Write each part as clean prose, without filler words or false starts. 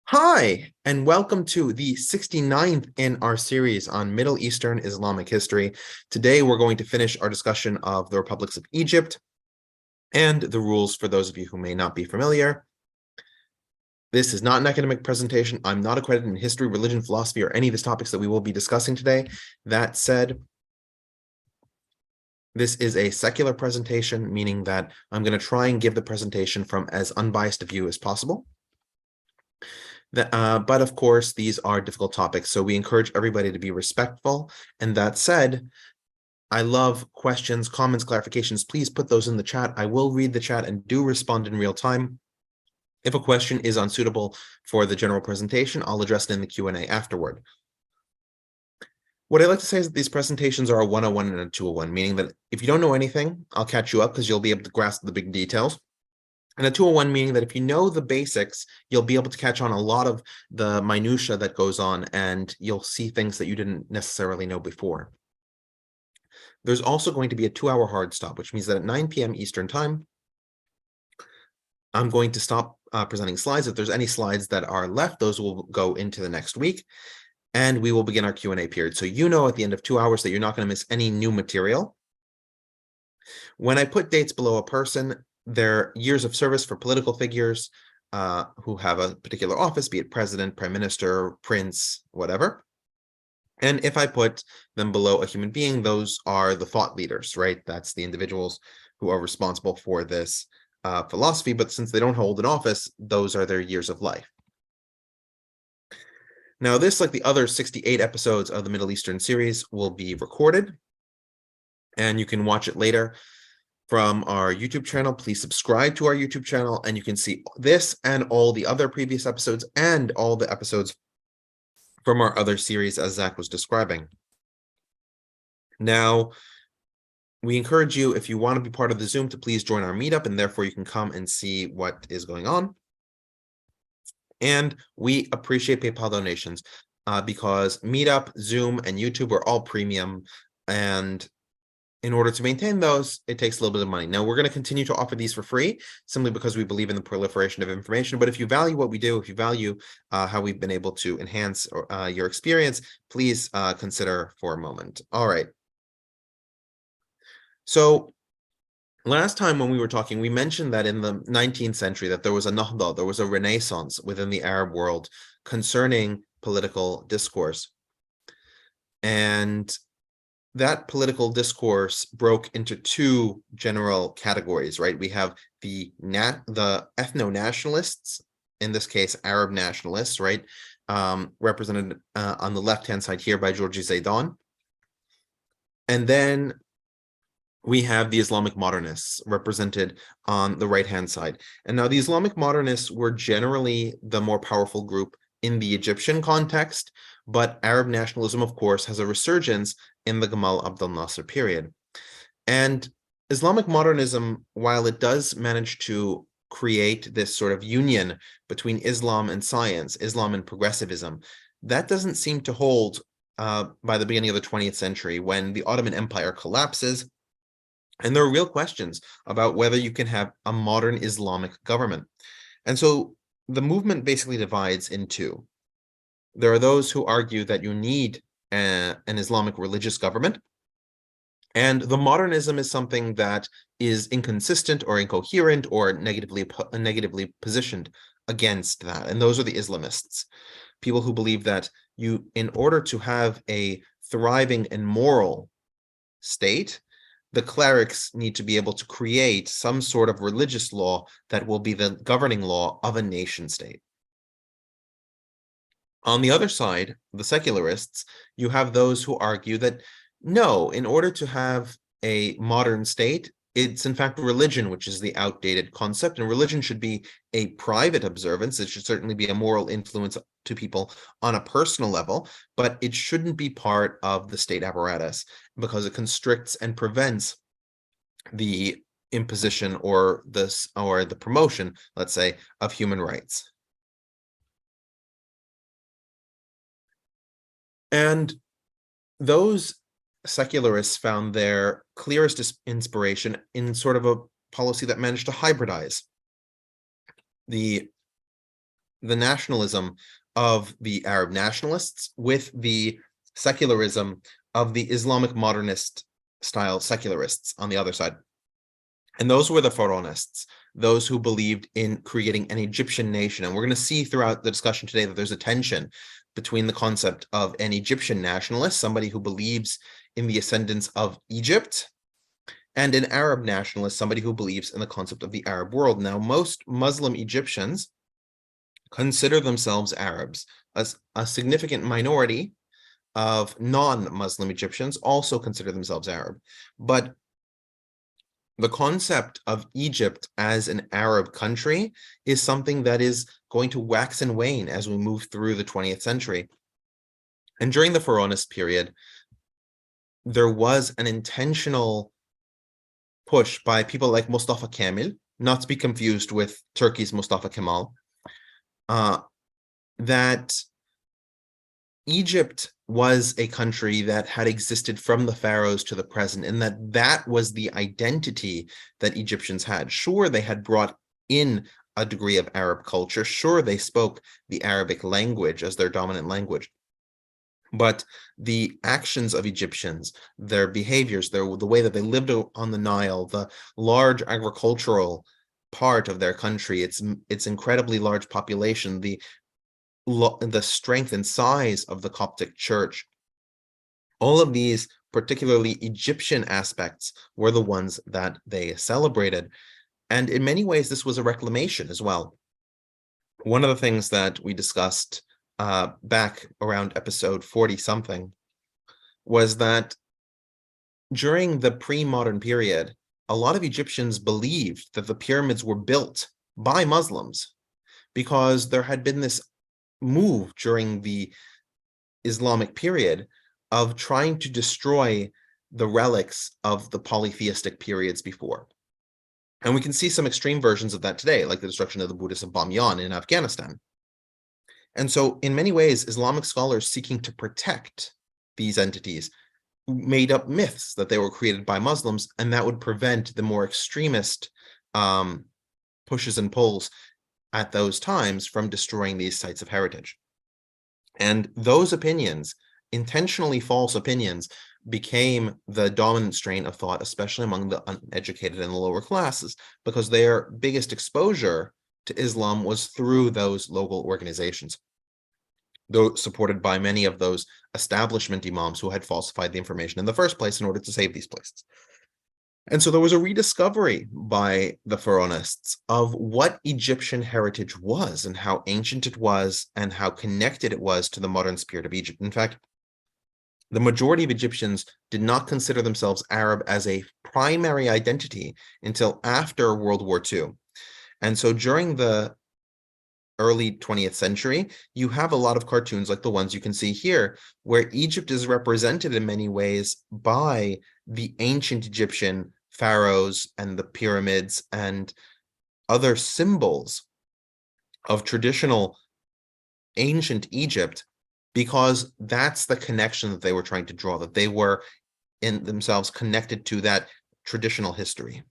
Hi, and welcome to the 69th in our series on Middle Eastern Islamic history. Today, we're going to finish our discussion of the republics of Egypt and the rules for those of you who may not be familiar. This is not an academic presentation. I'm not accredited in history, religion, philosophy, or any of the topics that we will be discussing today. That said, this is a secular presentation, meaning that I'm going to try and give the presentation from as unbiased a view as possible. But of course, these are difficult topics, so we encourage everybody to be respectful. And that said, I love questions, comments, clarifications. Please put those in the chat. I will read the chat and do respond in real time. If a question is unsuitable for the general presentation, I'll address it in the Q&A afterward. What I like to say is that these presentations are a 101 and a 201, meaning that if you don't know anything, I'll catch you up because you'll be able to grasp the big details. And a 201 meaning that if you know the basics, you'll be able to catch on a lot of the minutia that goes on, and you'll see things that you didn't necessarily know before. There's also going to be a 2-hour hard stop, which means that at 9 p.m. Eastern time, I'm going to stop presenting slides. If there's any slides that are left, those will go into the next week, and we will begin our Q&A period. So you know at the end of 2 hours that you're not going to miss any new material. When I put dates below a person, their years of service for political figures who have a particular office, be it president, prime minister, prince, whatever. And if I put them below a human being, those are the thought leaders, right? That's the individuals who are responsible for this philosophy. But since they don't hold an office, those are their years of life. Now, this, like the other 68 episodes of the Middle Eastern series, will be recorded, and you can watch it later from our YouTube channel. Please subscribe to our YouTube channel, and you can see this and all the other previous episodes and all the episodes from our other series, as Zach was describing. Now, we encourage you, if you want to be part of the Zoom, to please join our meetup, and therefore you can come and see what is going on. And we appreciate PayPal donations because Meetup, Zoom, and YouTube are all premium, and in order to maintain those, it takes a little bit of money. Now, we're going to continue to offer these for free, simply because we believe in the proliferation of information. But if you value what we do, if you value how we've been able to enhance your experience, please consider for a moment. All right. So last time when we were talking, we mentioned that in the 19th century that there was a nahda, there was a renaissance within the Arab world concerning political discourse. And that political discourse broke into two general categories, right? We have the ethno-nationalists, in this case, Arab nationalists, right? Represented on the left-hand side here by Georgi Zaidan. And then we have the Islamic modernists represented on the right-hand side. And now the Islamic modernists were generally the more powerful group in the Egyptian context, but Arab nationalism, of course, has a resurgence in the Gamal Abdel Nasser period. And Islamic modernism, while it does manage to create this sort of union between Islam and science, Islam and progressivism, that doesn't seem to hold by the beginning of the 20th century, when the Ottoman Empire collapses. And there are real questions about whether you can have a modern Islamic government. And so the movement basically divides in two. There are those who argue that you need an Islamic religious government, and the modernism is something that is inconsistent or incoherent or negatively positioned against that. And those are the Islamists, people who believe that you, in order to have a thriving and moral state, the clerics need to be able to create some sort of religious law that will be the governing law of a nation state. On the other side, the secularists, you have those who argue that no, in order to have a modern state, it's in fact religion which is the outdated concept, and religion should be a private observance. It should certainly be a moral influence to people on a personal level, but it shouldn't be part of the state apparatus because it constricts and prevents the imposition or the promotion, let's say, of human rights. And those secularists found their clearest inspiration in sort of a policy that managed to hybridize the the nationalism of the Arab nationalists with the secularism of the Islamic modernist style secularists on the other side. And those were the Pharaonists, those who believed in creating an Egyptian nation. And we're going to see throughout the discussion today that there's a tension between the concept of an Egyptian nationalist, somebody who believes in the ascendance of Egypt, and an Arab nationalist, somebody who believes in the concept of the Arab world. Now, most Muslim Egyptians consider themselves Arabs. As a significant minority of non-Muslim Egyptians also consider themselves Arab. But the concept of Egypt as an Arab country is something that is going to wax and wane as we move through the 20th century. And during the Pharaonist period, there was an intentional push by people like Mustafa Kemal, not to be confused with Turkey's Mustafa Kemal, that Egypt was a country that had existed from the pharaohs to the present, and that was the identity that Egyptians had. Sure, they had brought in a degree of Arab culture. Sure, they spoke the Arabic language as their dominant language. But the actions of Egyptians, their behaviors, the way that they lived on the Nile, the large agricultural part of their country, its incredibly large population, the strength and size of the Coptic Church, all of these particularly Egyptian aspects were the ones that they celebrated. And in many ways, this was a reclamation as well. One of the things that we discussed back around episode 40-something was that during the pre-modern period, a lot of Egyptians believed that the pyramids were built by Muslims because there had been this move during the Islamic period of trying to destroy the relics of the polytheistic periods before. And we can see some extreme versions of that today, like the destruction of the Buddhists of Bamyan in Afghanistan. And so in many ways, Islamic scholars seeking to protect these entities made up myths that they were created by Muslims, and that would prevent the more extremist pushes and pulls at those times from destroying these sites of heritage. And those opinions, intentionally false opinions, became the dominant strain of thought, especially among the uneducated and the lower classes, because their biggest exposure to Islam was through those local organizations, though supported by many of those establishment imams who had falsified the information in the first place in order to save these places. And so there was a rediscovery by the Pharaonists of what Egyptian heritage was and how ancient it was and how connected it was to the modern spirit of Egypt. In fact, the majority of Egyptians did not consider themselves Arab as a primary identity until after World War II. And so during the early 20th century, you have a lot of cartoons like the ones you can see here, where Egypt is represented in many ways by the ancient Egyptian pharaohs and the pyramids and other symbols of traditional ancient Egypt, because that's the connection that they were trying to draw, that they were in themselves connected to that traditional history.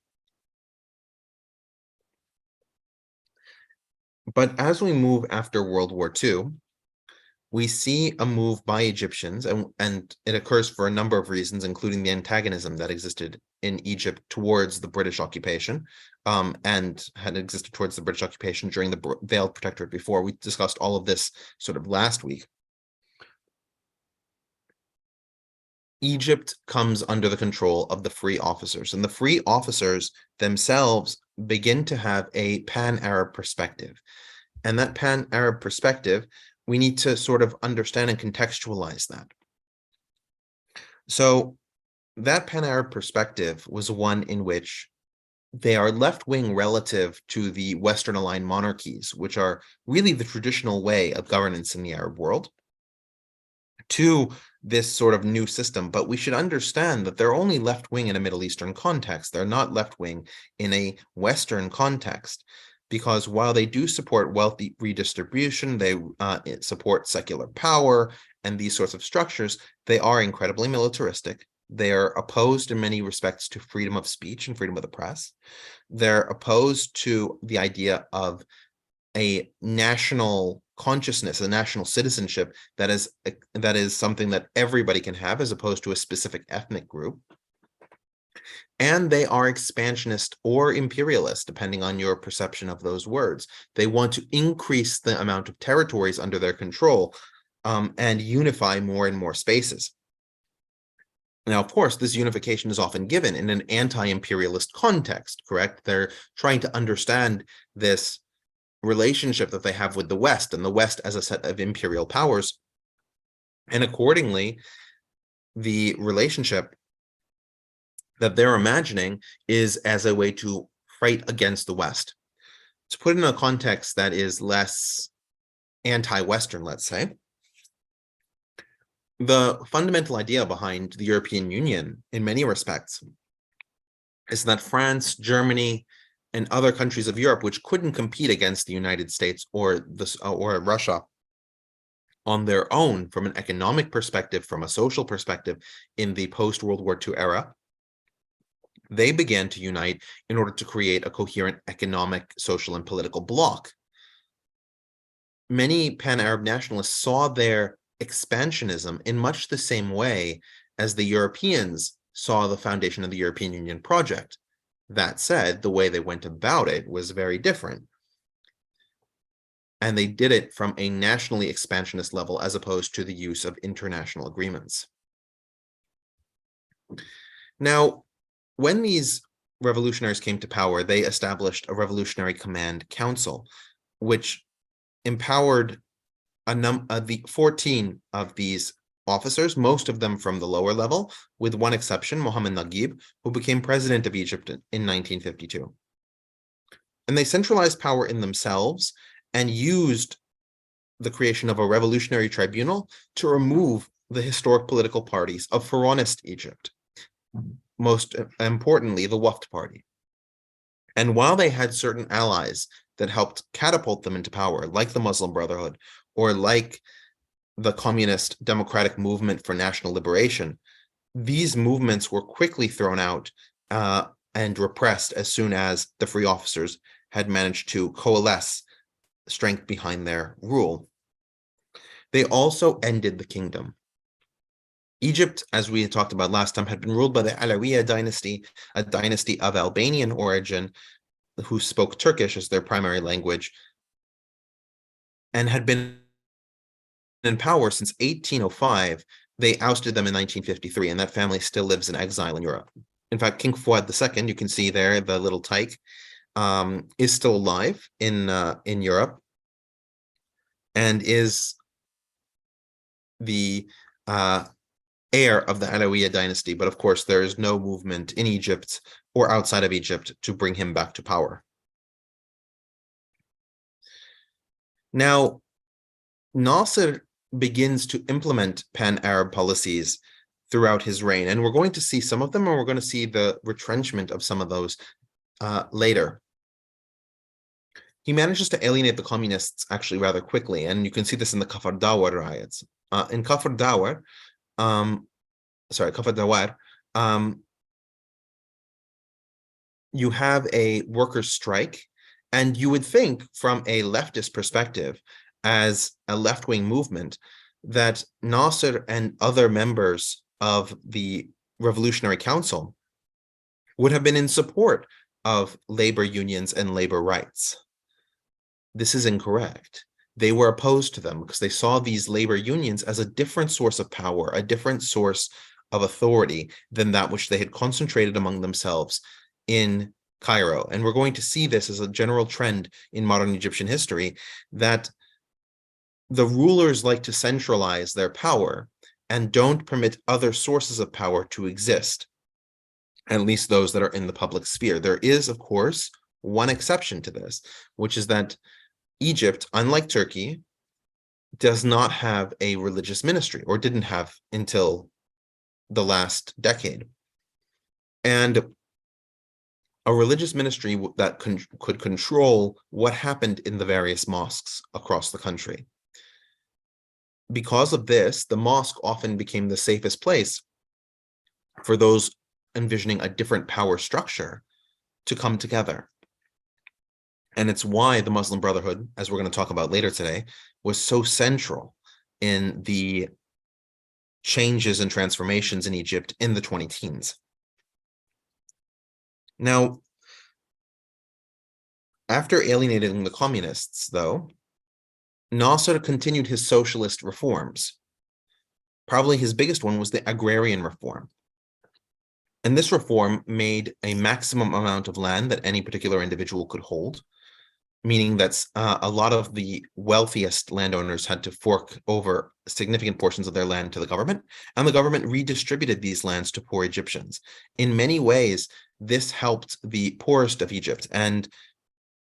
But as we move after World War II, we see a move by Egyptians, and it occurs for a number of reasons, including the antagonism that existed in Egypt towards the British occupation, and had existed towards the British occupation during the Veiled Protectorate before. We discussed all of this sort of last week. Egypt comes under the control of the free officers, and the free officers themselves begin to have a pan-Arab perspective. And that pan-Arab perspective, we need to sort of understand and contextualize that. So that pan-Arab perspective was one in which they are left-wing relative to the Western-aligned monarchies, which are really the traditional way of governance in the Arab world, to this sort of new system. But we should understand that they're only left-wing in a Middle Eastern context. They're not left-wing in a Western context, because while they do support wealth redistribution, they support secular power and these sorts of structures, they are incredibly militaristic. They are opposed in many respects to freedom of speech and freedom of the press. They're opposed to the idea of a national consciousness, a national citizenship that is something that everybody can have as opposed to a specific ethnic group. And they are expansionist or imperialist, depending on your perception of those words. They want to increase the amount of territories under their control and unify more and more spaces. Now, of course, this unification is often given in an anti-imperialist context, correct? They're trying to understand this relationship that they have with the West, and the West as a set of imperial powers. And accordingly, the relationship that they're imagining is as a way to fight against the West. To put it in a context that is less anti-Western, let's say, the fundamental idea behind the European Union, in many respects, is that France, Germany, and other countries of Europe, which couldn't compete against the United States or Russia on their own from an economic perspective, from a social perspective, in the post-World War II era, they began to unite in order to create a coherent economic, social, and political bloc. Many pan-Arab nationalists saw their expansionism in much the same way as the Europeans saw the foundation of the European Union project. That said, the way they went about it was very different. And they did it from a nationally expansionist level as opposed to the use of international agreements. Now, when these revolutionaries came to power, they established a revolutionary command council, which empowered the 14 of these officers, most of them from the lower level, with one exception, Mohammed Naguib, who became president of Egypt in 1952. And they centralized power in themselves and used the creation of a revolutionary tribunal to remove the historic political parties of Pharaohist Egypt, most importantly, the Wafd Party. And while they had certain allies that helped catapult them into power, like the Muslim Brotherhood, or like the Communist Democratic Movement for National Liberation, these movements were quickly thrown out and repressed as soon as the free officers had managed to coalesce strength behind their rule. They also ended the kingdom. Egypt, as we had talked about last time, had been ruled by the Alawiya dynasty, a dynasty of Albanian origin who spoke Turkish as their primary language, and had been in power since 1805. They ousted them in 1953, and that family still lives in exile in Europe. In fact, King Fuad II, you can see there, the little tyke, is still alive in Europe, and is the heir of the Alawiya dynasty. But of course, there is no movement in Egypt or outside of Egypt to bring him back to power. Now, Nasser begins to implement pan-Arab policies throughout his reign, and we're going to see some of them, and we're going to see the retrenchment of some of those later. He manages to alienate the communists actually rather quickly, and you can see this in the Kafar Dawar riots. In Kafar Dawar, you have a workers' strike, and you would think from a leftist perspective, as a left-wing movement, that Nasser and other members of the Revolutionary Council would have been in support of labor unions and labor rights. This is incorrect. They were opposed to them because they saw these labor unions as a different source of power, a different source of authority than that which they had concentrated among themselves in Cairo. And we're going to see this as a general trend in modern Egyptian history, that the rulers like to centralize their power and don't permit other sources of power to exist, at least those that are in the public sphere. There is, of course, one exception to this, which is that Egypt, unlike Turkey, does not have a religious ministry, or didn't have until the last decade. And a religious ministry that could control what happened in the various mosques across the country. Because of this, the mosque often became the safest place for those envisioning a different power structure to come together. And it's why the Muslim Brotherhood, as we're going to talk about later today, was so central in the changes and transformations in Egypt in the 20 teens. Now, after alienating the communists, though, Nasser continued his socialist reforms. Probably his biggest one was the agrarian reform. And this reform made a maximum amount of land that any particular individual could hold, meaning that a lot of the wealthiest landowners had to fork over significant portions of their land to the government, and the government redistributed these lands to poor Egyptians. In many ways, this helped the poorest of Egypt. And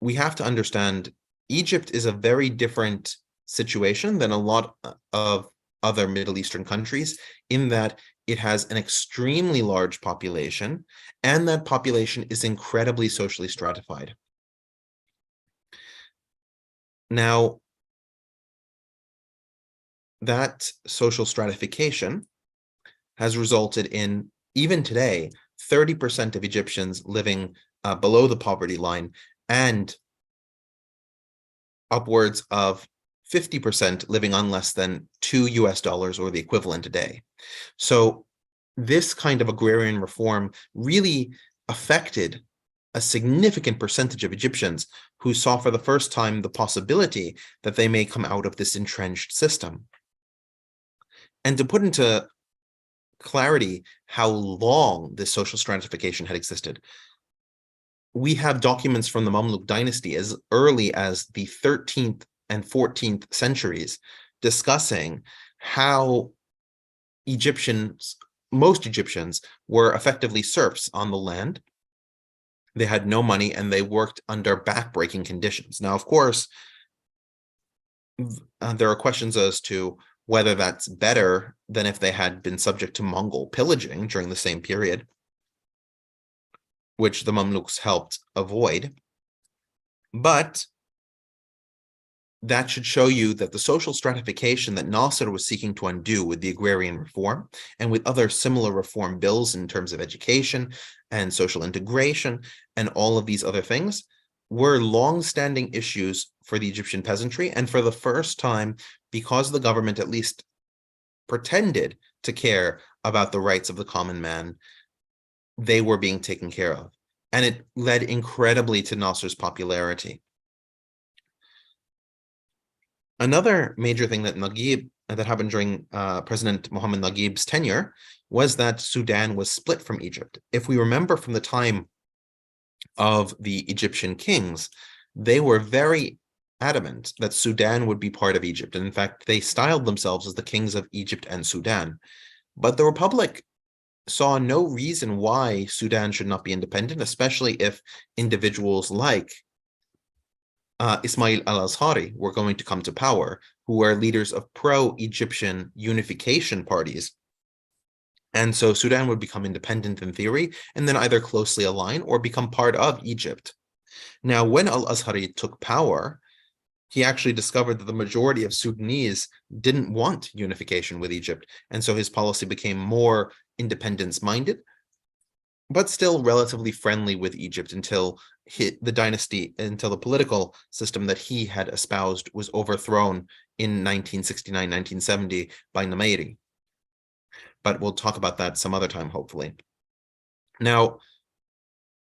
we have to understand, Egypt is a very different situation than a lot of other Middle Eastern countries, in that it has an extremely large population, and that population is incredibly socially stratified. Now, that social stratification has resulted in, even today, 30% of Egyptians living below the poverty line, and upwards of 50% living on less than $2 or the equivalent a day. So this kind of agrarian reform really affected a significant percentage of Egyptians who saw for the first time the possibility that they may come out of this entrenched system. And to put into clarity how long this social stratification had existed, we have documents from the Mamluk dynasty as early as the 13th and 14th centuries discussing how most Egyptians were effectively serfs on the land. They had no money and they worked under backbreaking conditions. Now, of course, there are questions as to whether that's better than if they had been subject to Mongol pillaging during the same period, which the Mamluks helped avoid. But that should show you that the social stratification that Nasser was seeking to undo with the agrarian reform and with other similar reform bills in terms of education and social integration and all of these other things were long-standing issues for the Egyptian peasantry. And for the first time, because the government at least pretended to care about the rights of the common man, they were being taken care of. And it led incredibly to Nasser's popularity. Another major thing that happened during President Mohammed Naguib's tenure was that Sudan was split from Egypt. If we remember from the time of the Egyptian kings, they were very adamant that Sudan would be part of Egypt. And in fact, they styled themselves as the kings of Egypt and Sudan. But the Republic saw no reason why Sudan should not be independent, especially if individuals like Ismail al-Azhari were going to come to power, who were leaders of pro-Egyptian unification parties. And so Sudan would become independent in theory, and then either closely align or become part of Egypt. Now, when al-Azhari took power, he actually discovered that the majority of Sudanese didn't want unification with Egypt. And so his policy became more independence-minded, but still relatively friendly with Egypt until the political system that he had espoused was overthrown in 1969, 1970 by Namiri. But we'll talk about that some other time, hopefully. Now,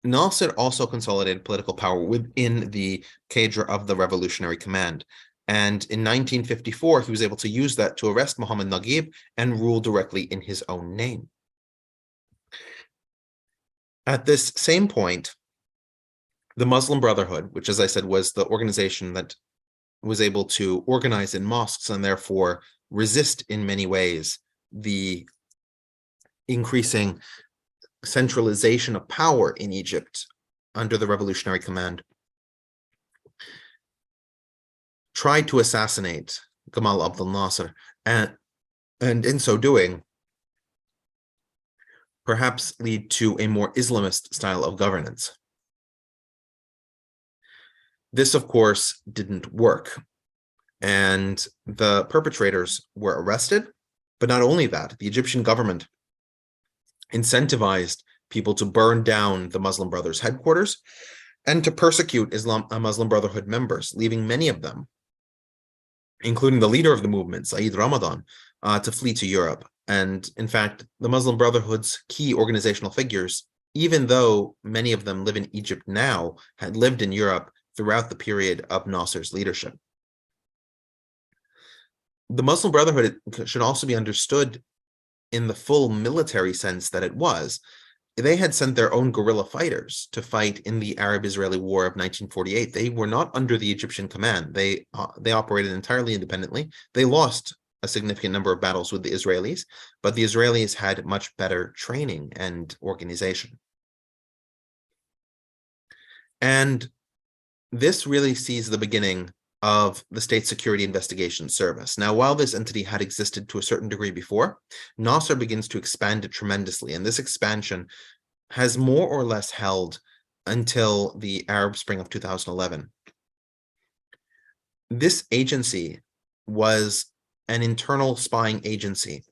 Nasser also consolidated political power within the cadre of the Revolutionary Command. And in 1954, he was able to use that to arrest Mohammed Naguib and rule directly in his own name. At this same point, the Muslim Brotherhood, which, as I said, was the organization that was able to organize in mosques and therefore resist in many ways the increasing centralization of power in Egypt under the Revolutionary Command, tried to assassinate Gamal Abdel Nasser, and in so doing, perhaps lead to a more Islamist style of governance. This, of course, didn't work, and the perpetrators were arrested. But not only that, the Egyptian government incentivized people to burn down the Muslim Brothers headquarters and to persecute Muslim Brotherhood members, leaving many of them, including the leader of the movement, Saeed Ramadan, to flee to Europe. And in fact, the Muslim Brotherhood's key organizational figures, even though many of them live in Egypt now, had lived in Europe throughout the period of Nasser's leadership. The Muslim Brotherhood should also be understood in the full military sense that it was. They had sent their own guerrilla fighters to fight in the Arab-Israeli War of 1948. They were not under the Egyptian command. They operated entirely independently. They lost a significant number of battles with the Israelis, but the Israelis had much better training and organization. And this really sees the beginning of the State Security Investigation Service. Now, while this entity had existed to a certain degree before, Nasser begins to expand it tremendously, and this expansion has more or less held until the Arab Spring of 2011. This agency was an internal spying agency,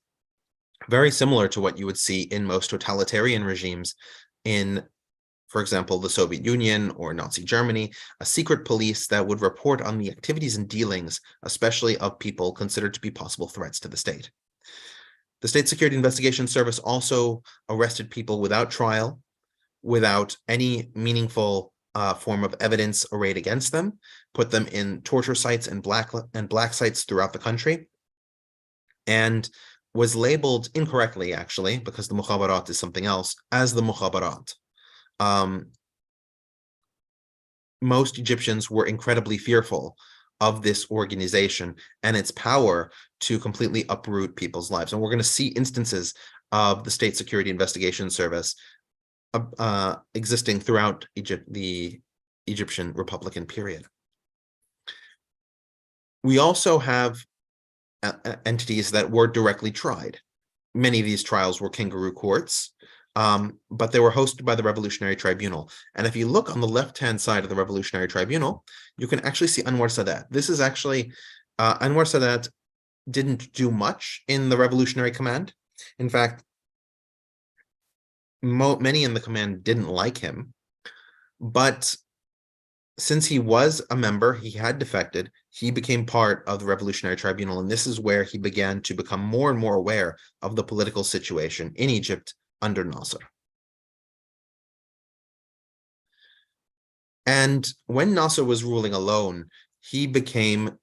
very similar to what you would see in most totalitarian regimes in, for example, the Soviet Union or Nazi Germany, a secret police that would report on the activities and dealings, especially of people considered to be possible threats to the state. The State Security Investigation Service also arrested people without trial, without any meaningful form of evidence arrayed against them, put them in torture sites and black sites throughout the country, and was labeled incorrectly, actually, because the Mukhabarat is something else, as the Mukhabarat. Most Egyptians were incredibly fearful of this organization and its power to completely uproot people's lives. And we're going to see instances of the State Security Investigation Service existing throughout Egypt, the Egyptian Republican period. We also have entities that were directly tried. Many of these trials were kangaroo courts, but they were hosted by the Revolutionary Tribunal. And if you look on the left-hand side of the Revolutionary Tribunal, you can actually see Anwar Sadat. This is actually, Anwar Sadat didn't do much in the Revolutionary Command. In fact, many in the command didn't like him, but since he was a member, he had defected, he became part of the Revolutionary Tribunal, and this is where he began to become more and more aware of the political situation in Egypt under Nasser. And when Nasser was ruling alone, he became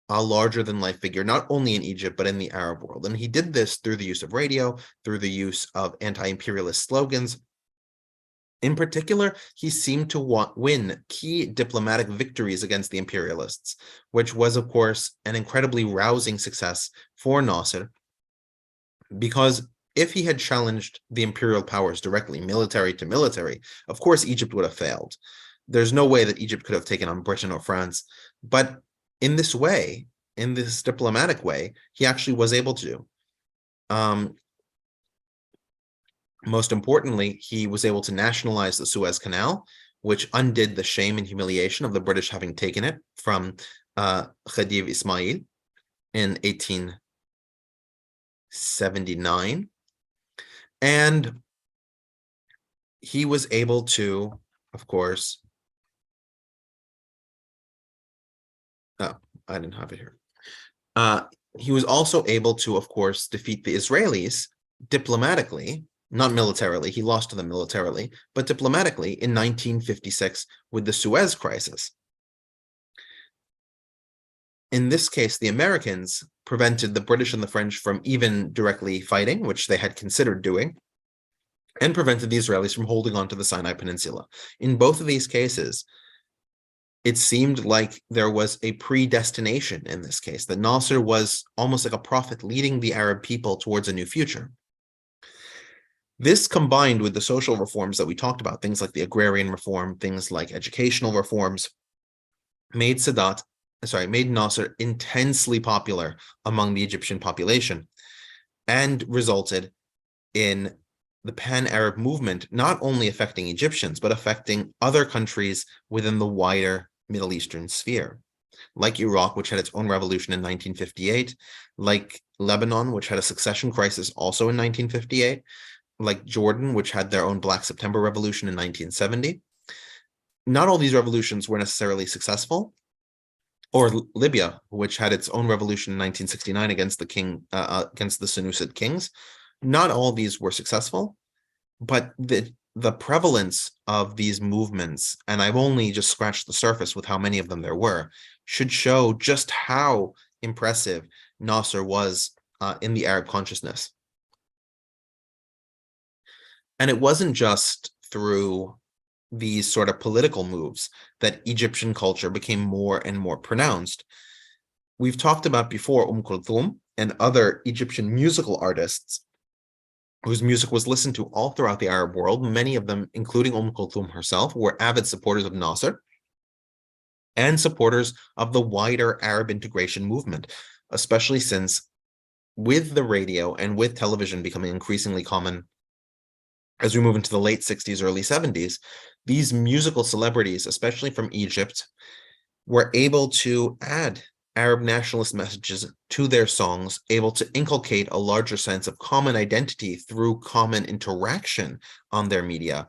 a larger-than-life figure, not only in Egypt, but in the Arab world. And he did this through the use of radio, through the use of anti-imperialist slogans. In particular, he seemed to win key diplomatic victories against the imperialists, which was, of course, an incredibly rousing success for Nasser, because if he had challenged the imperial powers directly, military to military, of course, Egypt would have failed. There's no way that Egypt could have taken on Britain or France. But in this way, in this diplomatic way, he actually was able to. Most importantly, he was able to nationalize the Suez Canal, which undid the shame and humiliation of the British having taken it from Khedive Ismail in 1879. And he was able to, of course, I didn't have it here. He was also able to, of course, defeat the Israelis diplomatically, not militarily. He lost to them militarily, but diplomatically in 1956 with the Suez Crisis. In this case, the Americans prevented the British and the French from even directly fighting, which they had considered doing, and prevented the Israelis from holding on to the Sinai Peninsula. In both of these cases, it seemed like there was a predestination in this case, that Nasser was almost like a prophet leading the Arab people towards a new future. This combined with the social reforms that we talked about, things like the agrarian reform, things like educational reforms, made Nasser intensely popular among the Egyptian population and resulted in the Pan-Arab movement not only affecting Egyptians, but affecting other countries within the wider Middle Eastern sphere, like Iraq, which had its own revolution in 1958, like Lebanon, which had a succession crisis also in 1958, like Jordan, which had their own Black September revolution in 1970. Not all these revolutions were necessarily successful, or Libya, which had its own revolution in 1969 against against the Senussid kings. Not all these were successful, but the prevalence of these movements, and I've only just scratched the surface with how many of them there were, should show just how impressive Nasser was in the Arab consciousness. And it wasn't just through these sort of political moves that Egyptian culture became more and more pronounced. We've talked about before Kulthum and other Egyptian musical artists whose music was listened to all throughout the Arab world. Many of them, including Kulthum herself, were avid supporters of Nasser and supporters of the wider Arab integration movement, especially since with the radio and with television becoming increasingly common as we move into the late 60s, early 70s, these musical celebrities, especially from Egypt, were able to add Arab nationalist messages to their songs, able to inculcate a larger sense of common identity through common interaction on their media,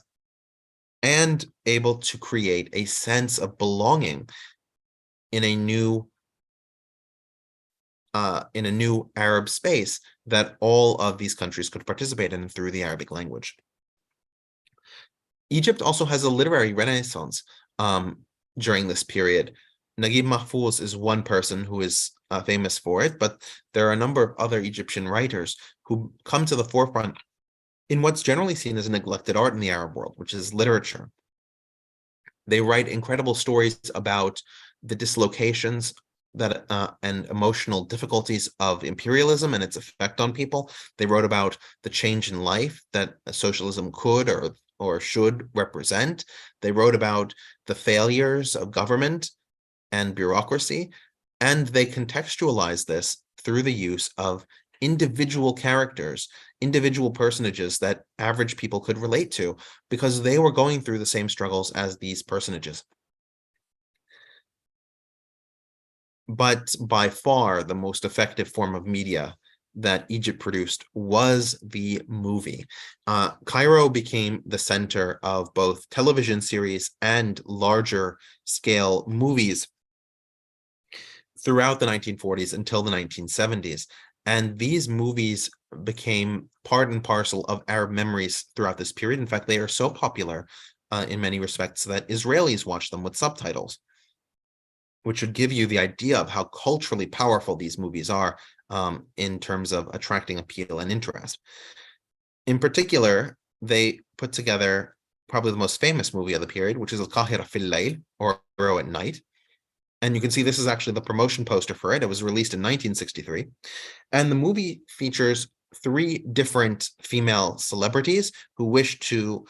and able to create a sense of belonging in a new Arab space that all of these countries could participate in through the Arabic language. Egypt also has a literary renaissance during this period. Naguib Mahfouz is one person who is famous for it, but there are a number of other Egyptian writers who come to the forefront in what's generally seen as a neglected art in the Arab world, which is literature. They write incredible stories about the dislocations that and emotional difficulties of imperialism and its effect on people. They wrote about the change in life that socialism could or should represent. They wrote about the failures of government and bureaucracy, and they contextualized this through the use of individual characters, individual personages that average people could relate to, because they were going through the same struggles as these personages. But by far, the most effective form of media that Egypt produced was the movie. Cairo became the center of both television series and larger scale movies throughout the 1940s until the 1970s. And these movies became part and parcel of Arab memories throughout this period. In fact, they are so popular in many respects that Israelis watch them with subtitles, which should give you the idea of how culturally powerful these movies are in terms of attracting appeal and interest. In particular, they put together probably the most famous movie of the period, which is Al-Qahira fil Layl, or Cairo at Night. And you can see this is actually the promotion poster for it. It was released in 1963. And the movie features three different female celebrities who wish to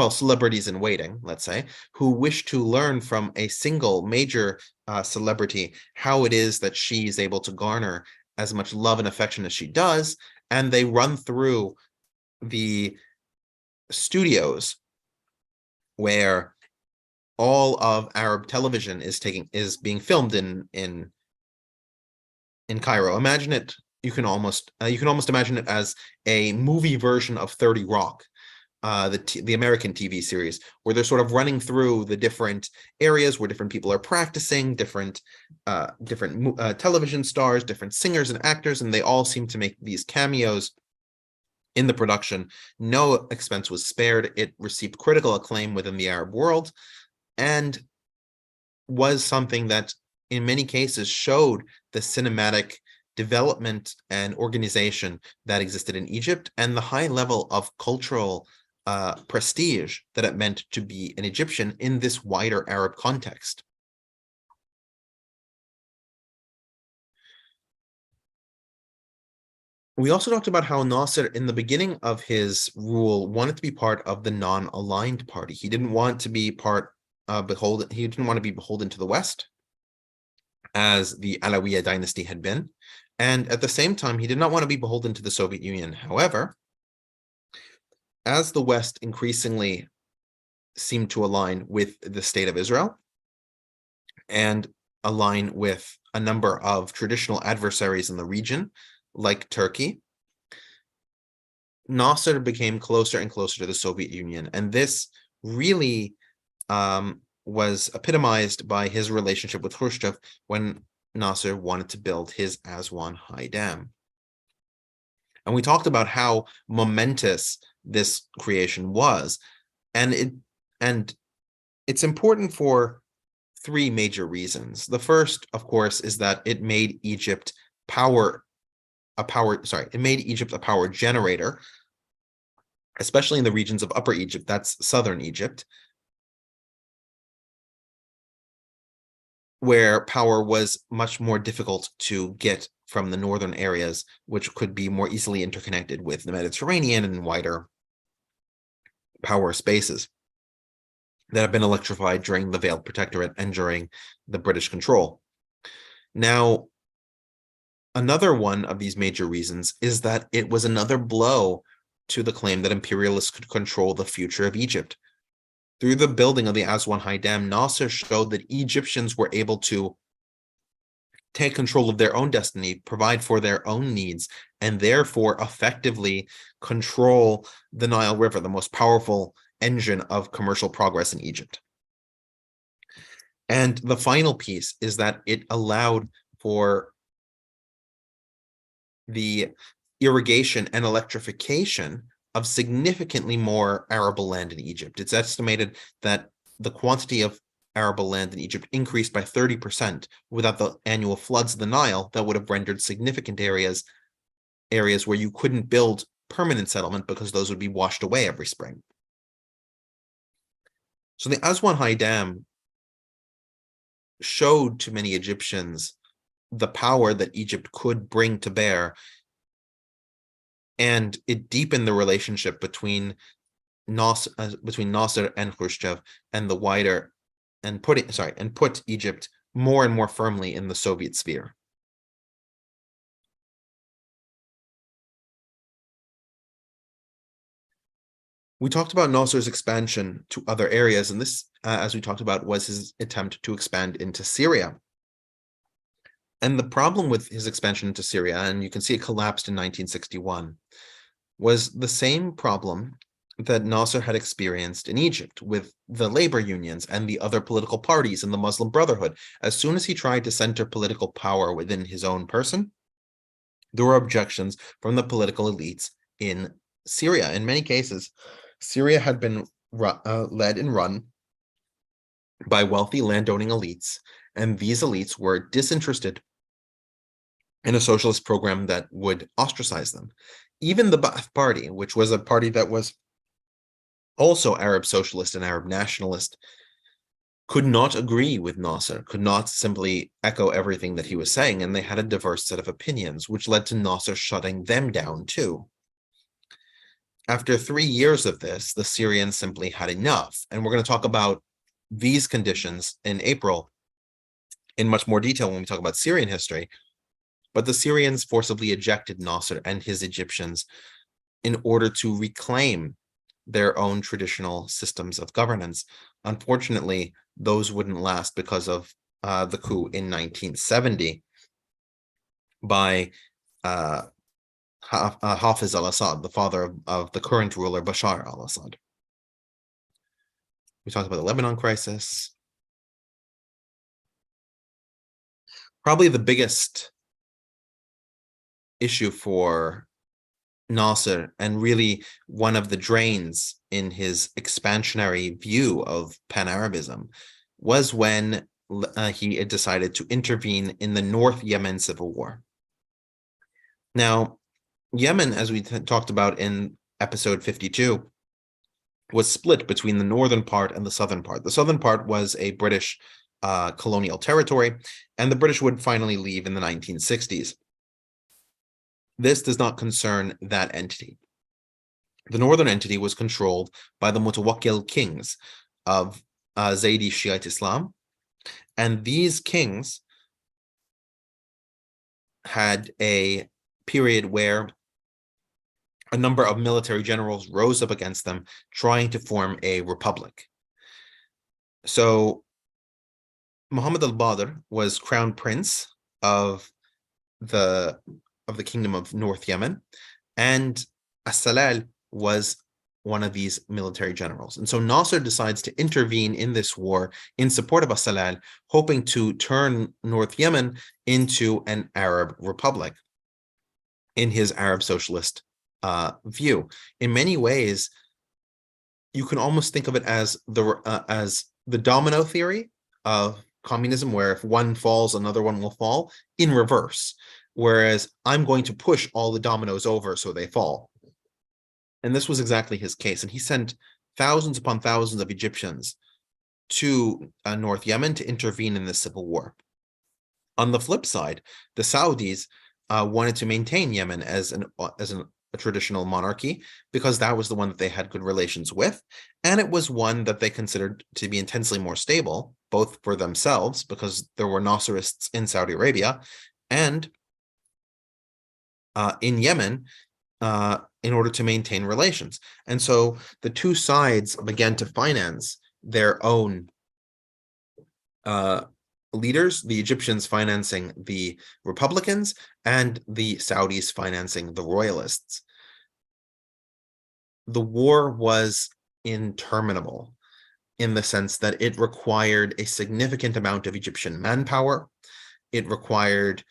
celebrities in waiting, let's say, who wish to learn from a single major celebrity how it is that she is able to garner as much love and affection as she does. And they run through the studios where all of Arab television is being filmed in Cairo. Imagine it. You can almost imagine it as a movie version of 30 Rock. The American TV series, where they're sort of running through the different areas where different people are practicing, different television stars, different singers and actors, and they all seem to make these cameos in the production. No expense was spared. It received critical acclaim within the Arab world and was something that in many cases showed the cinematic development and organization that existed in Egypt and the high level of cultural prestige that it meant to be an Egyptian in this wider Arab context. We also talked about how Nasser, in the beginning of his rule, wanted to be part of the non-aligned party. He didn't want to be beholden to the West, as the Alawiya dynasty had been. And at the same time, he did not want to be beholden to the Soviet Union. However, as the West increasingly seemed to align with the state of Israel and align with a number of traditional adversaries in the region, like Turkey, Nasser became closer and closer to the Soviet Union. And this really was epitomized by his relationship with Khrushchev when Nasser wanted to build his Aswan High Dam. And we talked about how momentous this creation was. And it's important for three major reasons. The first, of course, is that it made Egypt a power generator, especially in the regions of Upper Egypt, that's southern Egypt, where power was much more difficult to get from the northern areas, which could be more easily interconnected with the Mediterranean and wider power spaces that have been electrified during the Veiled Protectorate and during the British control. Now, another one of these major reasons is that it was another blow to the claim that imperialists could control the future of Egypt. Through the building of the Aswan High Dam, Nasser showed that Egyptians were able to take control of their own destiny, provide for their own needs, and therefore effectively control the Nile River, the most powerful engine of commercial progress in Egypt. And the final piece is that it allowed for the irrigation and electrification of significantly more arable land in Egypt. It's estimated that the quantity of arable land in Egypt increased by 30% without the annual floods of the Nile that would have rendered significant areas where you couldn't build permanent settlement because those would be washed away every spring. So the Aswan High Dam showed to many Egyptians the power that Egypt could bring to bear, and it deepened the relationship between Nasser and Khrushchev and the wider, and put Egypt more and more firmly in the Soviet sphere. We talked about Nasser's expansion to other areas, and this, as we talked about, was his attempt to expand into Syria. And the problem with his expansion into Syria, and you can see it collapsed in 1961, was the same problem that Nasser had experienced in Egypt with the labor unions and the other political parties and the Muslim Brotherhood. As soon as he tried to center political power within his own person, there were objections from the political elites in Syria. In many cases, Syria had been led and run by wealthy landowning elites, and these elites were disinterested in a socialist program that would ostracize them. Even the Ba'ath Party, which was a party that was also Arab socialist and Arab nationalist, could not agree with Nasser, could not simply echo everything that he was saying, and they had a diverse set of opinions, which led to Nasser shutting them down too. After 3 years of this, the Syrians simply had enough, and we're going to talk about these conditions in April in much more detail when we talk about Syrian history. But the Syrians forcibly ejected Nasser and his Egyptians in order to reclaim their own traditional systems of governance. Unfortunately, those wouldn't last because of the coup in 1970 by Hafiz al-Assad, the father of the current ruler, Bashar al-Assad. We talked about the Lebanon crisis. Probably the biggest issue for Nasser, and really one of the drains in his expansionary view of Pan-Arabism, was when he decided to intervene in the North Yemen civil war. Now, Yemen, as we talked about in episode 52, was split between the northern part and the southern part. The southern part was a British colonial territory, and the British would finally leave in the 1960s. This does not concern that entity. The northern entity was controlled by the Mutawakkil kings of Zaydi Shiite Islam, and these kings had a period where a number of military generals rose up against them, trying to form a republic. So Muhammad al-Badr was crown prince of the kingdom of North Yemen, and As-Salal was one of these military generals. And so Nasser decides to intervene in this war in support of Salal, hoping to turn North Yemen into an Arab republic in his Arab socialist view. In many ways, you can almost think of it as the domino theory of communism, where if one falls, another one will fall, in reverse. Whereas I'm going to push all the dominoes over so they fall. And this was exactly his case. And he sent thousands upon thousands of Egyptians to North Yemen to intervene in this civil war. On the flip side, the Saudis wanted to maintain Yemen as a traditional monarchy because that was the one that they had good relations with. And it was one that they considered to be intensely more stable, both for themselves, because there were Nasserists in Saudi Arabia, and in Yemen, in order to maintain relations. And so the two sides began to finance their own leaders, the Egyptians financing the Republicans and the Saudis financing the royalists. The war was interminable in the sense that it required a significant amount of Egyptian manpower. It required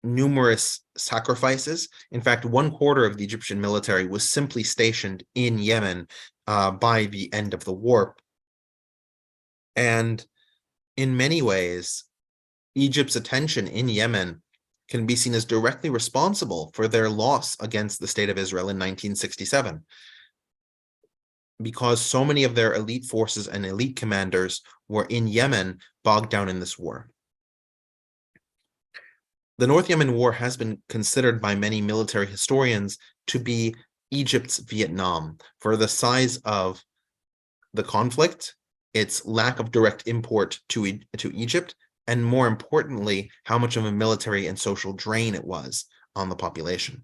numerous sacrifices. In fact, 1/4 of the Egyptian military was simply stationed in Yemen by the end of the war. And in many ways, Egypt's attention in Yemen can be seen as directly responsible for their loss against the State of Israel in 1967, because so many of their elite forces and elite commanders were in Yemen, bogged down in this war. The North Yemen War has been considered by many military historians to be Egypt's Vietnam, for the size of the conflict, its lack of direct import to Egypt, and more importantly, how much of a military and social drain it was on the population.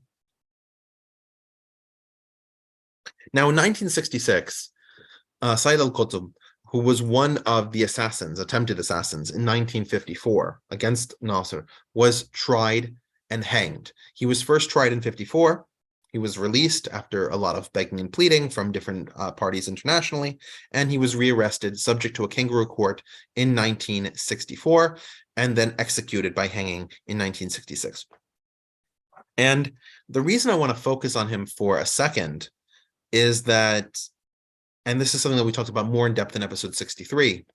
Now, in 1966, Said al-Qutb, who was one of the attempted assassins in 1954 against Nasser, was tried and hanged. He was first tried in 54. He was released after a lot of begging and pleading from different parties internationally, and he was rearrested, subject to a kangaroo court in 1964, and then executed by hanging in 1966. And the reason I want to focus on him for a second is that, and this is something that we talked about more in depth in episode 63,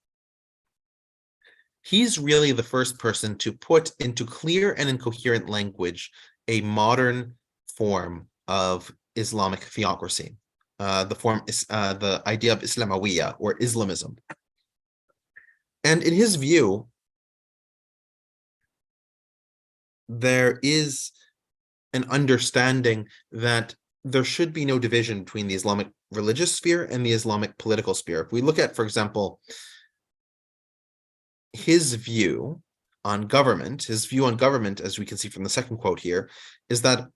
he's really the first person to put into clear and incoherent language a modern form of Islamic theocracy, the idea of Islamawiyya, or Islamism. And in his view, there is an understanding that there should be no division between the Islamic religious sphere and the Islamic political sphere. If we look at, for example, his view on government, as we can see from the second quote here, is that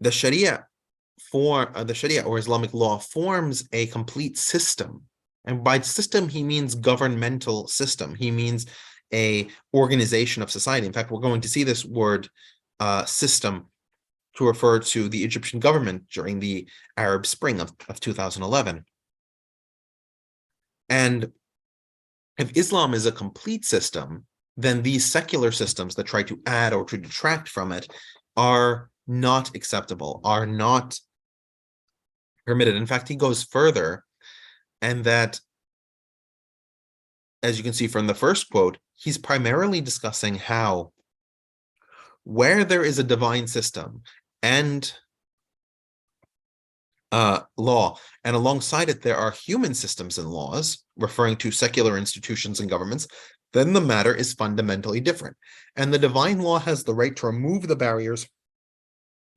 the Sharia or Islamic law forms a complete system. And by system, he means governmental system. He means a organization of society. In fact, we're going to see this word system to refer to the Egyptian government during the Arab Spring of 2011. And if Islam is a complete system, then these secular systems that try to add or to detract from it are not acceptable, are not permitted. In fact, he goes further, and that, as you can see from the first quote, he's primarily discussing how where there is a divine system and law, and alongside it there are human systems and laws, referring to secular institutions and governments, then the matter is fundamentally different. And the divine law has the right to remove the barriers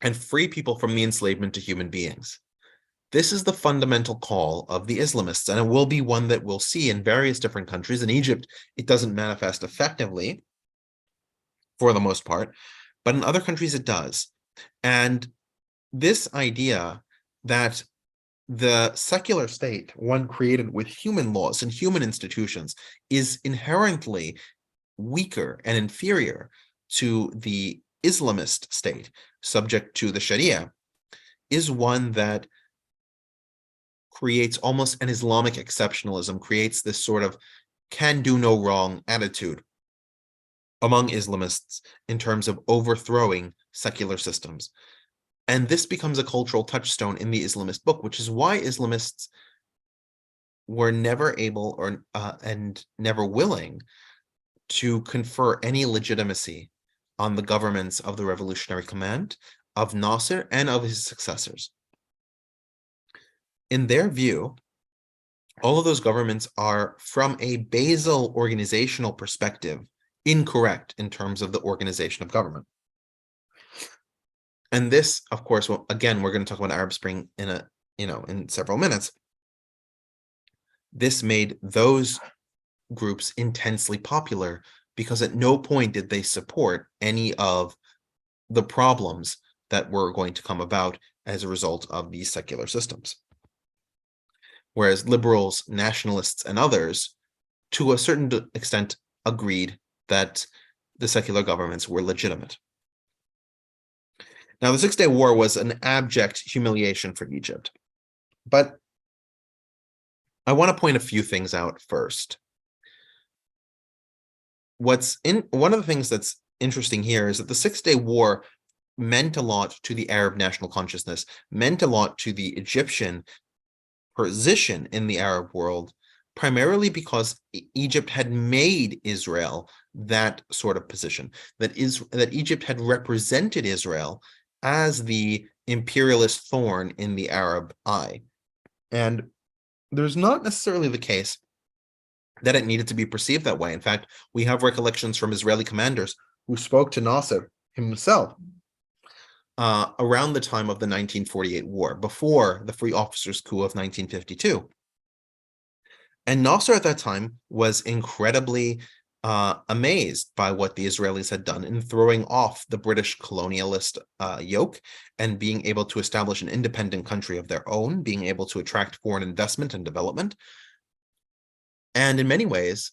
and free people from the enslavement to human beings. This is the fundamental call of the Islamists, and it will be one that we'll see in various different countries. In Egypt, it doesn't manifest effectively for the most part, but in other countries it does. And this idea that the secular state, one created with human laws and human institutions, is inherently weaker and inferior to the Islamist state, subject to the Sharia, is one that creates almost an Islamic exceptionalism, creates this sort of can do no wrong attitude among Islamists in terms of overthrowing secular systems. And this becomes a cultural touchstone in the Islamist book, which is why Islamists were never able and never willing to confer any legitimacy on the governments of the Revolutionary Command, of Nasser, and of his successors. In their view, all of those governments are, from a basal organizational perspective, incorrect in terms of the organization of government. And this, of course, well, again, we're going to talk about Arab Spring in several minutes. This made those groups intensely popular because at no point did they support any of the problems that were going to come about as a result of these secular systems. Whereas liberals, nationalists, and others, to a certain extent, agreed that the secular governments were legitimate. Now, the Six-Day War was an abject humiliation for Egypt. But I want to point a few things out first. One of the things that's interesting here is that the Six-Day War meant a lot to the Arab national consciousness, meant a lot to the Egyptian position in the Arab world, primarily because Egypt had made Israel that sort of position, that Egypt had represented Israel as the imperialist thorn in the Arab eye. And there's not necessarily the case that it needed to be perceived that way. In fact, we have recollections from Israeli commanders who spoke to Nasser himself around the time of the 1948 war, before the Free Officers' Coup of 1952. And Nasser at that time was incredibly amazed by what the Israelis had done in throwing off the British colonialist yoke and being able to establish an independent country of their own, being able to attract foreign investment and development. And in many ways,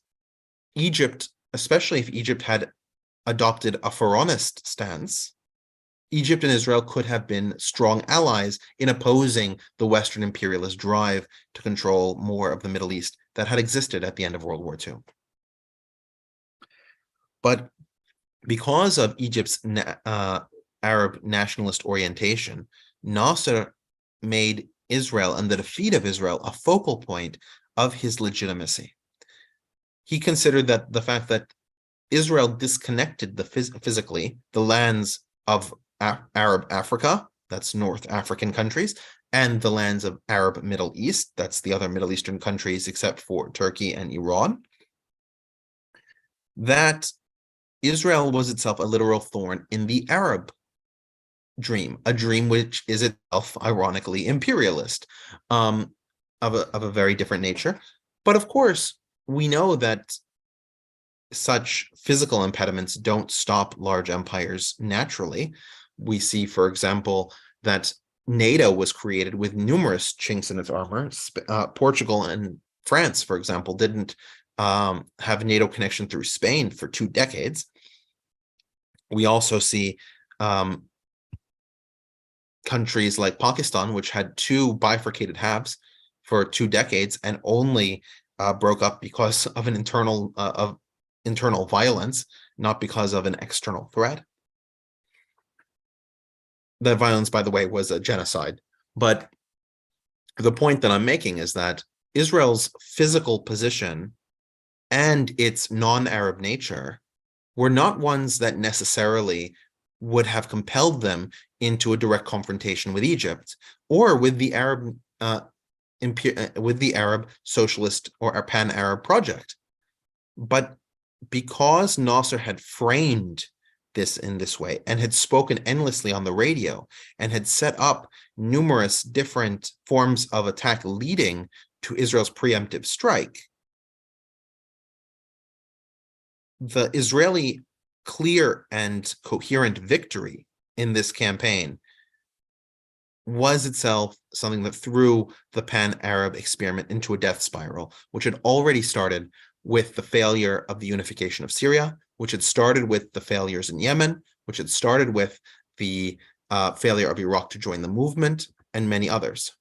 Egypt, especially if Egypt had adopted a Pharaonist stance, Egypt and Israel could have been strong allies in opposing the Western imperialist drive to control more of the Middle East that had existed at the end of World War II. But because of Egypt's Arab nationalist orientation, Nasser made Israel and the defeat of Israel a focal point of his legitimacy. He considered that the fact that Israel disconnected physically the lands of Arab Africa, that's North African countries, and the lands of Arab Middle East, that's the other Middle Eastern countries except for Turkey and Iran, that Israel was itself a literal thorn in the Arab dream, a dream which is itself, ironically, imperialist, of a very different nature. But of course, we know that such physical impediments don't stop large empires naturally. We see, for example, that NATO was created with numerous chinks in its armor. Portugal and France, for example, didn't have NATO connection through Spain for 2 decades. We also see countries like Pakistan, which had 2 bifurcated halves for 2 decades and only broke up because of an internal violence, not because of an external threat. That violence, by the way, was a genocide. But the point that I'm making is that Israel's physical position and its non-Arab nature were not ones that necessarily would have compelled them into a direct confrontation with Egypt or with the Arab socialist or pan-Arab project. But because Nasser had framed this in this way and had spoken endlessly on the radio and had set up numerous different forms of attack leading to Israel's preemptive strike, the Israeli clear and coherent victory in this campaign was itself something that threw the pan-Arab experiment into a death spiral, which had already started with the failure of the unification of Syria, which had started with the failures in Yemen, which had started with the failure of Iraq to join the movement, and many others.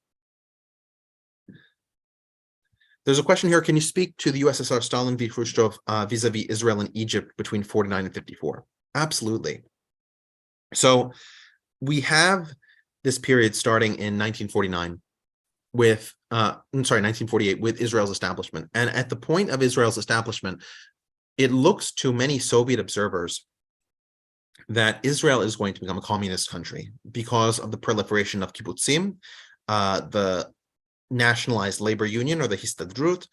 There's a question here. Can you speak to the USSR Stalin v. Khrushchev vis-a-vis Israel and Egypt between 49 and 54? Absolutely. So we have this period starting in 1949 with, 1948 with Israel's establishment. And at the point of Israel's establishment, it looks to many Soviet observers that Israel is going to become a communist country because of the proliferation of kibbutzim, the nationalized labor union, or the Histadrut.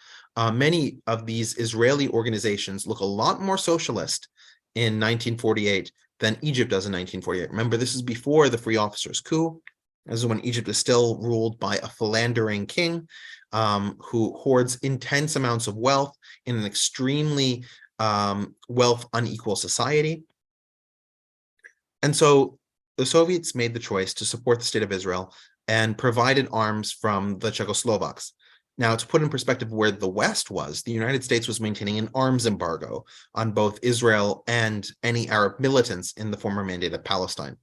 Many of these Israeli organizations look a lot more socialist in 1948 than Egypt does in 1948. Remember, this is before the Free Officers' coup. This is when Egypt is still ruled by a philandering king who hoards intense amounts of wealth in an extremely wealth unequal society. And so the Soviets made the choice to support the state of Israel and provided arms from the Czechoslovaks. Now, to put in perspective where the West was, the United States was maintaining an arms embargo on both Israel and any Arab militants in the former Mandate of Palestine,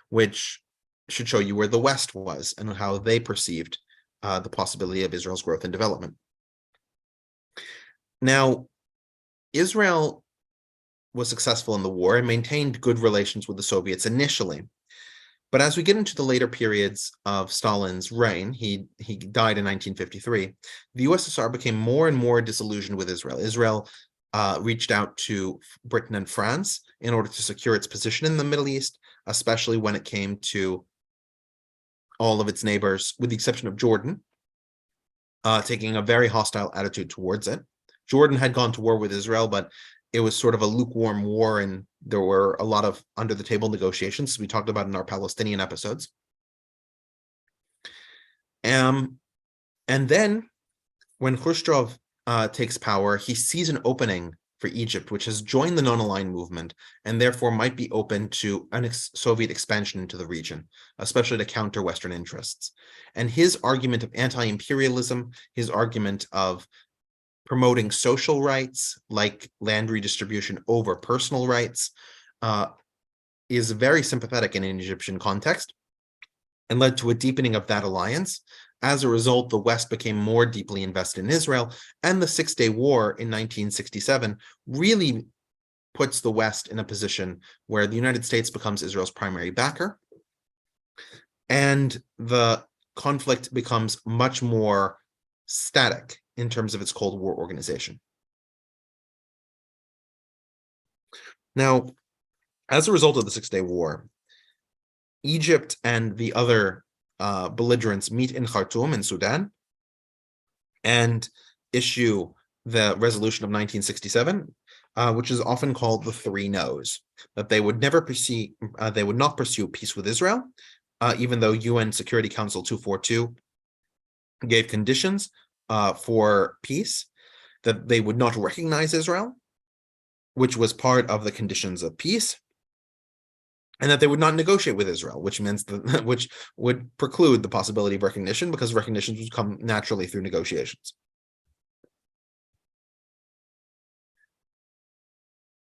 which should show you where the West was and how they perceived the possibility of Israel's growth and development. Now, Israel was successful in the war and maintained good relations with the Soviets initially. But as we get into the later periods of Stalin's reign, he died in 1953, the USSR became more and more disillusioned with Israel. Israel reached out to Britain and France in order to secure its position in the Middle East, especially when it came to all of its neighbors, with the exception of Jordan, taking a very hostile attitude towards it. Jordan had gone to war with Israel, but it was sort of a lukewarm war, and there were a lot of under-the-table negotiations, as we talked about in our Palestinian episodes. And then, when Khrushchev takes power, he sees an opening for Egypt, which has joined the non-aligned movement, and therefore might be open to Soviet expansion into the region, especially to counter Western interests. And his argument of anti-imperialism, his argument of promoting social rights like land redistribution over personal rights is very sympathetic in an Egyptian context and led to a deepening of that alliance. As a result, the West became more deeply invested in Israel, and the Six-Day War in 1967 really puts the West in a position where the United States becomes Israel's primary backer, and the conflict becomes much more static in terms of its Cold War organization. Now, as a result of the Six-Day War, Egypt and the other belligerents meet in Khartoum in Sudan and issue the resolution of 1967, which is often called the Three No's, that they would not pursue peace with Israel, even though UN Security Council 242 gave conditions for peace, that they would not recognize Israel, which was part of the conditions of peace, and that they would not negotiate with Israel, which means which would preclude the possibility of recognition, because recognition would come naturally through negotiations.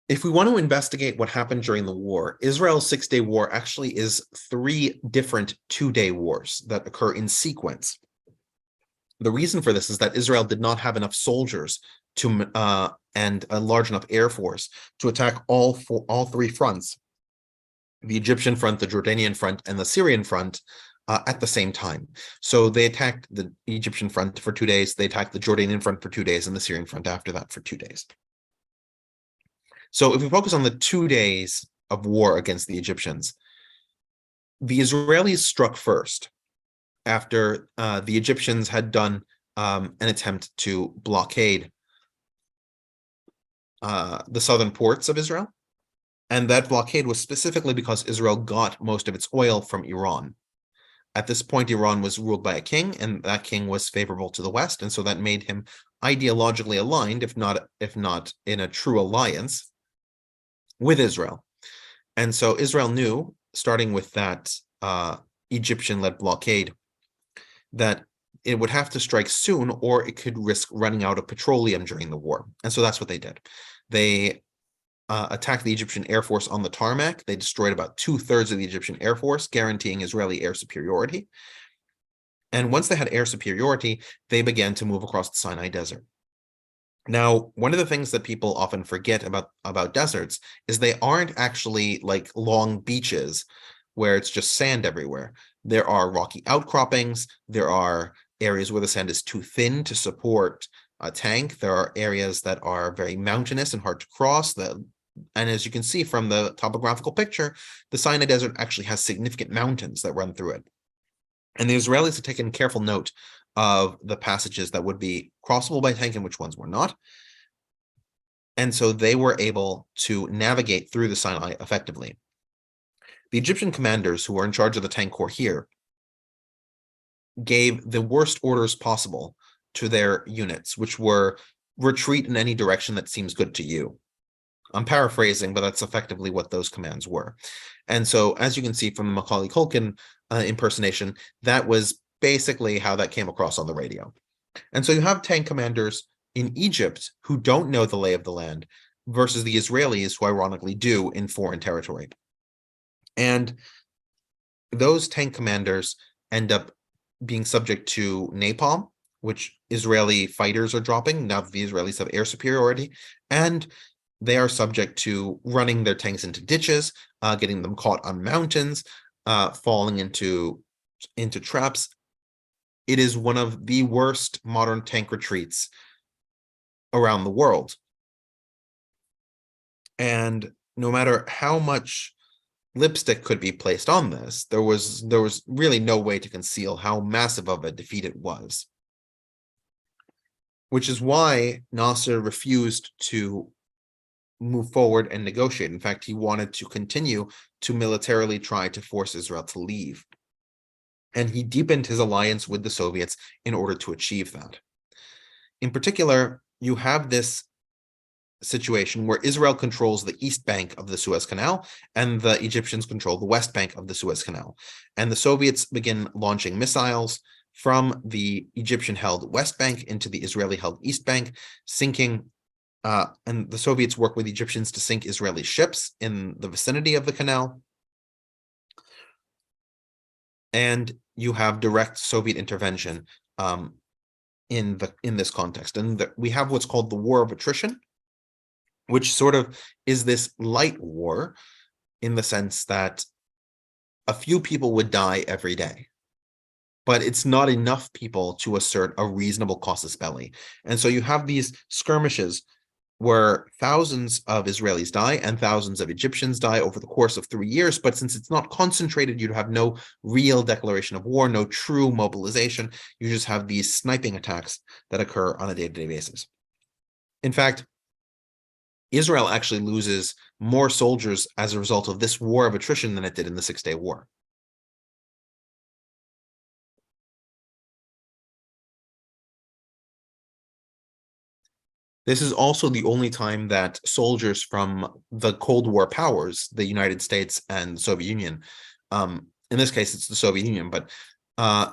If we want to investigate what happened during the war, Israel's Six-Day War actually is 3 different 2-day wars that occur in sequence. The reason for this is that Israel did not have enough soldiers to and a large enough air force to attack all 3 fronts, the Egyptian front, the Jordanian front, and the Syrian front at the same time. So they attacked the Egyptian front for 2 days, they attacked the Jordanian front for 2 days, and the Syrian front after that for 2 days. So if we focus on the 2 days of war against the Egyptians, the Israelis struck first after the Egyptians had done an attempt to blockade the southern ports of Israel. And that blockade was specifically because Israel got most of its oil from Iran. At this point, Iran was ruled by a king, and that king was favorable to the West, and so that made him ideologically aligned, if not in a true alliance, with Israel. And so Israel knew, starting with that Egyptian-led blockade, that it would have to strike soon, or it could risk running out of petroleum during the war. And so that's what they did. They attacked the Egyptian Air Force on the tarmac. They destroyed about 2/3 of the Egyptian Air Force, guaranteeing Israeli air superiority. And once they had air superiority, they began to move across the Sinai Desert. Now, one of the things that people often forget about deserts is they aren't actually like long beaches where it's just sand everywhere. There are rocky outcroppings. There are areas where the sand is too thin to support a tank. There are areas that are very mountainous and hard to cross. And as you can see from the topographical picture, the Sinai Desert actually has significant mountains that run through it. And the Israelis had taken careful note of the passages that would be crossable by tank and which ones were not. And so they were able to navigate through the Sinai effectively. The Egyptian commanders who were in charge of the tank corps here gave the worst orders possible to their units, which were retreat in any direction that seems good to you. I'm paraphrasing, but that's effectively what those commands were. And so, as you can see from the Macaulay Culkin impersonation, that was basically how that came across on the radio. And so you have tank commanders in Egypt who don't know the lay of the land versus the Israelis who ironically do in foreign territory. And those tank commanders end up being subject to napalm, which Israeli fighters are dropping now that the Israelis have air superiority, and they are subject to running their tanks into ditches, getting them caught on mountains, falling into traps. It is one of the worst modern tank retreats around the world. And no matter how much lipstick could be placed on this, there was really no way to conceal how massive of a defeat it was. Which is why Nasser refused to move forward and negotiate. In fact, he wanted to continue to militarily try to force Israel to leave. And he deepened his alliance with the Soviets in order to achieve that. In particular, you have this situation where Israel controls the east bank of the Suez Canal and the Egyptians control the west bank of the Suez Canal. And the Soviets begin launching missiles from the Egyptian-held west bank into the Israeli-held east bank, sinking and the Soviets work with Egyptians to sink Israeli ships in the vicinity of the canal. And you have direct Soviet intervention in this context. And we have what's called the War of Attrition, which sort of is this light war in the sense that a few people would die every day. But it's not enough people to assert a reasonable casus belli. And so you have these skirmishes where thousands of Israelis die and thousands of Egyptians die over the course of 3 years. But since it's not concentrated, you have no real declaration of war, no true mobilization. You just have these sniping attacks that occur on a day-to-day basis. In fact, Israel actually loses more soldiers as a result of this war of attrition than it did in the Six-Day War. This is also the only time that soldiers from the Cold War powers, the United States and the Soviet Union, in this case, it's the Soviet Union, but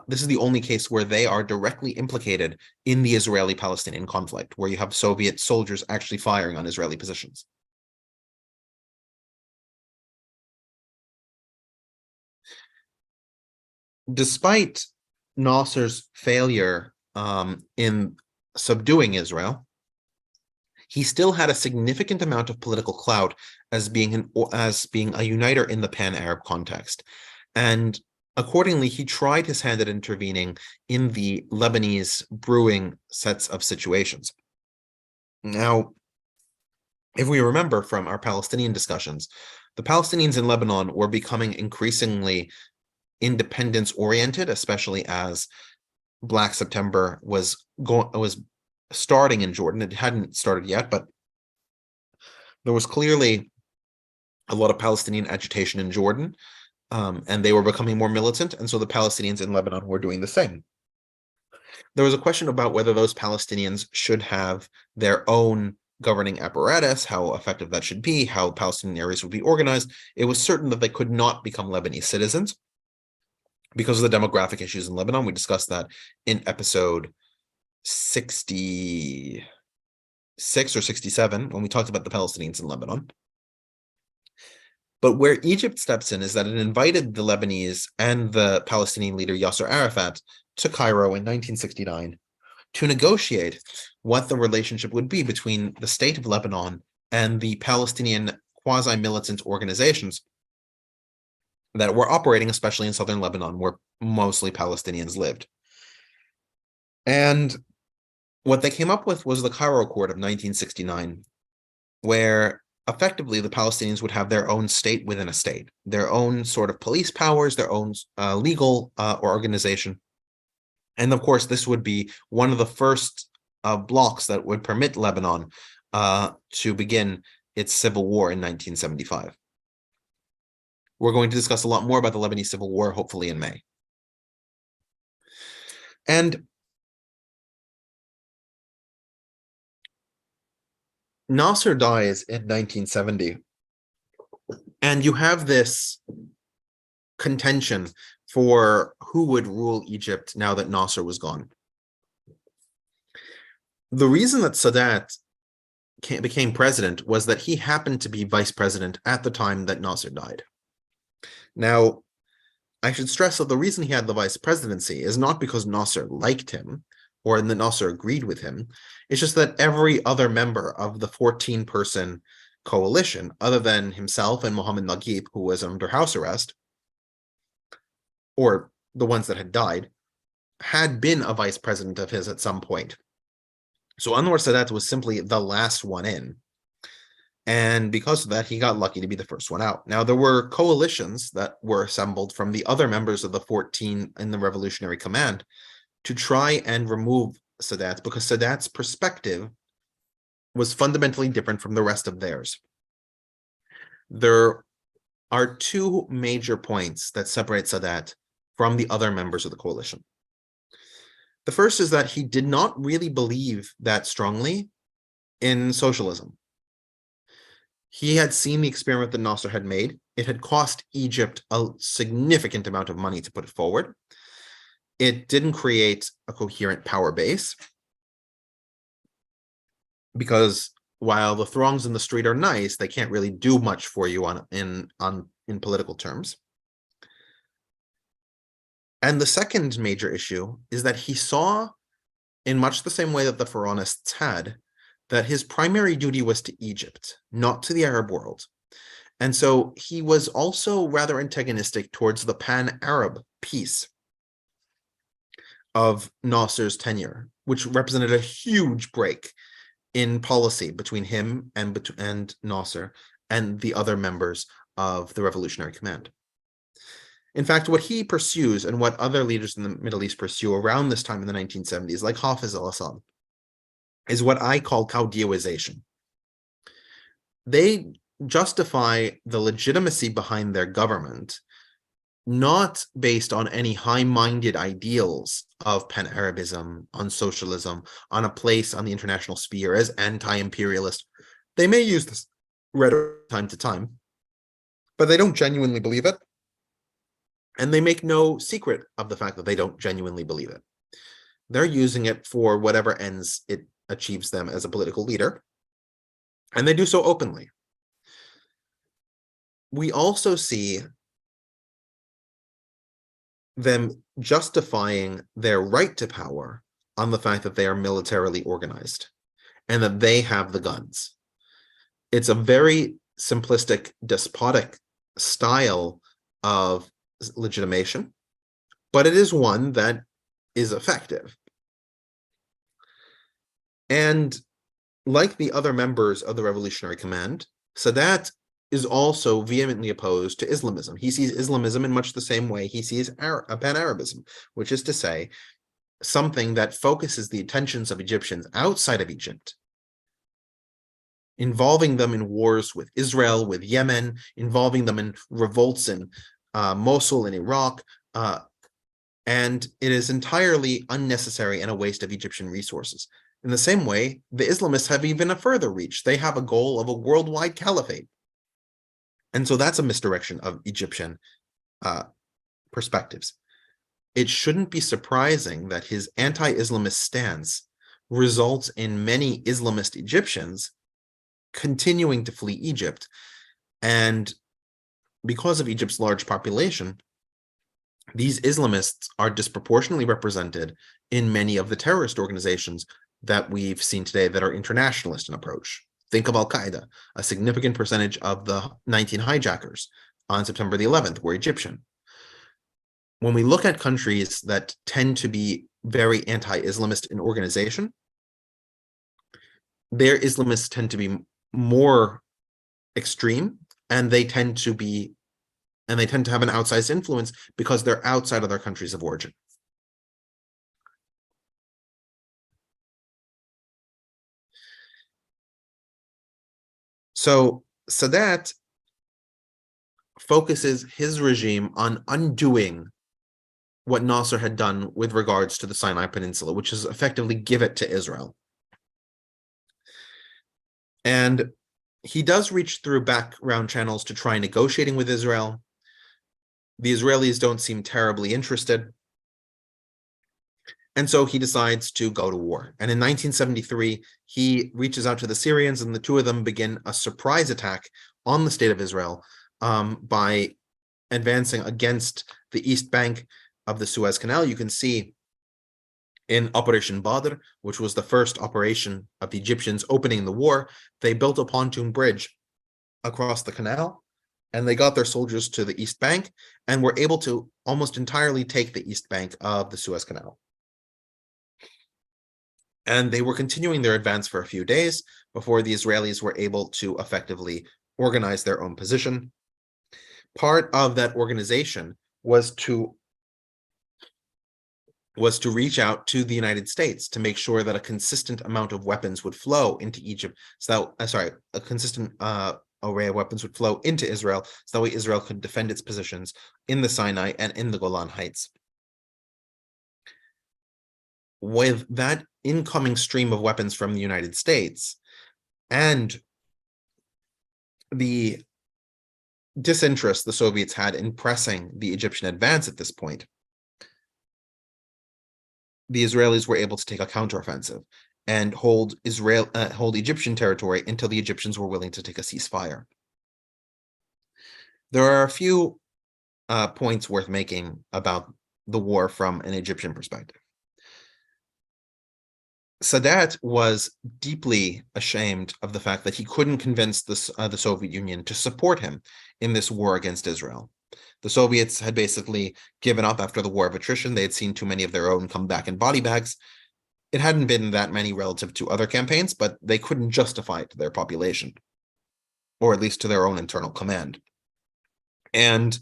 this is the only case where they are directly implicated in the Israeli-Palestinian conflict, where you have Soviet soldiers actually firing on Israeli positions. Despite Nasser's failure in subduing Israel, he still had a significant amount of political clout as being a uniter in the Pan-Arab context. And accordingly, he tried his hand at intervening in the Lebanese brewing sets of situations. Now, if we remember from our Palestinian discussions, the Palestinians in Lebanon were becoming increasingly independence-oriented, especially as Black September was starting in Jordan. It hadn't started yet, but there was clearly a lot of Palestinian agitation in Jordan, and they were becoming more militant, and so the Palestinians in Lebanon were doing the same. There was a question about whether those Palestinians should have their own governing apparatus, how effective that should be, how Palestinian areas would be organized. It was certain that they could not become Lebanese citizens because of the demographic issues in Lebanon. We discussed that in episode 66 or 67 when we talked about the Palestinians in Lebanon. But where Egypt steps in is that it invited the Lebanese and the Palestinian leader Yasser Arafat to Cairo in 1969 to negotiate what the relationship would be between the state of Lebanon and the Palestinian quasi-militant organizations that were operating, especially in southern Lebanon, where mostly Palestinians lived. And what they came up with was the Cairo Accord of 1969, where effectively the Palestinians would have their own state within a state, their own sort of police powers, their own legal organization. And of course, this would be one of the first blocks that would permit Lebanon to begin its civil war in 1975. We're going to discuss a lot more about the Lebanese civil war, hopefully in May. And Nasser dies in 1970, and you have this contention for who would rule Egypt now that Nasser was gone. The reason that Sadat became president was that he happened to be vice president at the time that Nasser died. Now, I should stress that the reason he had the vice presidency is not because Nasser liked him or that Nasser agreed with him. It's just that every other member of the 14-person coalition, other than himself and Mohammed Naguib, who was under house arrest, or the ones that had died, had been a vice president of his at some point. So Anwar Sadat was simply the last one in. And because of that, he got lucky to be the first one out. Now, there were coalitions that were assembled from the other members of the 14 in the Revolutionary Command to try and remove Sadat, because Sadat's perspective was fundamentally different from the rest of theirs. There are two major points that separate Sadat from the other members of the coalition. The first is that he did not really believe that strongly in socialism. He had seen the experiment that Nasser had made. It had cost Egypt a significant amount of money to put it forward. It didn't create a coherent power base, because while the throngs in the street are nice, they can't really do much for you in political terms. And the second major issue is that he saw, in much the same way that the Pharaonists had, that his primary duty was to Egypt, not to the Arab world. And so he was also rather antagonistic towards the Pan-Arab piece of Nasser's tenure, which represented a huge break in policy between him and Nasser and the other members of the Revolutionary Command. In fact, what he pursues and what other leaders in the Middle East pursue around this time in the 1970s, like Hafez al-Assad, is what I call Caudillo-ization. They justify the legitimacy behind their government not based on any high-minded ideals of Pan-Arabism, on socialism, on a place on the international sphere as anti-imperialist. They may use this rhetoric time to time, but they don't genuinely believe it. And they make no secret of the fact that they don't genuinely believe it. They're using it for whatever ends it achieves them as a political leader, and they do so openly. We also see them justifying their right to power on the fact that they are militarily organized and that they have the guns. It's a very simplistic, despotic style of legitimation, but it is one that is effective. And like the other members of the Revolutionary Command, Sadat is also vehemently opposed to Islamism. He sees Islamism in much the same way he sees Pan-Arabism, which is to say, something that focuses the attentions of Egyptians outside of Egypt, involving them in wars with Israel, with Yemen, involving them in revolts in Mosul in Iraq, and it is entirely unnecessary and a waste of Egyptian resources. In the same way, the Islamists have even a further reach. They have a goal of a worldwide caliphate. And so that's a misdirection of Egyptian perspectives. It shouldn't be surprising that his anti-Islamist stance results in many Islamist Egyptians continuing to flee Egypt and because of Egypt's large population, these Islamists are disproportionately represented in many of the terrorist organizations that we've seen today that are internationalist in approach. Think of Al-Qaeda. A significant percentage of the 19 hijackers on September the 11th were Egyptian. When we look at countries that tend to be very anti-Islamist in organization, their Islamists tend to be more extreme, and they tend to have an outsized influence because they're outside of their countries of origin. So Sadat focuses his regime on undoing what Nasser had done with regards to the Sinai Peninsula, which is effectively give it to Israel. And he does reach through background channels to try negotiating with Israel. The Israelis don't seem terribly interested. And so he decides to go to war. And in 1973, he reaches out to the Syrians, and the two of them begin a surprise attack on the state of Israel by advancing against the east bank of the Suez Canal. You can see in Operation Badr, which was the first operation of the Egyptians opening the war, they built a pontoon bridge across the canal, and they got their soldiers to the east bank and were able to almost entirely take the east bank of the Suez Canal. And they were continuing their advance for a few days before the Israelis were able to effectively organize their own position. Part of that organization was to reach out to the United States to make sure that a consistent amount of weapons would flow into Egypt. So a consistent array of weapons would flow into Israel, so that way Israel could defend its positions in the Sinai and in the Golan Heights. With that incoming stream of weapons from the United States and the disinterest the Soviets had in pressing the Egyptian advance at this point, the Israelis were able to take a counteroffensive and hold Egyptian territory until the Egyptians were willing to take a ceasefire. There are a few points worth making about the war from an Egyptian perspective. Sadat was deeply ashamed of the fact that he couldn't convince the Soviet Union to support him in this war against Israel. The Soviets had basically given up after the war of attrition. They had seen too many of their own come back in body bags. It hadn't been that many relative to other campaigns, but they couldn't justify it to their population, or at least to their own internal command. And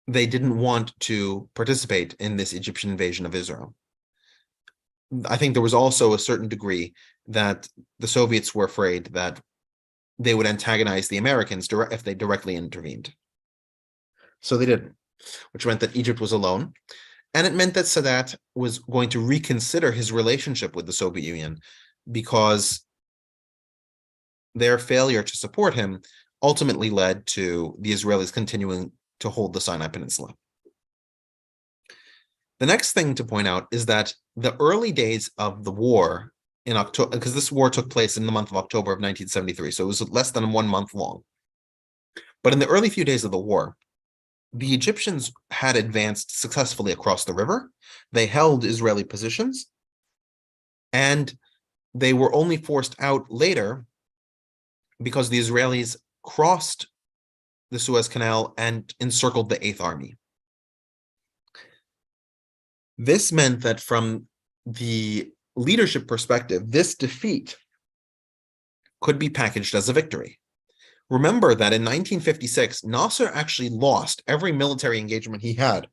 they didn't want to participate in this Egyptian invasion of Israel. I think there was also a certain degree that the Soviets were afraid that they would antagonize the Americans if they directly intervened. So they didn't, which meant that Egypt was alone. And it meant that Sadat was going to reconsider his relationship with the Soviet Union, because their failure to support him ultimately led to the Israelis continuing to hold the Sinai Peninsula. The next thing to point out is that the early days of the war in October, because this war took place in the month of October of 1973, so it was less than 1 month long. But in the early few days of the war, the Egyptians had advanced successfully across the river. They held Israeli positions, and they were only forced out later because the Israelis crossed the Suez Canal and encircled the Eighth Army. This meant that from the leadership perspective, this defeat could be packaged as a victory. Remember that in 1956, Nasser actually lost every military engagement he had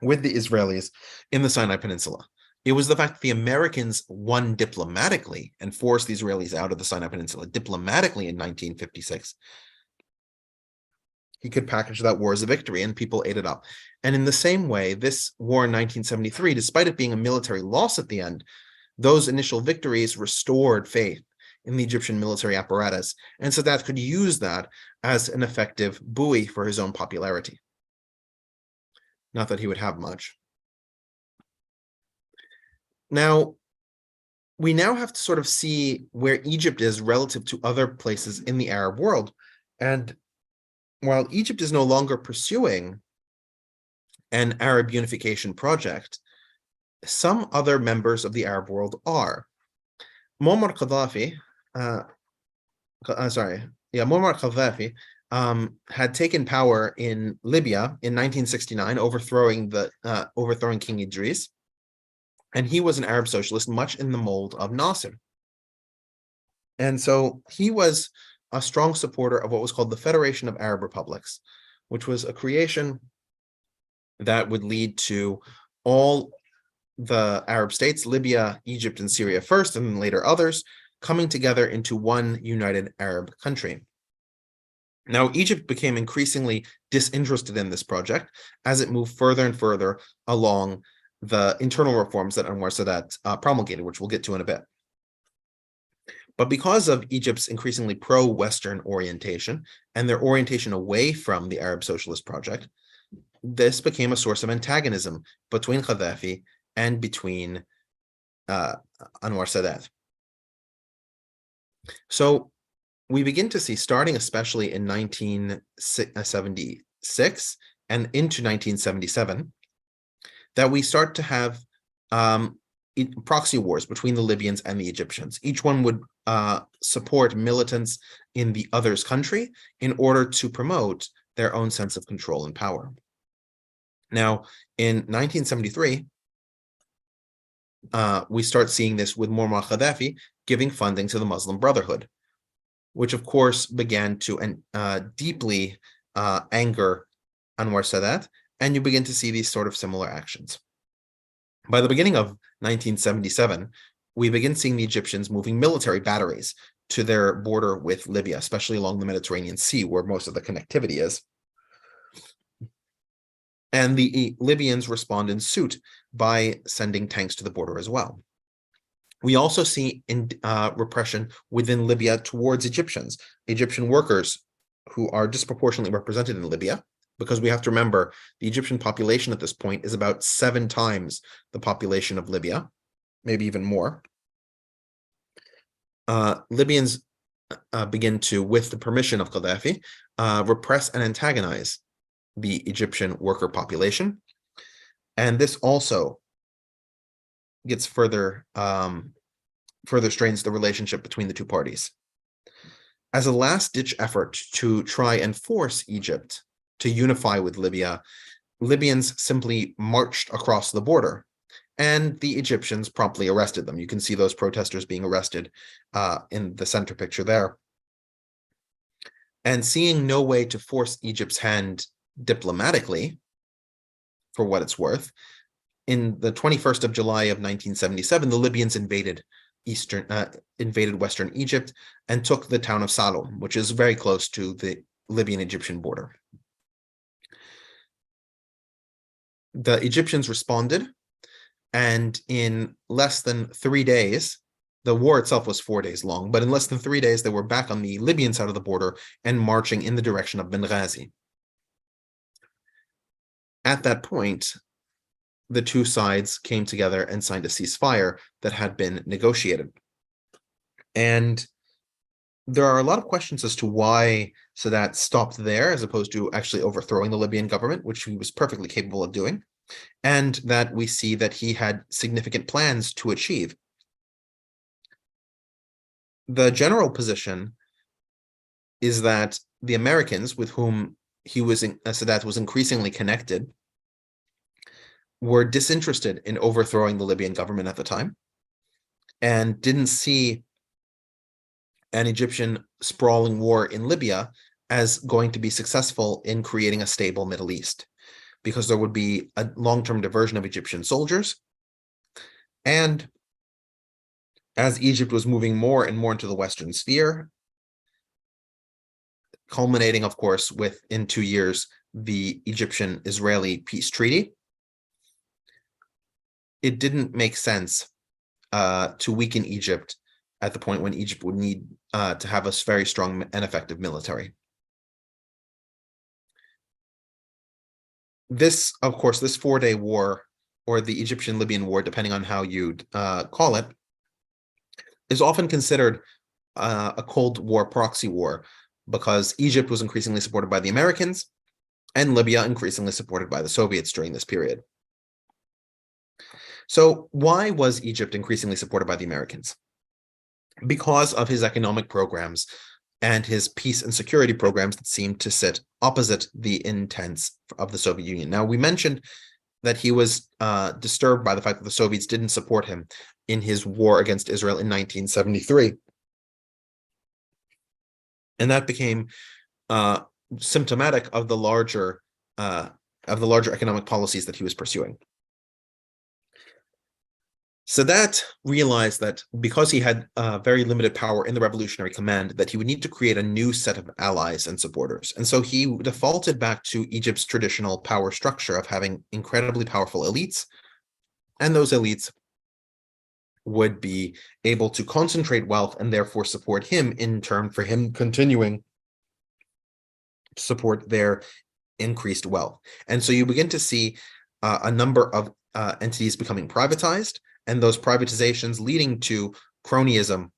with the Israelis in the Sinai Peninsula. It was the fact that the Americans won diplomatically and forced the Israelis out of the Sinai Peninsula diplomatically in 1956. He could package that war as a victory, and people ate it up. And in the same way, this war in 1973, despite it being a military loss at the end, those initial victories restored faith in the Egyptian military apparatus, and Sadat could use that as an effective buoy for his own popularity. Not that he would have much. Now, we now have to sort of see where Egypt is relative to other places in the Arab world. And while Egypt is no longer pursuing an Arab unification project, some other members of the Arab world are. Muammar Gaddafi, Muammar Gaddafi had taken power in Libya in 1969, overthrowing King Idris, and he was an Arab socialist, much in the mold of Nasser. And so he was a strong supporter of what was called the Federation of Arab Republics, which was a creation that would lead to all the Arab states, Libya, Egypt, and Syria first, and then later others, coming together into one united Arab country. Now, Egypt became increasingly disinterested in this project as it moved further and further along the internal reforms that Anwar Sadat promulgated, which we'll get to in a bit. But because of Egypt's increasingly pro-Western orientation and their orientation away from the Arab Socialist Project, this became a source of antagonism between Gaddafi and between Anwar Sadat. So we begin to see, starting especially in 1976 and into 1977, that we start to have proxy wars between the Libyans and the Egyptians. Each one would support militants in the other's country in order to promote their own sense of control and power. Now, in 1973, we start seeing this with Muammar Gaddafi giving funding to the Muslim Brotherhood, which of course began to deeply anger Anwar Sadat, and you begin to see these sort of similar actions. By the beginning of 1977, we begin seeing the Egyptians moving military batteries to their border with Libya, especially along the Mediterranean Sea, where most of the connectivity is. And the Libyans respond in suit by sending tanks to the border as well. We also see repression within Libya towards Egyptians, Egyptian workers who are disproportionately represented in Libya, because we have to remember the Egyptian population at this point is about 7 times the population of Libya, maybe even more. Libyans begin to, with the permission of Gaddafi, repress and antagonize the Egyptian worker population. And this also gets further strains the relationship between the two parties. As a last-ditch effort to try and force Egypt to unify with Libya, Libyans simply marched across the border, and the Egyptians promptly arrested them. You can see those protesters being arrested in the center picture there. And seeing no way to force Egypt's hand diplomatically, for what it's worth, in the 21st of July of 1977, the Libyans invaded Western Egypt and took the town of Salom, which is very close to the Libyan-Egyptian border. The Egyptians responded, and in less than 3 days, the war itself was 4 days long, but in less than 3 days, they were back on the Libyan side of the border and marching in the direction of Benghazi. At that point, the two sides came together and signed a ceasefire that had been negotiated. And there are a lot of questions as to why Sadat stopped there as opposed to actually overthrowing the Libyan government, which he was perfectly capable of doing, and that we see that he had significant plans to achieve. The general position is that the Americans, with whom Sadat was increasingly connected, were disinterested in overthrowing the Libyan government at the time and didn't see an Egyptian sprawling war in Libya as going to be successful in creating a stable Middle East, because there would be a long-term diversion of Egyptian soldiers. And as Egypt was moving more and more into the Western sphere, culminating, of course, with, in 2 years, the Egyptian-Israeli peace treaty, it didn't make sense to weaken Egypt at the point when Egypt would need to have a very strong and effective military. This, of course, this 4-day war, or the Egyptian-Libyan war, depending on how you'd call it, is often considered a Cold War proxy war, because Egypt was increasingly supported by the Americans and Libya increasingly supported by the Soviets during this period. So why was Egypt increasingly supported by the Americans? Because of his economic programs and his peace and security programs that seemed to sit opposite the intents of the Soviet Union. Now, we mentioned that he was disturbed by the fact that the Soviets didn't support him in his war against Israel in 1973. And that became symptomatic of the larger economic policies that he was pursuing. Sadat realized that because he had very limited power in the Revolutionary Command, that he would need to create a new set of allies and supporters. And so he defaulted back to Egypt's traditional power structure of having incredibly powerful elites, and those elites would be able to concentrate wealth and therefore support him in turn for him continuing to support their increased wealth. And so you begin to see a number of entities becoming privatized, and those privatizations leading to cronyism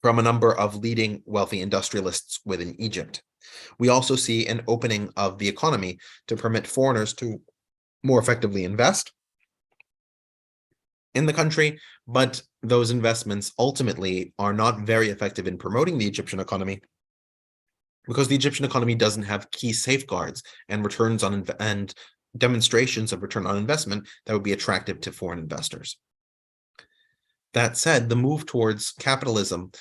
from a number of leading wealthy industrialists within Egypt. We also see an opening of the economy to permit foreigners to more effectively invest in the country, but those investments ultimately are not very effective in promoting the Egyptian economy because the Egyptian economy doesn't have key safeguards and returns on and demonstrations of return on investment that would be attractive to foreign investors. That said, the move towards capitalism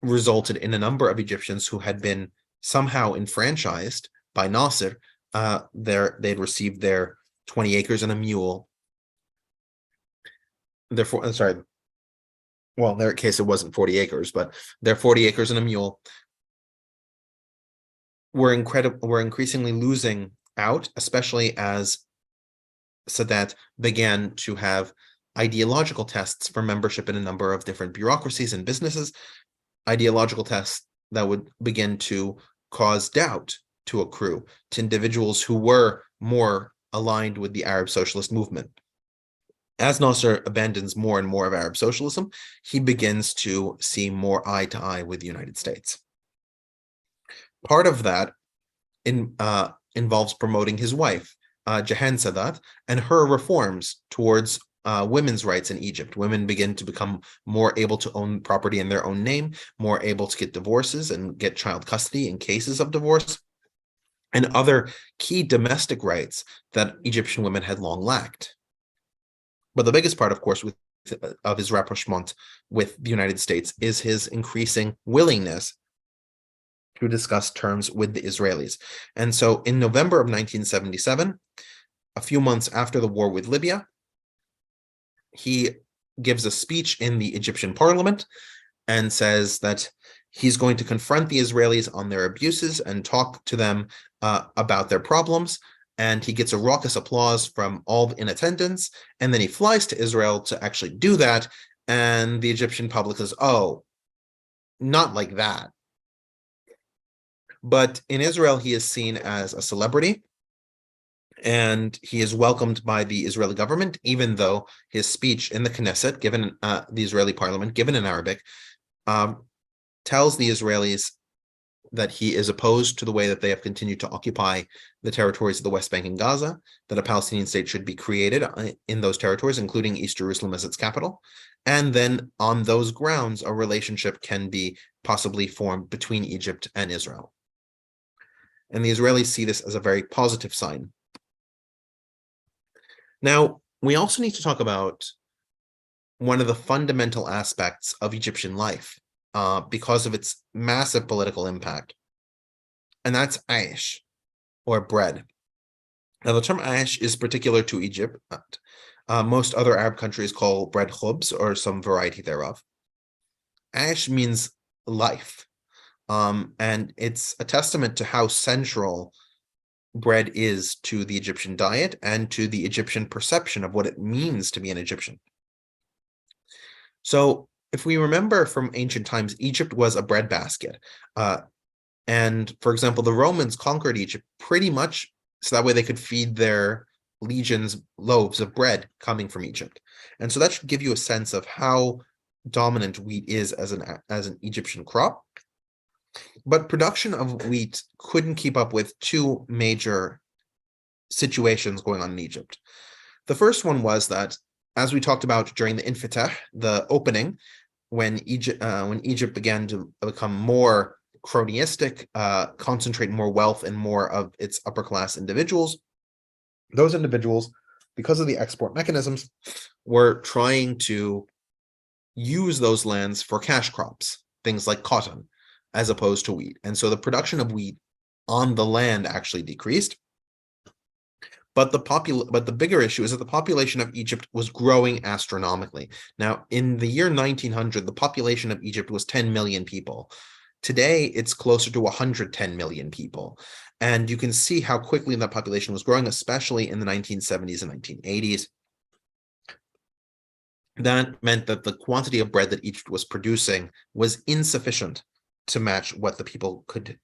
resulted in a number of Egyptians who had been somehow enfranchised by Nasser. They'd received their 20 acres and a mule. Well, in their case, it wasn't 40 acres, but their 40 acres and a mule were increasingly losing out, especially as Sadat began to have ideological tests for membership in a number of different bureaucracies and businesses, ideological tests that would begin to cause doubt to accrue to individuals who were more aligned with the Arab socialist movement. As Nasser abandons more and more of Arab socialism, he begins to see more eye to eye with the United States. Part of that involves promoting his wife, Jahan Sadat, and her reforms towards women's rights in Egypt. Women begin to become more able to own property in their own name, more able to get divorces and get child custody in cases of divorce, and other key domestic rights that Egyptian women had long lacked. But the biggest part, of course, of his rapprochement with the United States is his increasing willingness to discuss terms with the Israelis. And so in November of 1977, a few months after the war with Libya, he gives a speech in the Egyptian parliament and says that he's going to confront the Israelis on their abuses and talk to them about their problems. And he gets a raucous applause from all in attendance. And then he flies to Israel to actually do that. And the Egyptian public says, oh, not like that. But in Israel, he is seen as a celebrity, and he is welcomed by the Israeli government, even though his speech in the Knesset, given the Israeli parliament, given in Arabic, tells the Israelis that he is opposed to the way that they have continued to occupy the territories of the West Bank and Gaza, that a Palestinian state should be created in those territories, including East Jerusalem as its capital. And then on those grounds, a relationship can be possibly formed between Egypt and Israel. And the Israelis see this as a very positive sign. Now, we also need to talk about one of the fundamental aspects of Egyptian life because of its massive political impact, and that's aish, or bread. Now, the term aish is particular to Egypt. Most other Arab countries call bread khubz, or some variety thereof. Aish means life. And it's a testament to how central bread is to the Egyptian diet and to the Egyptian perception of what it means to be an Egyptian. So if we remember from ancient times, Egypt was a breadbasket. And for example, the Romans conquered Egypt pretty much so that way they could feed their legions loaves of bread coming from Egypt. And so that should give you a sense of how dominant wheat is as an Egyptian crop. But production of wheat couldn't keep up with two major situations going on in Egypt. The first one was that, as we talked about during the Infitah, the opening, when Egypt began to become more cronyistic, concentrate more wealth and more of its upper class individuals, those individuals, because of the export mechanisms, were trying to use those lands for cash crops, things like cotton, as opposed to wheat. And so the production of wheat on the land actually decreased. But the bigger issue is that the population of Egypt was growing astronomically. Now, in the year 1900, the population of Egypt was 10 million people. Today, it's closer to 110 million people. And you can see how quickly that population was growing, especially in the 1970s and 1980s. That meant that the quantity of bread that Egypt was producing was insufficient to match what the people could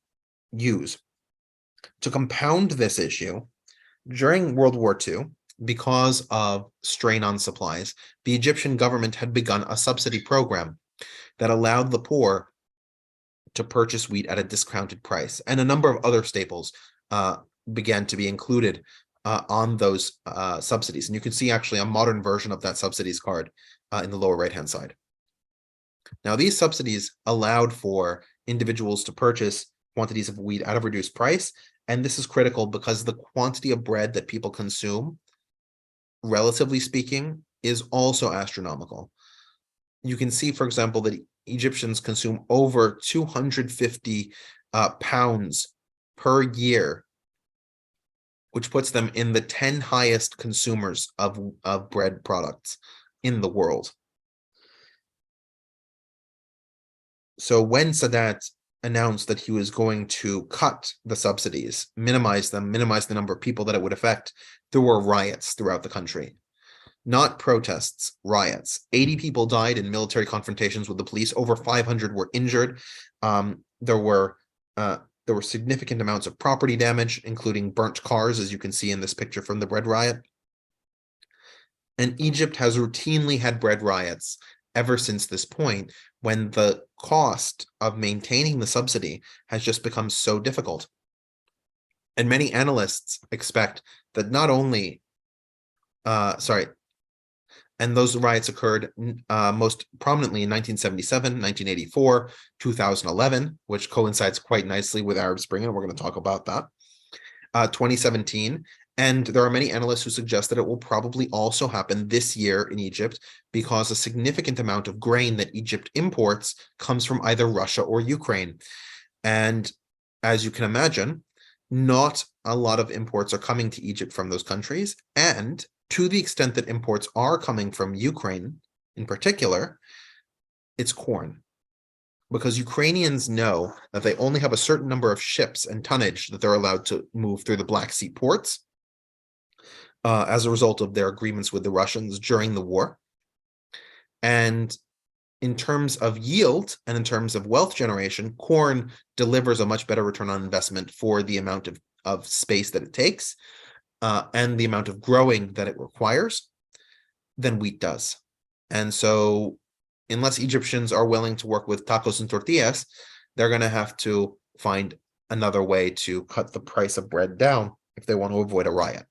use. To compound this issue, during World War II, because of strain on supplies, the Egyptian government had begun a subsidy program that allowed the poor to purchase wheat at a discounted price, and a number of other staples began to be included on those subsidies. And you can see actually a modern version of that subsidies card in the lower right-hand side. Now, these subsidies allowed for individuals to purchase quantities of wheat at a reduced price, and this is critical because the quantity of bread that people consume, relatively speaking, is also astronomical. You can see, for example, that Egyptians consume over 250 pounds per year, which puts them in the 10 highest consumers of bread products in the world. So when Sadat announced that he was going to cut the subsidies, minimize them, minimize the number of people that it would affect, there were riots throughout the country. Not protests, riots. 80 people died in military confrontations with the police. Over 500 were injured. There were significant amounts of property damage, including burnt cars, as you can see in this picture from the bread riot. And Egypt has routinely had bread riots ever since this point, when the cost of maintaining the subsidy has just become so difficult. And many analysts expect that not only, and those riots occurred most prominently in 1977, 1984, 2011, which coincides quite nicely with Arab Spring, and we're going to talk about that, 2017, and there are many analysts who suggest that it will probably also happen this year in Egypt because a significant amount of grain that Egypt imports comes from either Russia or Ukraine. And as you can imagine, not a lot of imports are coming to Egypt from those countries. And to the extent that imports are coming from Ukraine in particular, it's corn. Because Ukrainians know that they only have a certain number of ships and tonnage that they're allowed to move through the Black Sea ports as a result of their agreements with the Russians during the war. And in terms of yield and in terms of wealth generation, corn delivers a much better return on investment for the amount of space that it takes and the amount of growing that it requires than wheat does. And so unless Egyptians are willing to work with tacos and tortillas, they're going to have to find another way to cut the price of bread down if they want to avoid a riot.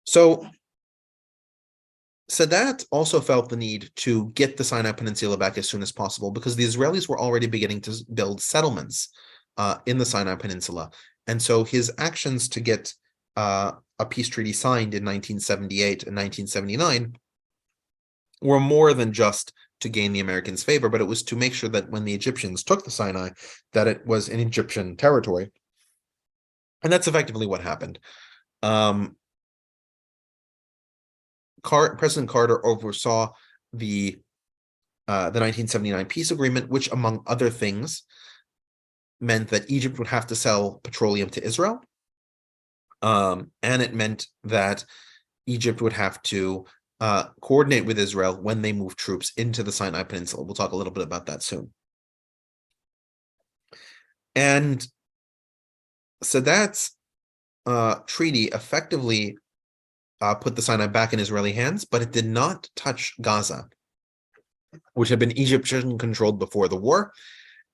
So Sadat also felt the need to get the Sinai Peninsula back as soon as possible because the Israelis were already beginning to build settlements in the Sinai Peninsula. And so his actions to get a peace treaty signed in 1978 and 1979 were more than just to gain the Americans' favor, but it was to make sure that when the Egyptians took the Sinai, that it was in Egyptian territory. And that's effectively what happened. President Carter oversaw the 1979 peace agreement, which, among other things, meant that Egypt would have to sell petroleum to Israel. And it meant that Egypt would have to coordinate with Israel when they move troops into the Sinai Peninsula. We'll talk a little bit about that soon. And Sadat's treaty effectively put the Sinai back in Israeli hands, but it did not touch Gaza. which had been Egyptian controlled before the war,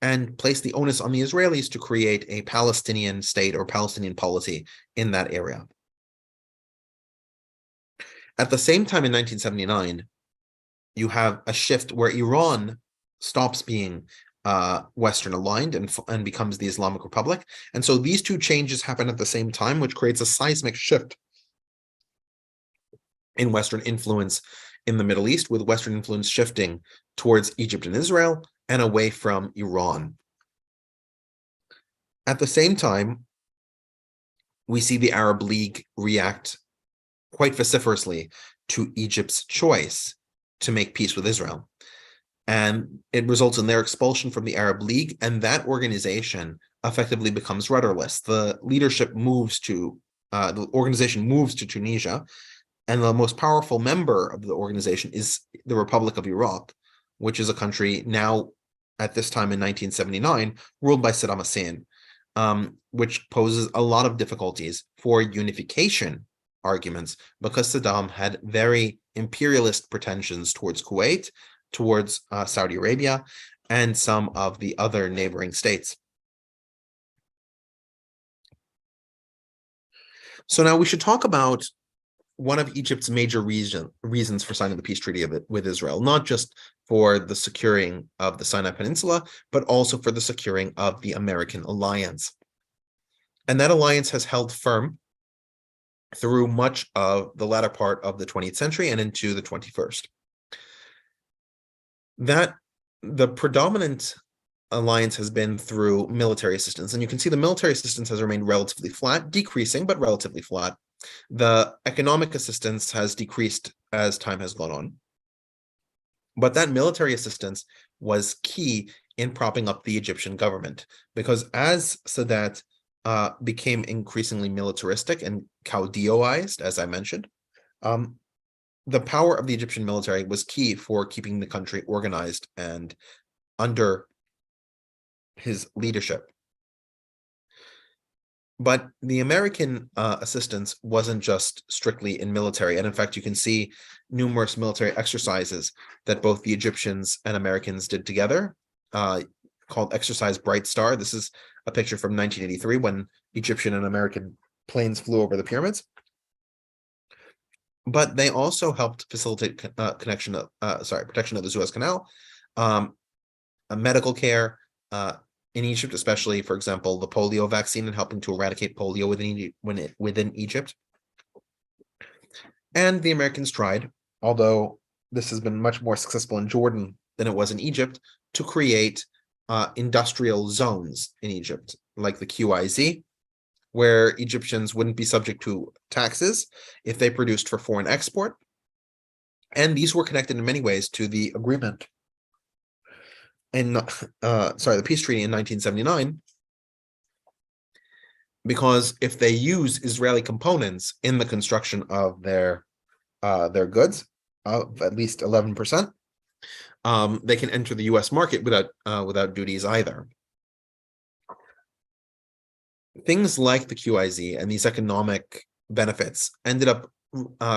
and placed the onus on the Israelis to create a Palestinian state or Palestinian polity in that area. At the same time, in 1979, you have a shift where Iran stops being Western aligned and becomes the Islamic Republic. And so these two changes happen at the same time, which creates a seismic shift in Western influence in the Middle East, with Western influence shifting towards Egypt and Israel and away from Iran. At the same time, we see the Arab League react quite vociferously to Egypt's choice to make peace with Israel. And it results in their expulsion from the Arab League, and that organization effectively becomes rudderless. The leadership moves to, the organization moves to Tunisia, and the most powerful member of the organization is the Republic of Iraq, which is a country now, at this time in 1979, ruled by Saddam Hussein, which poses a lot of difficulties for unification arguments, because Saddam had very imperialist pretensions towards Kuwait, towards Saudi Arabia, and some of the other neighboring states. So now we should talk about one of Egypt's major reasons for signing the peace treaty with Israel, not just for the securing of the Sinai Peninsula, but also for the securing of the American alliance. And that alliance has held firm through much of the latter part of the 20th century and into the 21st. That the predominant alliance has been through military assistance. And you can see the military assistance has remained relatively flat, decreasing, but relatively flat. The economic assistance has decreased as time has gone on. But that military assistance was key in propping up the Egyptian government, because as Sadat became increasingly militaristic and Caudillo-ized, as I mentioned, the power of the Egyptian military was key for keeping the country organized and under his leadership. But the American assistance wasn't just strictly in military. And in fact, you can see numerous military exercises that both the Egyptians and Americans did together, called Exercise Bright Star. This is a picture from 1983 when Egyptian and American planes flew over the pyramids. But they also helped facilitate protection of the Suez Canal, medical care in Egypt, especially, for example, the polio vaccine, and helping to eradicate polio within Egypt. And the Americans tried, although this has been much more successful in Jordan than it was in Egypt, to create industrial zones in Egypt, like the QIZ, where Egyptians wouldn't be subject to taxes if they produced for foreign export. And these were connected in many ways to the agreement in, the peace treaty in 1979, because if they use Israeli components in the construction of their goods, of at least 11%, they can enter the U.S. market without duties either. Things like the QIZ and these economic benefits ended up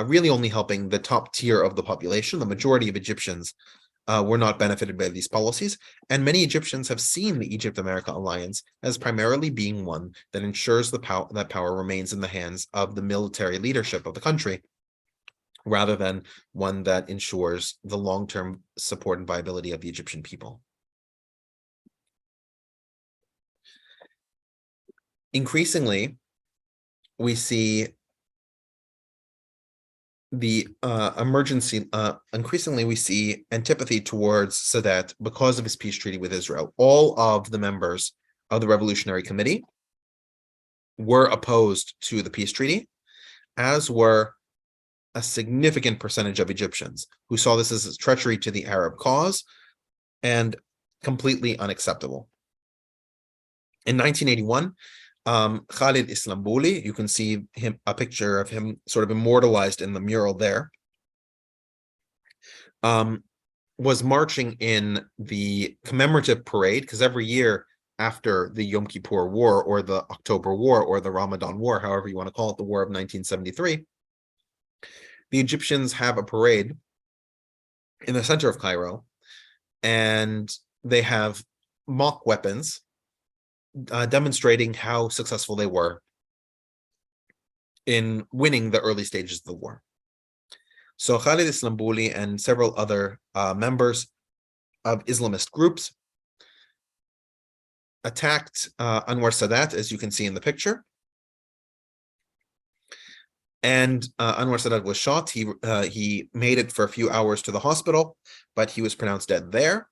really only helping the top tier of the population. The majority of Egyptians were not benefited by these policies, and many Egyptians have seen the Egypt-America alliance as primarily being one that ensures that power remains in the hands of the military leadership of the country, rather than one that ensures the long-term support and viability of the Egyptian people. Increasingly, we see the increasingly we see antipathy towards Sadat because of his peace treaty with Israel. All of the members of the Revolutionary Committee were opposed to the peace treaty, as were a significant percentage of Egyptians, who saw this as a treachery to the Arab cause and completely unacceptable. In 1981, Khalid Islambuli, you can see a picture of him sort of immortalized in the mural there, was marching in the commemorative parade, because every year after the Yom Kippur War, or the October War, or the Ramadan War, however you want to call it, the War of 1973, the Egyptians have a parade in the center of Cairo, and they have mock weapons demonstrating how successful they were in winning the early stages of the war. So Khalid Islambuli and several other members of Islamist groups attacked Anwar Sadat, as you can see in the picture. And Anwar Sadat was shot. He made it for a few hours to the hospital, but he was pronounced dead there.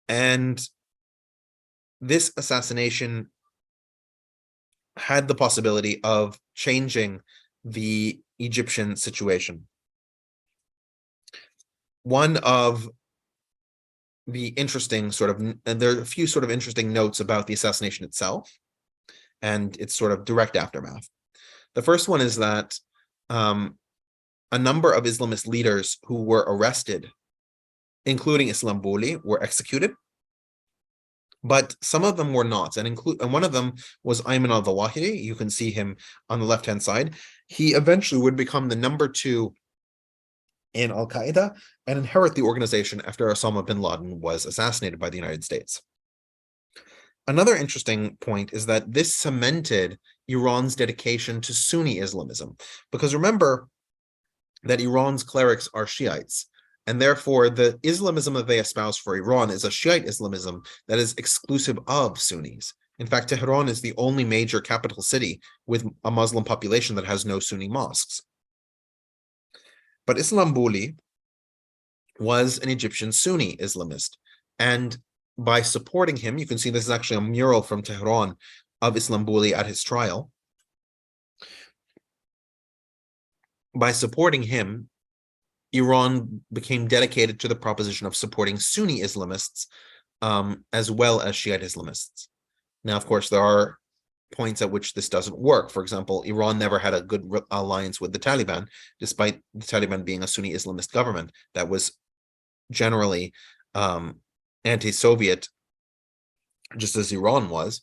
And this assassination had the possibility of changing the Egyptian situation. One of the interesting and there are a few sort of interesting notes about the assassination itself and its sort of direct aftermath. The first one is that a number of Islamist leaders who were arrested, including Islambuli, were executed, but some of them were not. And one of them was Ayman al-Zawahiri. You can see him on the left-hand side. He eventually would become the number 2 in Al-Qaeda and inherit the organization after Osama bin Laden was assassinated by the United States. Another interesting point is that this cemented Iran's dedication to Sunni Islamism, because remember that Iran's clerics are Shiites, and therefore the Islamism that they espouse for Iran is a Shiite Islamism that is exclusive of Sunnis. In fact, Tehran is the only major capital city with a Muslim population that has no Sunni mosques. But Islambuli was an Egyptian Sunni Islamist, and by supporting him, you can see this is actually a mural from Tehran of Islambuli at his trial. By supporting him, Iran became dedicated to the proposition of supporting Sunni Islamists as well as Shiite Islamists. Now, of course, there are points at which this doesn't work. For example, Iran never had a good alliance with the Taliban, despite the Taliban being a Sunni Islamist government that was generally anti-Soviet, just as Iran was.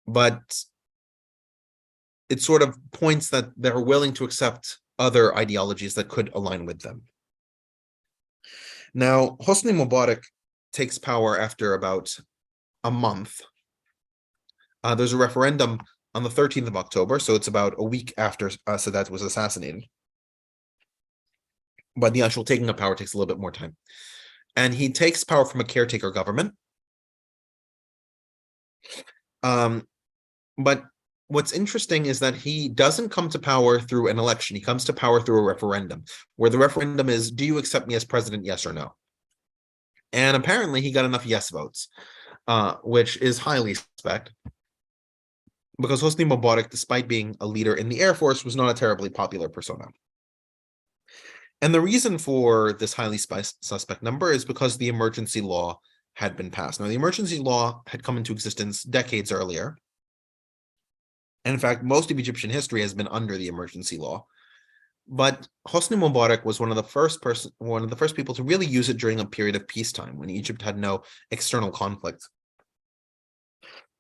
But it sort of points that they're willing to accept other ideologies that could align with them. Now, Hosni Mubarak takes power after about a month. There's a referendum on the 13th of October, so it's about a week after Sadat was assassinated. But the actual taking of power takes a little bit more time. And he takes power from a caretaker government. But what's interesting is that he doesn't come to power through an election. He comes to power through a referendum, where the referendum is, do you accept me as president, yes or no? And apparently he got enough yes votes, which is highly suspect, because Hosni Mubarak, despite being a leader in the Air Force, was not a terribly popular persona. And the reason for this highly suspect number is because the emergency law had been passed. Now, the emergency law had come into existence decades earlier. And in fact, most of Egyptian history has been under the emergency law. But Hosni Mubarak was one of the first people to really use it during a period of peacetime when Egypt had no external conflict.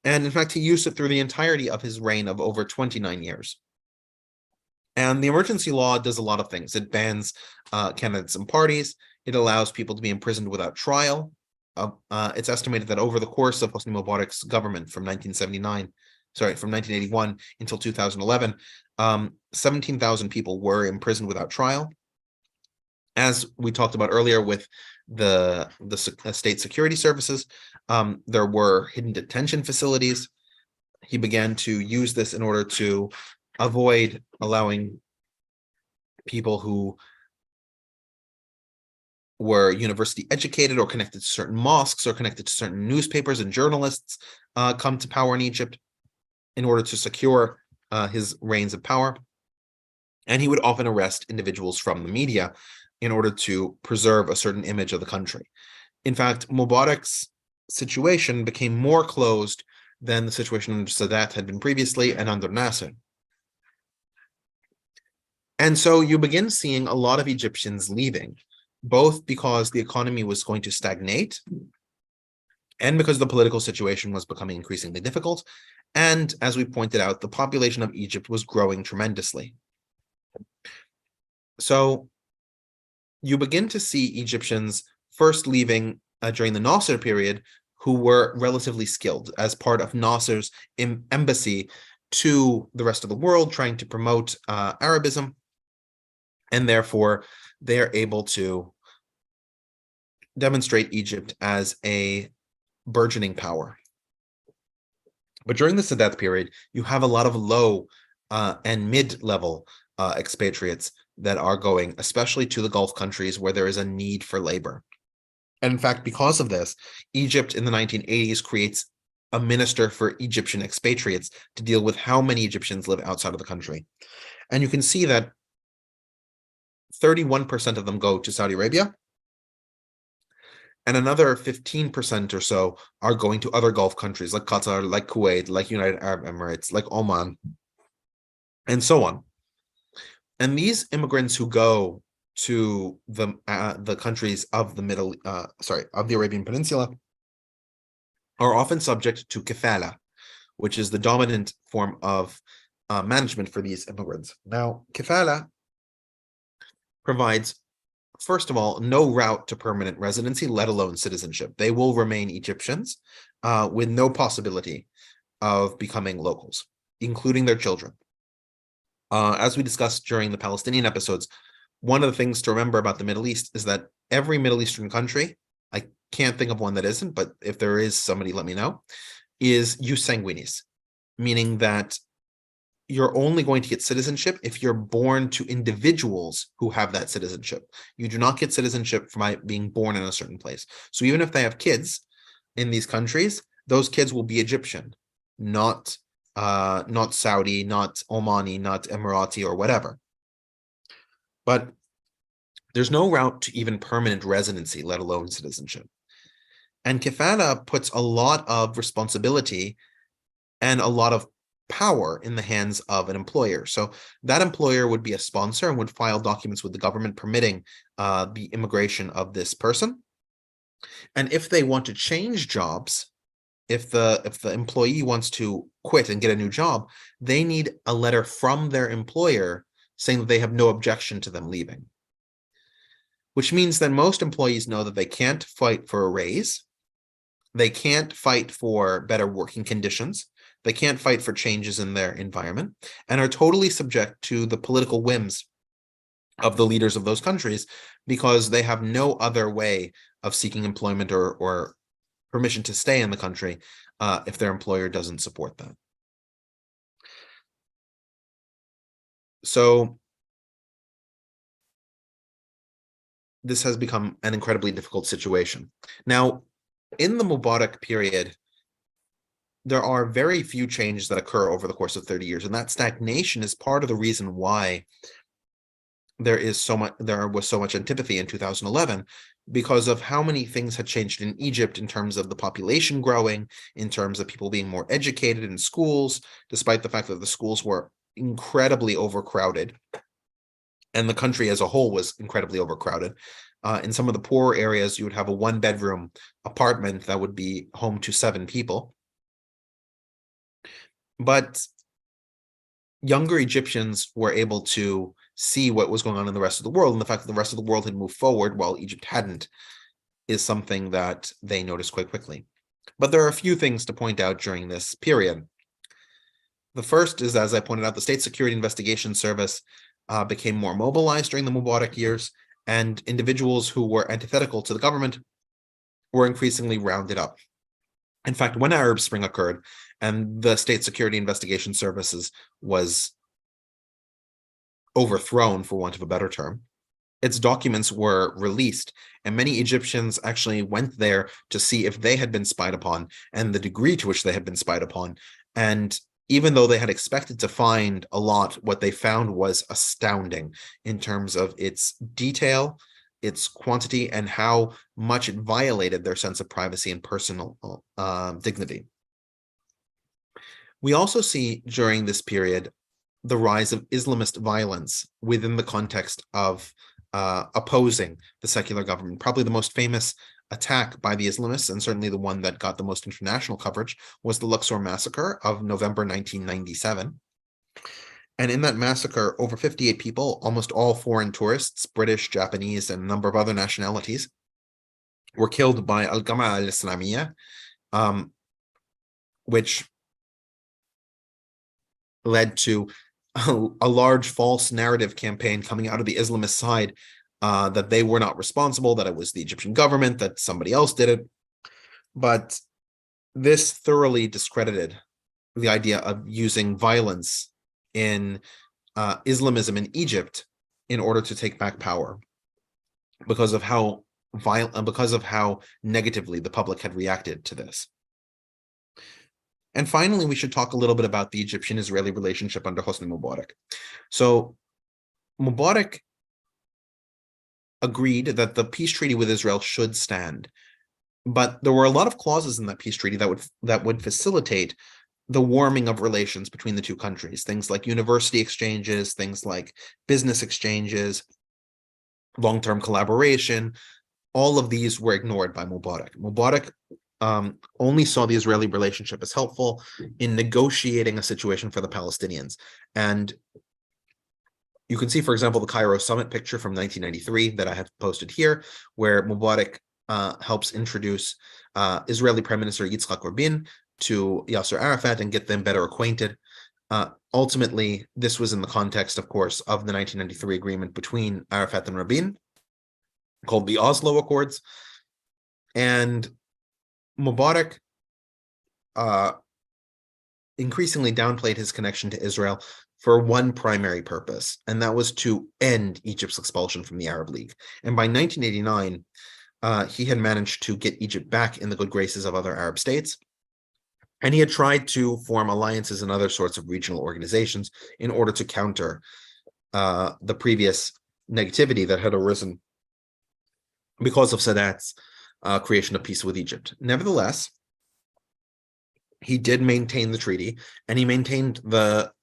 And in fact, he used it through the entirety of his reign of over 29 years. And the emergency law does a lot of things. It bans candidates and parties. It allows people to be imprisoned without trial. It's estimated that over the course of Hosni Mubarak's government from 1981 until 2011, 17,000 people were imprisoned without trial. As we talked about earlier with the state security services, there were hidden detention facilities. He began to use this in order to avoid allowing people who were university educated or connected to certain mosques or connected to certain newspapers and journalists come to power in Egypt in order to secure his reigns of power. And he would often arrest individuals from the media in order to preserve a certain image of the country. In fact, Mubarak's situation became more closed than the situation under Sadat had been previously and under Nasser. And so you begin seeing a lot of Egyptians leaving, both because the economy was going to stagnate and because the political situation was becoming increasingly difficult. And as we pointed out, the population of Egypt was growing tremendously. So you begin to see Egyptians first leaving during the Nasser period, who were relatively skilled as part of Nasser's embassy to the rest of the world, trying to promote Arabism, and therefore they are able to demonstrate Egypt as a burgeoning power. But during the Sadat period, you have a lot of low and mid-level expatriates that are going, especially to the Gulf countries where there is a need for labor. And in fact, because of this, Egypt in the 1980s creates a minister for Egyptian expatriates to deal with how many Egyptians live outside of the country. And you can see that 31% of them go to Saudi Arabia, and another 15% or so are going to other Gulf countries like Qatar, like Kuwait, like United Arab Emirates, like Oman, and so on. And these immigrants who go to the countries of of the Arabian Peninsula are often subject to kafala, which is the dominant form of management for these immigrants. Now, kafala provides, first of all, no route to permanent residency, let alone citizenship. They will remain Egyptians with no possibility of becoming locals, including their children. As we discussed during the Palestinian episodes, one of the things to remember about the Middle East is that every Middle Eastern country, I can't think of one that isn't, but if there is, somebody let me know, is jus sanguinis, meaning that you're only going to get citizenship if you're born to individuals who have that citizenship. You do not get citizenship from being born in a certain place. So even if they have kids in these countries, those kids will be Egyptian, not Saudi, not Omani, not Emirati, or whatever. But there's no route to even permanent residency, let alone citizenship. And kafala puts a lot of responsibility and a lot of power in the hands of an employer. So that employer would be a sponsor and would file documents with the government permitting the immigration of this person. And if they want to change jobs, if the employee wants to quit and get a new job, they need a letter from their employer saying that they have no objection to them leaving. Which means that most employees know that they can't fight for a raise, they can't fight for better working conditions, they can't fight for changes in their environment, and are totally subject to the political whims of the leaders of those countries because they have no other way of seeking employment or permission to stay in the country if their employer doesn't support that. So this has become an incredibly difficult situation. Now, in the Mubarak period, there are very few changes that occur over the course of 30 years, and that stagnation is part of the reason why there was so much antipathy in 2011, because of how many things had changed in Egypt in terms of the population growing, in terms of people being more educated in schools, despite the fact that the schools were incredibly overcrowded, and the country as a whole was incredibly overcrowded. In some of the poorer areas, you would have a one-bedroom apartment that would be home to 7 people. But younger Egyptians were able to see what was going on in the rest of the world, and the fact that the rest of the world had moved forward while Egypt hadn't is something that they noticed quite quickly. But there are a few things to point out during this period. The first is, as I pointed out, the State Security Investigation Service became more mobilized during the Mubarak years, and individuals who were antithetical to the government were increasingly rounded up. In fact, when Arab Spring occurred and the State Security Investigation Services was overthrown, for want of a better term, its documents were released, and many Egyptians actually went there to see if they had been spied upon and the degree to which they had been spied upon. And even though they had expected to find a lot, what they found was astounding in terms of its detail, its quantity, and how much it violated their sense of privacy and personal dignity. We also see during this period the rise of Islamist violence within the context of opposing the secular government. Probably the most famous attack by the Islamists, and certainly the one that got the most international coverage, was the Luxor massacre of November 1997. And in that massacre, over 58 people, almost all foreign tourists, British, Japanese, and a number of other nationalities, were killed by Al-Gamal al-Islamiyya, which led to a large false narrative campaign coming out of the Islamist side that they were not responsible, that it was the Egyptian government, that somebody else did it. But this thoroughly discredited the idea of using violence in Islamism in Egypt in order to take back power, because of how violent, because of how negatively the public had reacted to this. And finally, we should talk a little bit about the Egyptian-Israeli relationship under Hosni Mubarak. So Mubarak agreed that the peace treaty with Israel should stand, but there were a lot of clauses in that peace treaty that would facilitate the warming of relations between the two countries. Things like university exchanges, things like business exchanges, long-term collaboration. All of these were ignored by Mubarak. Mubarak only saw the Israeli relationship as helpful in negotiating a situation for the Palestinians. And you can see, for example, the Cairo summit picture from 1993 that I have posted here, where Mubarak helps introduce Israeli Prime Minister Yitzhak Rabin to Yasser Arafat and get them better acquainted. Ultimately, this was in the context, of course, of the 1993 agreement between Arafat and Rabin, called the Oslo Accords. And Mubarak increasingly downplayed his connection to Israel for one primary purpose, and that was to end Egypt's expulsion from the Arab League. And by 1989, he had managed to get Egypt back in the good graces of other Arab states, and he had tried to form alliances and other sorts of regional organizations in order to counter the previous negativity that had arisen because of Sadat's creation of peace with Egypt. Nevertheless, he did maintain the treaty, and he maintained the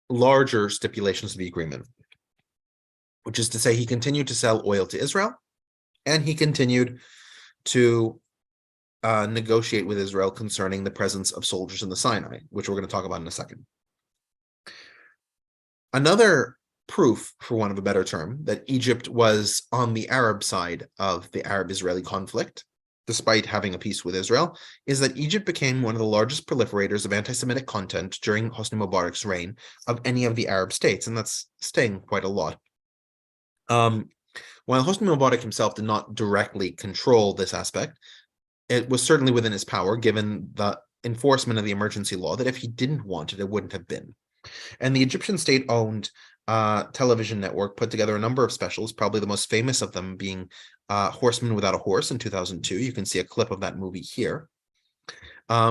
larger stipulations of the agreement, which is to say he continued to sell oil to Israel, and he continued to negotiate with Israel concerning the presence of soldiers in the Sinai, which we're going to talk about in a second. Another proof, for want of a better term, that Egypt was on the Arab side of the Arab-Israeli conflict, despite having a peace with Israel, is that Egypt became one of the largest proliferators of anti-Semitic content during Hosni Mubarak's reign of any of the Arab states, and that's saying quite a lot. While Hosni Mubarak himself did not directly control this aspect, it was certainly within his power, given the enforcement of the emergency law, that if he didn't want it, it wouldn't have been. And the Egyptian state-owned television network put together a number of specials, probably the most famous of them being Horseman Without a Horse in 2002. You can see a clip of that movie here,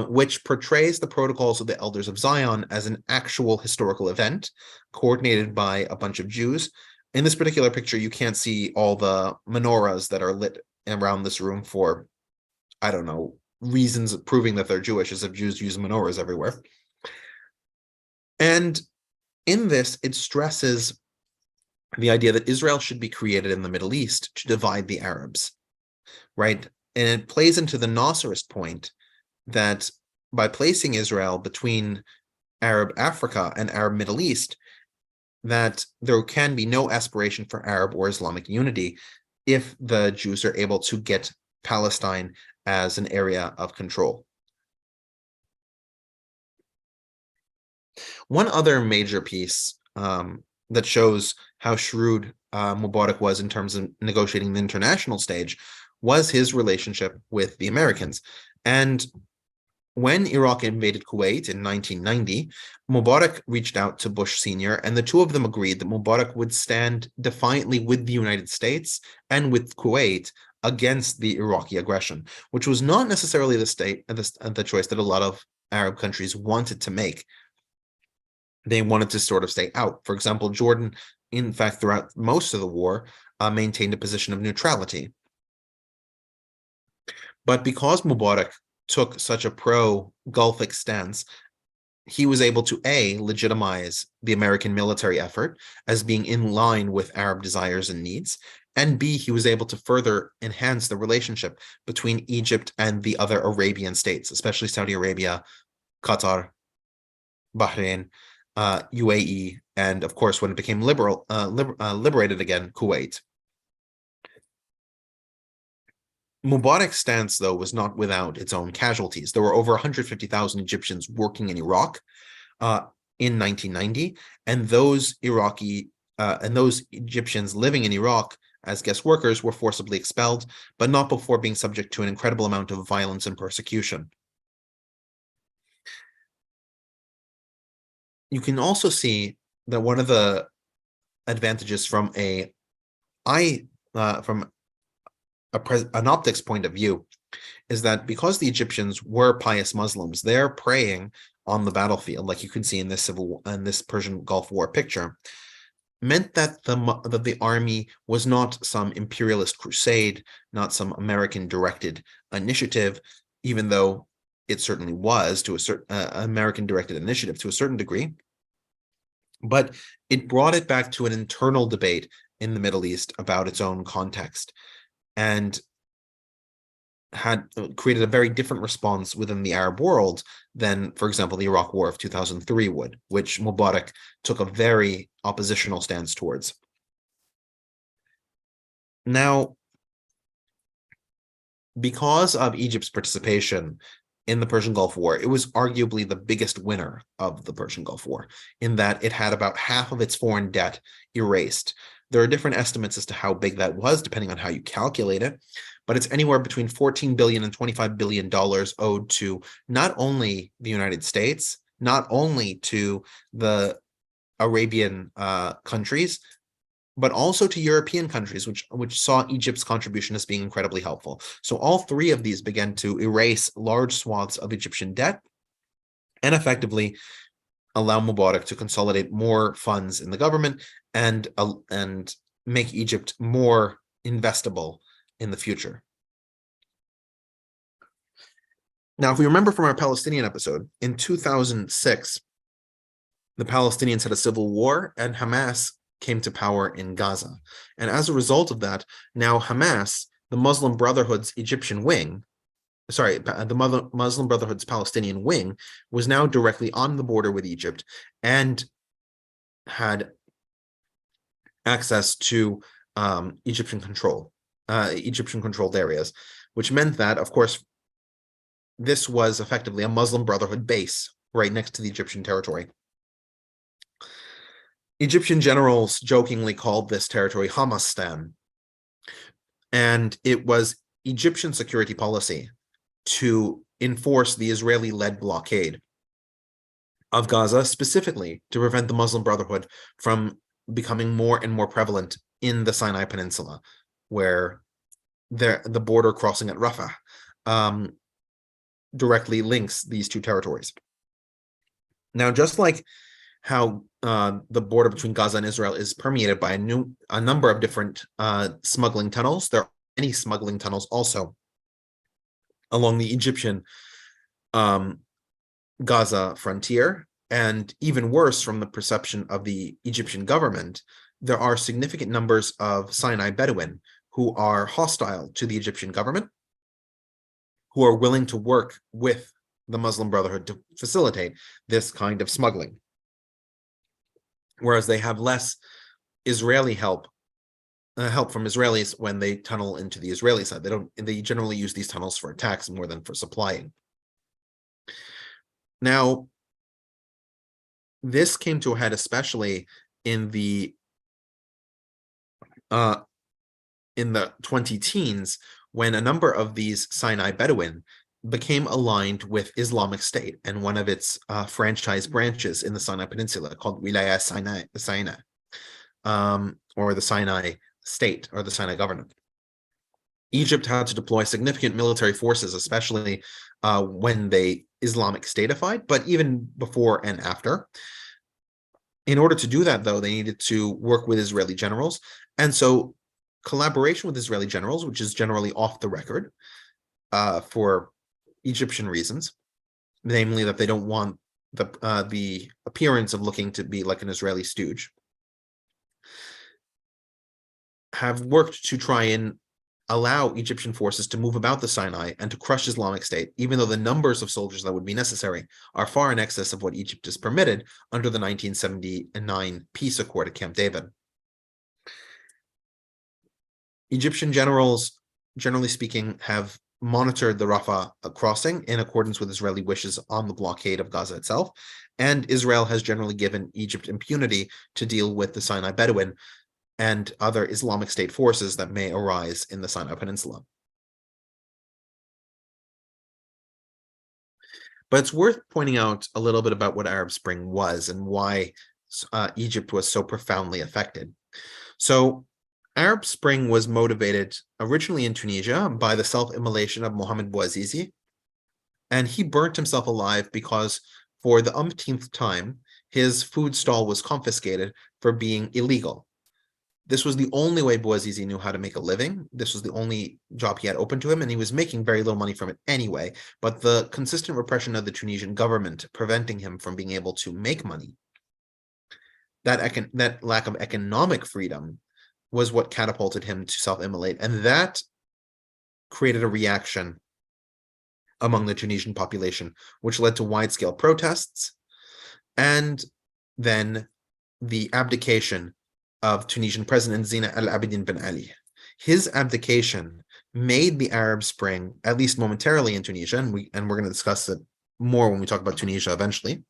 which portrays the protocols of the Elders of Zion as an actual historical event coordinated by a bunch of Jews. In this particular picture, you can't see all the menorahs that are lit around this room for, I don't know, reasons proving that they're Jewish, as if Jews use menorahs everywhere. And in this, it stresses the idea that Israel should be created in the Middle East to divide the Arabs, right? And it plays into the Nasserist point that by placing Israel between Arab Africa and Arab Middle East, that there can be no aspiration for Arab or Islamic unity if the Jews are able to get Palestine as an area of control. One other major piece that shows how shrewd Mubarak was in terms of negotiating the international stage was his relationship with the Americans. And when Iraq invaded Kuwait in 1990, Mubarak reached out to Bush Sr., and the two of them agreed that Mubarak would stand defiantly with the United States and with Kuwait against the Iraqi aggression, which was not necessarily the choice that a lot of Arab countries wanted to make. They wanted to sort of stay out. For example, Jordan, in fact, throughout most of the war, maintained a position of neutrality. But because Mubarak took such a pro-Gulfic stance, he was able to, A, legitimize the American military effort as being in line with Arab desires and needs, and B, he was able to further enhance the relationship between Egypt and the other Arabian states, especially Saudi Arabia, Qatar, Bahrain, UAE, and of course, when it became liberated again, Kuwait. Mubarak's stance, though, was not without its own casualties. There were over 150,000 Egyptians working in Iraq in 1990, and those Egyptians living in Iraq as guest workers were forcibly expelled, but not before being subject to an incredible amount of violence and persecution. You can also see that one of the advantages from an optics point of view is that because the Egyptians were pious Muslims, they're praying on the battlefield, like you can see in this Persian Gulf War picture, meant that the army was not some imperialist crusade, not some American-directed initiative, even though it certainly was to a certain American-directed initiative to a certain degree. But it brought it back to an internal debate in the Middle East about its own context, and had created a very different response within the Arab world than, for example, the Iraq War of 2003 would, which Mubarak took a very oppositional stance towards. Now, because of Egypt's participation in the Persian Gulf War, it was arguably the biggest winner of the Persian Gulf War, in that it had about half of its foreign debt erased. There are different estimates as to how big that was, depending on how you calculate it, but it's anywhere between $14 billion and $25 billion owed to not only the United States, not only to the Arabian countries, but also to European countries, which saw Egypt's contribution as being incredibly helpful. So all three of these began to erase large swaths of Egyptian debt and effectively allow Mubarak to consolidate more funds in the government and make Egypt more investable in the future. Now, if we remember from our Palestinian episode, in 2006, the Palestinians had a civil war and Hamas came to power in Gaza. And as a result of that, now Hamas, the Muslim Brotherhood's Egyptian wing, the Muslim Brotherhood's Palestinian wing, was now directly on the border with Egypt and had access to Egyptian-controlled areas, which meant that, of course, this was effectively a Muslim Brotherhood base right next to the Egyptian territory. Egyptian generals jokingly called this territory Hamastan, and it was Egyptian security policy to enforce the Israeli-led blockade of Gaza, specifically to prevent the Muslim Brotherhood from becoming more and more prevalent in the Sinai Peninsula, where the border crossing at Rafah directly links these two territories. Now, just like how the border between Gaza and Israel is permeated by a number of different smuggling tunnels, there are many smuggling tunnels also along the Egyptian Gaza frontier, and even worse, from the perception of the Egyptian government, there are significant numbers of Sinai Bedouin who are hostile to the Egyptian government, who are willing to work with the Muslim Brotherhood to facilitate this kind of smuggling. Whereas they have less Israeli help from Israelis when they tunnel into the Israeli side. They generally use these tunnels for attacks more than for supplying. Now, this came to a head especially in the 2010s, when a number of these Sinai Bedouin became aligned with Islamic State and one of its franchise branches in the Sinai Peninsula called Wilaya Sinai, or the Sinai State, or the Sinai government. Egypt had to deploy significant military forces, especially when they Islamic Statified, but even before and after. In order to do that, though, they needed to work with Israeli generals. And so collaboration with Israeli generals, which is generally off the record for Egyptian reasons, namely that they don't want the appearance of looking to be like an Israeli stooge, have worked to try and allow Egyptian forces to move about the Sinai and to crush Islamic State, even though the numbers of soldiers that would be necessary are far in excess of what Egypt is permitted under the 1979 peace accord at Camp David. Egyptian generals generally speaking, have monitored the Rafah crossing in accordance with Israeli wishes on the blockade of Gaza itself, and Israel has generally given Egypt impunity to deal with the Sinai Bedouin and other Islamic State forces that may arise in the Sinai Peninsula. But it's worth pointing out a little bit about what Arab Spring was and why Egypt was so profoundly affected. So Arab Spring was motivated originally in Tunisia by the self-immolation of Mohamed Bouazizi, and he burnt himself alive because for the umpteenth time, his food stall was confiscated for being illegal. This was the only way Bouazizi knew how to make a living. This was the only job he had open to him, and he was making very little money from it anyway. But the consistent repression of the Tunisian government preventing him from being able to make money, that lack of economic freedom was what catapulted him to self-immolate. And that created a reaction among the Tunisian population, which led to wide-scale protests and then the abdication of Tunisian President Zine El Abidine Ben Ali. His abdication made the Arab Spring, at least momentarily in Tunisia, and we're going to discuss it more when we talk about Tunisia eventually,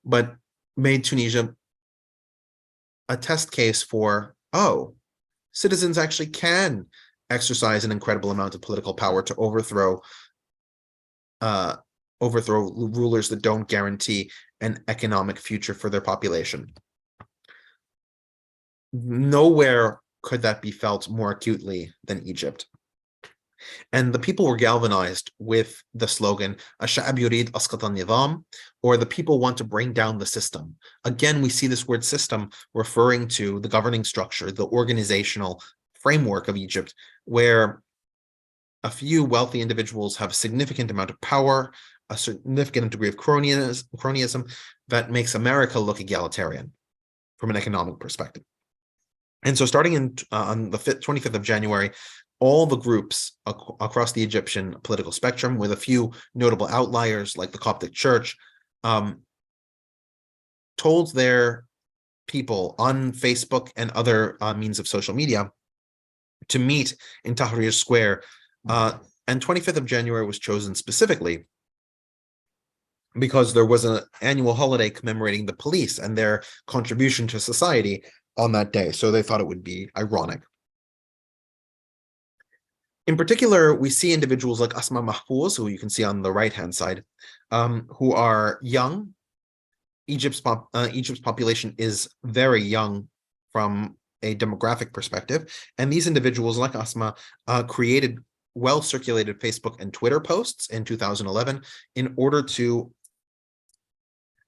but made Tunisia a test case for, oh, citizens actually can exercise an incredible amount of political power to overthrow rulers that don't guarantee an economic future for their population. Nowhere could that be felt more acutely than Egypt. And the people were galvanized with the slogan, "Ash-sha'ab yurid asqat al-nizam," or the people want to bring down the system. Again, we see this word system referring to the governing structure, the organizational framework of Egypt, where a few wealthy individuals have a significant amount of power, a significant degree of cronyism that makes America look egalitarian from an economic perspective. And so starting on the 25th of January, all the groups across the Egyptian political spectrum, with a few notable outliers like the Coptic Church, told their people on Facebook and other means of social media to meet in Tahrir Square. And 25th of January was chosen specifically because there was an annual holiday commemorating the police and their contribution to society on that day. So they thought it would be ironic. In particular, we see individuals like Asma Mahfouz, who you can see on the right-hand side, who are young. Egypt's population is very young from a demographic perspective. And these individuals, like Asma, created well-circulated Facebook and Twitter posts in 2011 in order to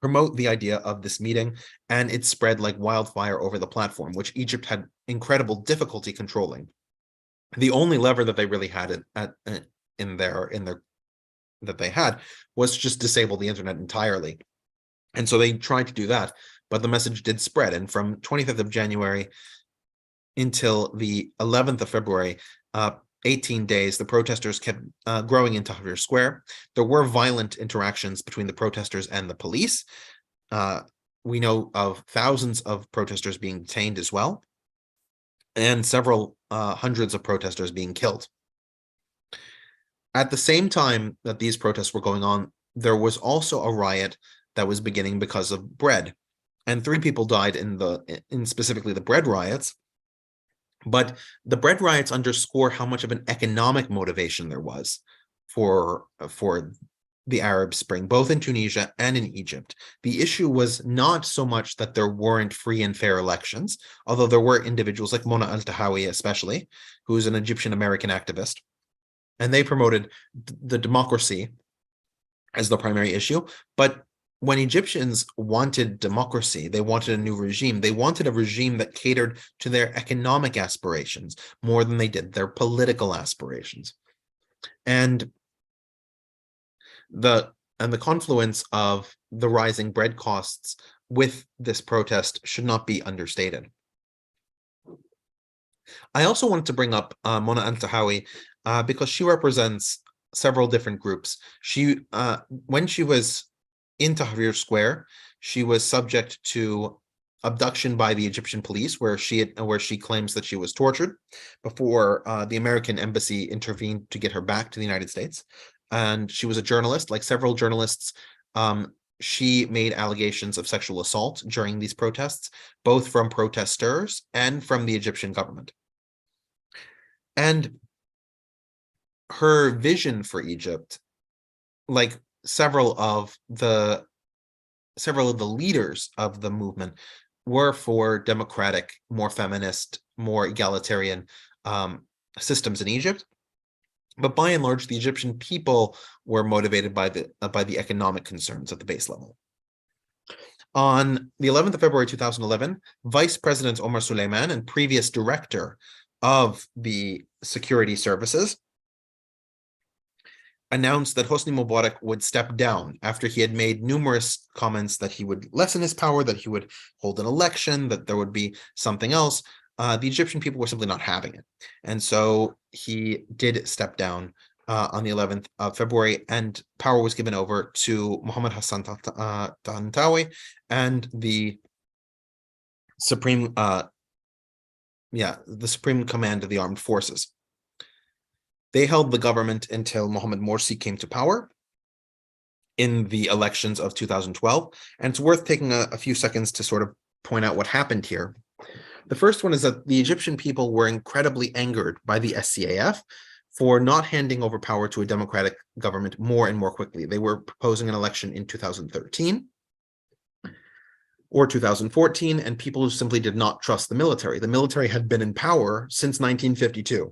promote the idea of this meeting, and it spread like wildfire over the platform, which Egypt had incredible difficulty controlling. The only lever that they really had that they had was just disable the internet entirely. And so they tried to do that, but the message did spread. And from 25th of January until the 11th of February, 18 days, the protesters kept growing in Tahrir Square. There were violent interactions between the protesters and the police. We know of thousands of protesters being detained as well, and several hundreds of protesters being killed. At the same time that these protests were going on, there was also a riot that was beginning because of bread, and 3 people died in specifically the bread riots. But the bread riots underscore how much of an economic motivation there was for the Arab Spring, both in Tunisia and in Egypt. The issue was not so much that there weren't free and fair elections, although there were individuals like Mona al-Tahawi especially, who's an Egyptian-American activist, and they promoted the democracy as the primary issue. But when Egyptians wanted democracy, they wanted a new regime. They wanted a regime that catered to their economic aspirations more than they did their political aspirations. And the confluence of the rising bread costs with this protest should not be understated. I also wanted to bring up Mona al-Tahawi because she represents several different groups. When she was in Tahrir Square, she was subject to abduction by the Egyptian police, where she claims that she was tortured before the American embassy intervened to get her back to the United States. And she was a journalist, like several journalists. She made allegations of sexual assault during these protests, both from protesters and from the Egyptian government. And her vision for Egypt, like several of the leaders of the movement, were for democratic, more feminist, more egalitarian systems in Egypt. But by and large, the Egyptian people were motivated by the economic concerns at the base level. On the 11th of February 2011, Vice President Omar Suleiman and previous director of the security services announced that Hosni Mubarak would step down after he had made numerous comments that he would lessen his power, that he would hold an election, that there would be something else. The Egyptian people were simply not having it. And so he did step down on the 11th of February, and power was given over to Mohammed Hassan Tantawi and the Supreme Command of the Armed Forces. They held the government until Mohammed Morsi came to power in the elections of 2012. And it's worth taking a few seconds to sort of point out what happened here. The first one is that the Egyptian people were incredibly angered by the SCAF for not handing over power to a democratic government more and more quickly. They were proposing an election in 2013 or 2014, and people simply did not trust the military. The military had been in power since 1952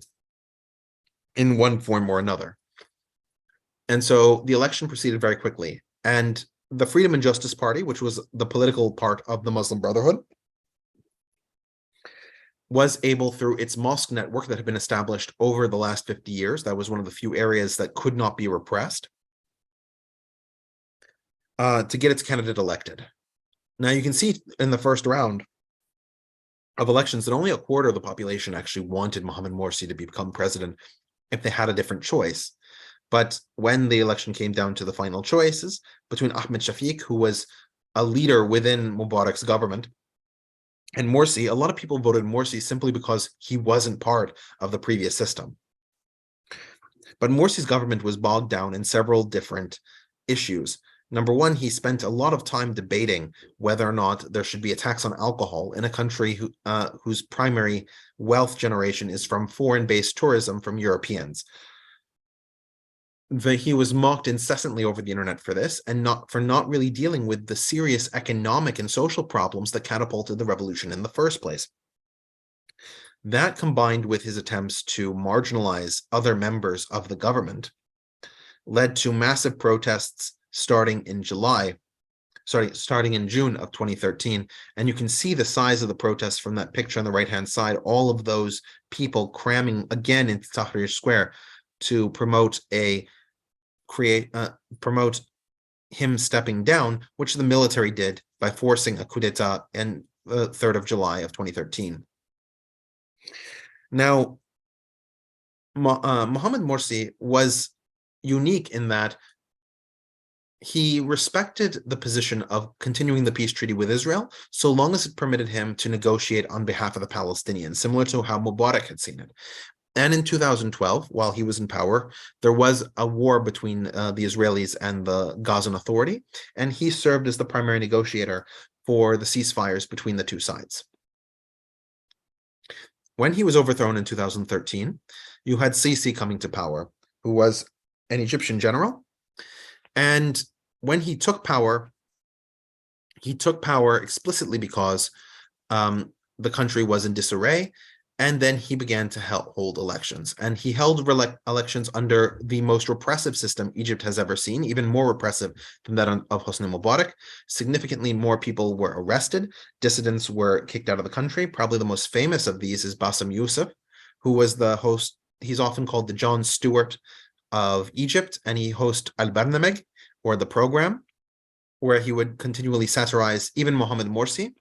in one form or another. And so the election proceeded very quickly. And the Freedom and Justice Party, which was the political part of the Muslim Brotherhood, was able, through its mosque network that had been established over the last 50 years, that was one of the few areas that could not be repressed, to get its candidate elected. Now, you can see in the first round of elections that only a quarter of the population actually wanted Mohammed Morsi to become president if they had a different choice. But when the election came down to the final choices between Ahmed Shafiq, who was a leader within Mubarak's government, and Morsi, a lot of people voted Morsi simply because he wasn't part of the previous system. But Morsi's government was bogged down in several different issues. Number one, he spent a lot of time debating whether or not there should be a tax on alcohol in a country whose primary wealth generation is from foreign-based tourism from Europeans. He was mocked incessantly over the internet for this, and not really dealing with the serious economic and social problems that catapulted the revolution in the first place. That, combined with his attempts to marginalize other members of the government, led to massive protests starting in June of 2013. And you can see the size of the protests from that picture on the right-hand side, all of those people cramming again into Tahrir Square to promote him stepping down, which the military did by forcing a coup d'etat in the 3rd of July of 2013. Now, Mohammed Morsi was unique in that he respected the position of continuing the peace treaty with Israel so long as it permitted him to negotiate on behalf of the Palestinians, similar to how Mubarak had seen it. And in 2012, while he was in power, there was a war between the Israelis and the Gazan Authority, and he served as the primary negotiator for the ceasefires between the two sides. When he was overthrown in 2013, you had Sisi coming to power, who was an Egyptian general. And when he took power explicitly because the country was in disarray. And then he began to hold elections. And he held elections under the most repressive system Egypt has ever seen, even more repressive than that of Hosni Mubarak. Significantly more people were arrested. Dissidents were kicked out of the country. Probably the most famous of these is Bassem Youssef, who was the host. He's often called the Jon Stewart of Egypt, and he hosts Al-Barnameg, or the program, where he would continually satirize even Mohammed Morsi.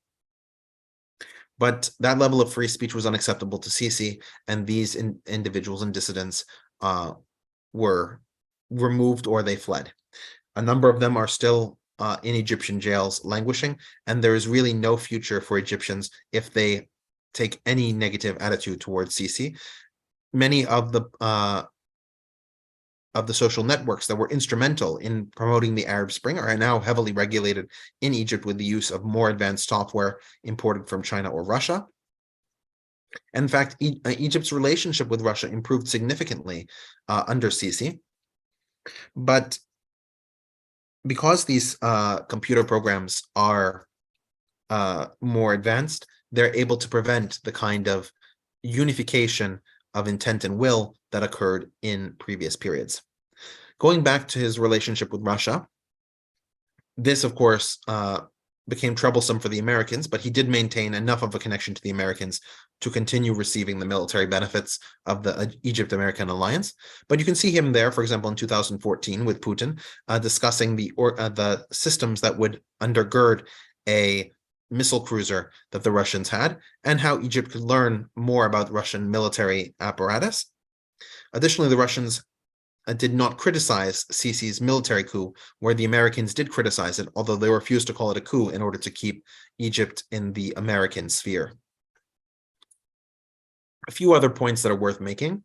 But that level of free speech was unacceptable to Sisi, and these individuals and dissidents were removed or they fled. A number of them are still in Egyptian jails languishing, and there is really no future for Egyptians if they take any negative attitude towards Sisi. Many of the social networks that were instrumental in promoting the Arab Spring are now heavily regulated in Egypt with the use of more advanced software imported from China or Russia. In fact, Egypt's relationship with Russia improved significantly under Sisi. But because these computer programs are more advanced, they're able to prevent the kind of unification of intent and will that occurred in previous periods. Going back to his relationship with Russia, this, of course, became troublesome for the Americans, but he did maintain enough of a connection to the Americans to continue receiving the military benefits of the Egypt-American alliance. But you can see him there, for example, in 2014 with Putin, discussing the systems that would undergird a missile cruiser that the Russians had, and how Egypt could learn more about Russian military apparatus. Additionally, the Russians did not criticize Sisi's military coup, where the Americans did criticize it, although they refused to call it a coup in order to keep Egypt in the American sphere. A few other points that are worth making.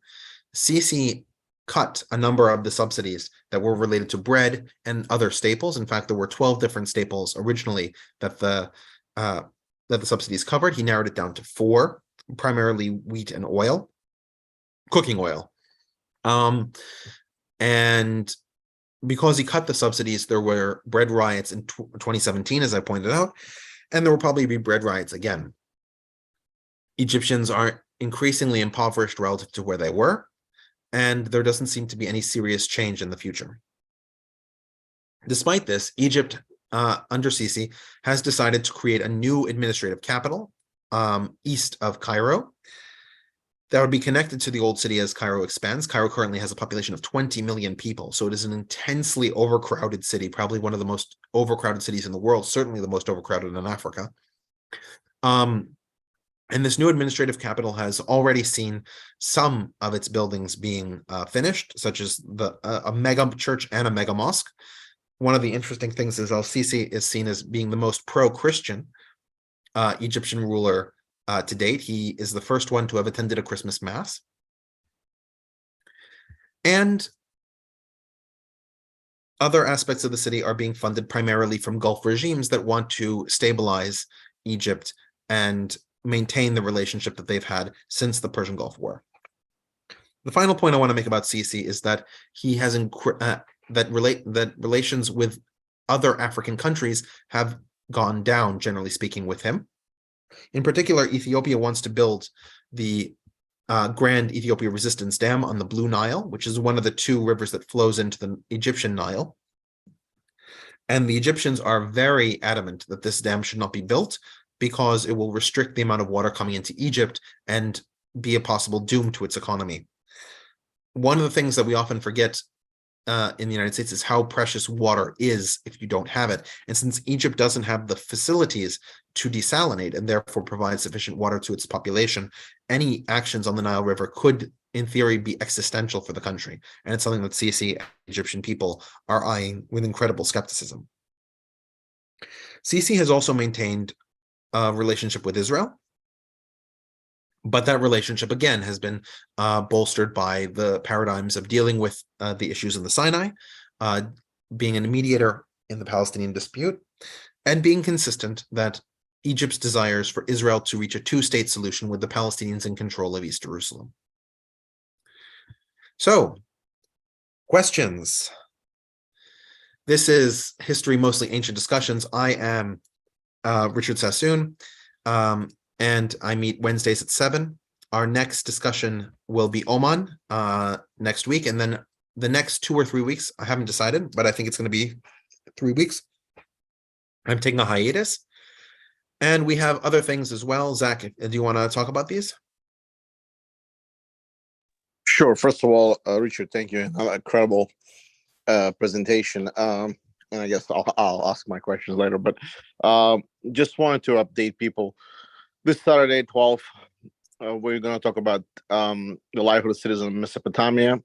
Sisi cut a number of the subsidies that were related to bread and other staples. In fact, there were 12 different staples originally that the subsidies covered. He narrowed it down to 4, primarily wheat and oil, cooking oil. And because he cut the subsidies, there were bread riots in 2017, as I pointed out, and there will probably be bread riots again. Egyptians are increasingly impoverished relative to where they were, and there doesn't seem to be any serious change in the future. Despite this, Egypt, under Sisi, has decided to create a new administrative capital east of Cairo that would be connected to the old city as Cairo expands. Cairo currently has a population of 20 million people, so it is an intensely overcrowded city, probably one of the most overcrowded cities in the world, certainly the most overcrowded in Africa. And this new administrative capital has already seen some of its buildings being finished, such as a mega church and a mega mosque. One of the interesting things is Sisi is seen as being the most pro-Christian Egyptian ruler to date. He is the first one to have attended a Christmas mass. And other aspects of the city are being funded primarily from Gulf regimes that want to stabilize Egypt and maintain the relationship that they've had since the Persian Gulf War. The final point I want to make about Sisi is that he has that relations with other African countries have gone down, generally speaking, with him. In particular, Ethiopia wants to build the Grand Ethiopia Resistance Dam on the Blue Nile, which is one of the 2 rivers that flows into the Egyptian Nile. And the Egyptians are very adamant that this dam should not be built because it will restrict the amount of water coming into Egypt and be a possible doom to its economy. One of the things that we often forget in the United States is how precious water is if you don't have it. And since Egypt doesn't have the facilities to desalinate and therefore provide sufficient water to its population, any actions on the Nile River could, in theory, be existential for the country. And it's something that Sisi and Egyptian people are eyeing with incredible skepticism. Sisi has also maintained a relationship with Israel, but that relationship, again, has been bolstered by the paradigms of dealing with the issues in the Sinai, being a mediator in the Palestinian dispute, and being consistent that Egypt's desires for Israel to reach a 2-state solution with the Palestinians in control of East Jerusalem. So, questions. This is History Mostly Ancient Discussions. I am Richard Sassoon. And I meet Wednesdays at 7. Our next discussion will be Oman next week. And then the next 2 or 3 weeks, I haven't decided, but I think it's going to be 3 weeks. I'm taking a hiatus. And we have other things as well. Zach, do you want to talk about these? Sure. First of all, Richard, thank you. Incredible presentation. And I guess I'll ask my questions later. But just wanted to update people. This Saturday, 12th, we're going to talk about the life of the citizens of Mesopotamia.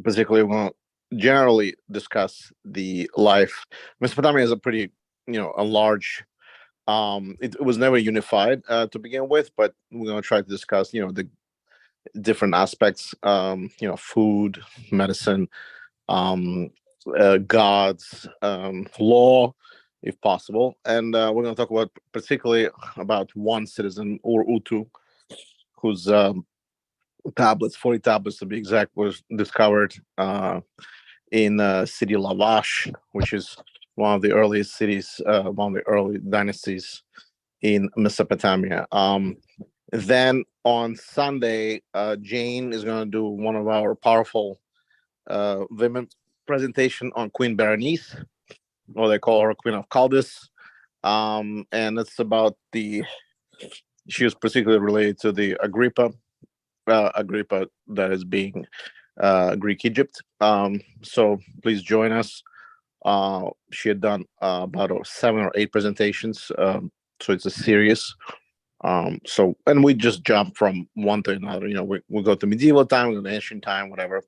Particularly, we're going to generally discuss the life. Mesopotamia is a pretty, a large. It was never unified to begin with, but we're going to try to discuss, the different aspects. Food, medicine, gods, law, if possible, and we're going to talk about particularly about one citizen, or Utu, whose tablets, 40 tablets to be exact, was discovered in city Lavash, which is one of the earliest cities, one of the early dynasties in Mesopotamia. Then on Sunday, Jane is going to do one of our powerful women presentation on Queen Berenice, or they call her Queen of Chaldees. And it's about she was particularly related to the Agrippa that is being Greek Egypt. So please join us. She had done about 7 or 8 presentations, so it's a series. So, and we just jump from one to another. We go to medieval time, we go to ancient time, whatever.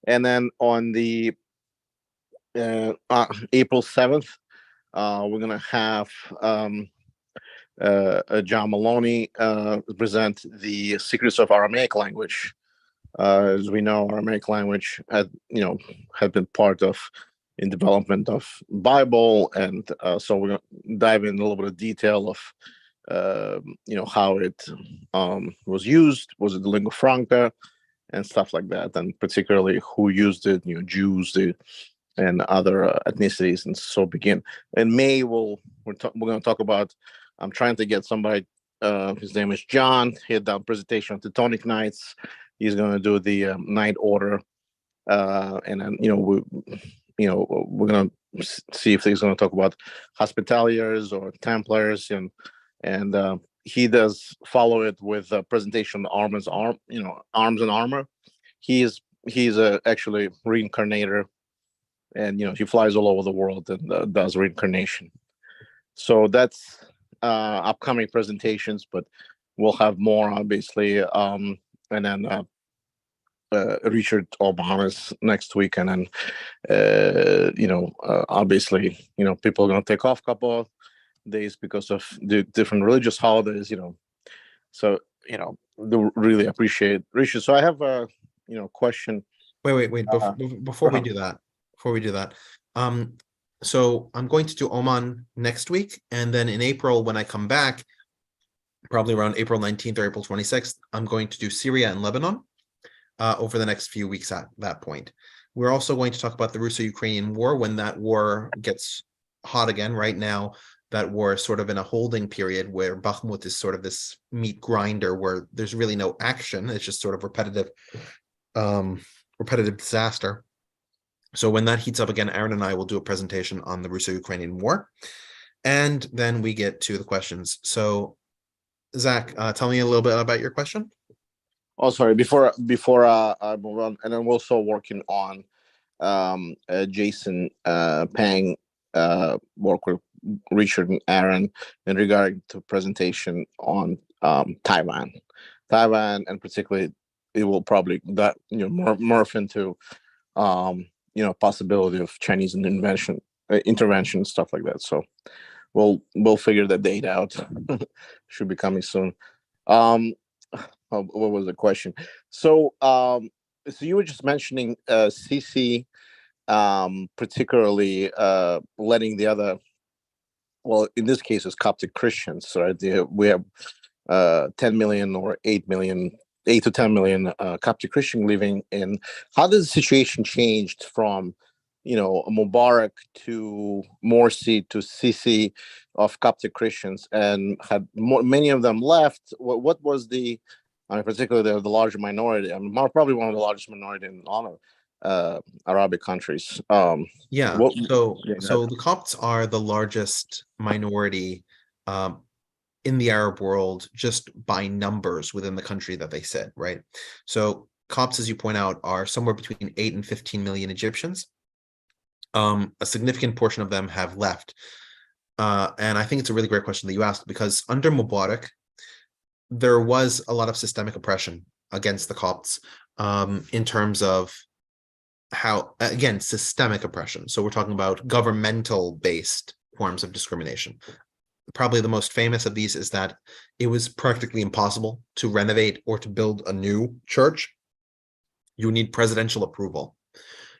And then on the April 7th, we're gonna have John Maloney present the secrets of Aramaic language. As we know, Aramaic language had been part of in development of Bible, and so we're going to dive in a little bit of detail of how it was used. Was it the lingua franca and stuff like that, and particularly who used it? Jews, and other ethnicities, and so begin. In May, we're going to talk about. I'm trying to get somebody. His name is John. He had done a presentation on Teutonic Knights. He's going to do the Knight Order, and then we're going to see if he's going to talk about Hospitaliers or Templars, and he does follow it with a presentation on arms and armor. He's actually reincarnator, and he flies all over the world and does reincarnation. So that's upcoming presentations, but we'll have more obviously, and then Richard Obamas next week, and then obviously people are going to take off a couple of days because of the different religious holidays, so do really appreciate Richard. So I have a question. Wait. Before we do that, so I'm going to do Oman next week, and then in April, when I come back, probably around April 19th or April 26th, I'm going to do Syria and Lebanon over the next few weeks at that point. We're also going to talk about the Russo-Ukrainian war when that war gets hot again. Right now, that war is sort of in a holding period where Bakhmut is sort of this meat grinder where there's really no action. It's just sort of repetitive disaster. So when that heats up again, Aaron and I will do a presentation on the Russo-Ukrainian war. And then we get to the questions. So Zach, tell me a little bit about your question. Oh, sorry. Before I move on, and I'm also working on Jason Pang work with Richard and Aaron in regard to presentation on Taiwan, and particularly it will probably that morph into possibility of Chinese intervention, stuff like that. So we'll figure that date out. Should be coming soon. What was the question? So so you were just mentioning Sisi, particularly letting the other, well, in this case, it's Coptic Christians, right? We have 10 million or 8 to 10 million Coptic Christian living in. How does the situation changed from Mubarak to Morsi to Sisi of Coptic Christians, and had many of them left? What was particularly the larger minority? Probably one of the largest minority in all of Arabic countries. So the Copts are the largest minority in the Arab world, just by numbers within the country that they sit, right? So Copts, as you point out, are somewhere between 8 and 15 million Egyptians. A significant portion of them have left. And I think it's a really great question that you asked, because under Mubarak, there was a lot of systemic oppression against the Copts in terms of how, again, systemic oppression. So we're talking about governmental based forms of discrimination. Probably the most famous of these is that it was practically impossible to renovate or to build a new church. You need presidential approval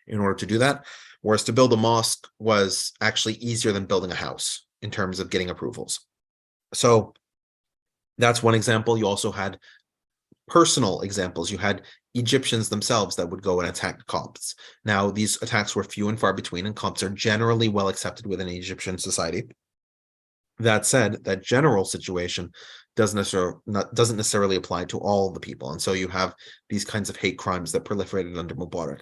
in order to do that, whereas to build a mosque was actually easier than building a house in terms of getting approvals. So that's one example. You also had personal examples. You had Egyptians themselves that would go and attack Copts. Now, these attacks were few and far between, and Copts are generally well accepted within Egyptian society. That said, that general situation doesn't necessarily apply to all the people. And so you have these kinds of hate crimes that proliferated under Mubarak.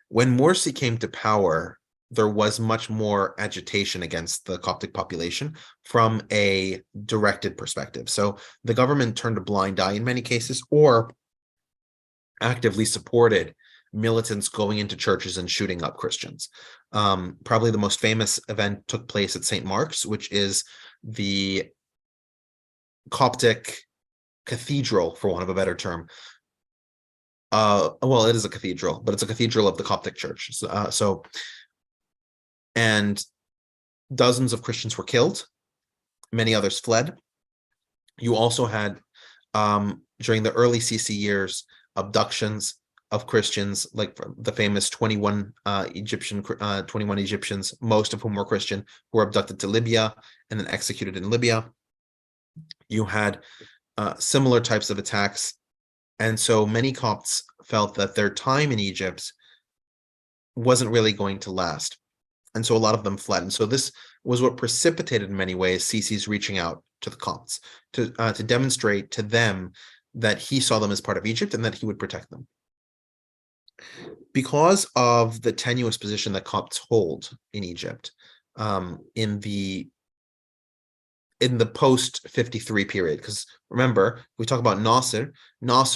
When Morsi came to power, there was much more agitation against the Coptic population from a directed perspective. So the government turned a blind eye in many cases, or actively supported militants going into churches and shooting up Christians. Probably the most famous event took place at St. Mark's, which is the Coptic cathedral, for want of a better term. Well, it is a cathedral, but it's a cathedral of the Coptic Church. And dozens of Christians were killed. Many others fled. You also had, during the early Sisi years, abductions of Christians, like the famous 21 Egyptians, most of whom were Christian, who were abducted to Libya and then executed in Libya. You had similar types of attacks. And so many Copts felt that their time in Egypt wasn't really going to last. And so a lot of them fled. And so this was what precipitated, in many ways, Sisi's reaching out to the Copts to demonstrate to them that he saw them as part of Egypt and that he would protect them. Because of the tenuous position that Copts hold in Egypt, in the post-53 period, because remember, we talk about Nasser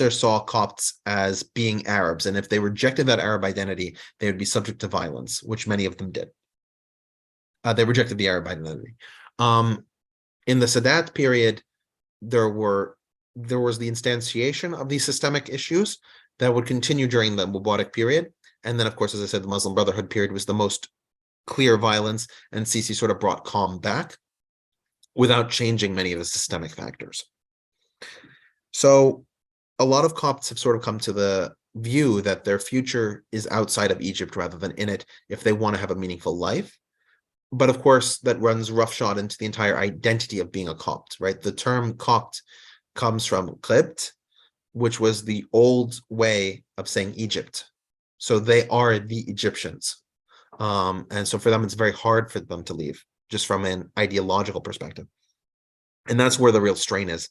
saw Copts as being Arabs, and if they rejected that Arab identity, they would be subject to violence, which many of them did. They rejected the Arab identity. In the Sadat period, there was the instantiation of these systemic issues that would continue during the Mubarak period. And then, of course, as I said, the Muslim Brotherhood period was the most clear violence, and Sisi sort of brought calm back without changing many of the systemic factors. So a lot of Copts have sort of come to the view that their future is outside of Egypt rather than in it if they want to have a meaningful life. But of course, that runs roughshod into the entire identity of being a Copt, right? The term Copt comes from Qibt, which was the old way of saying Egypt. So they are the Egyptians. And so for them, it's very hard for them to leave, just from an ideological perspective. And that's where the real strain is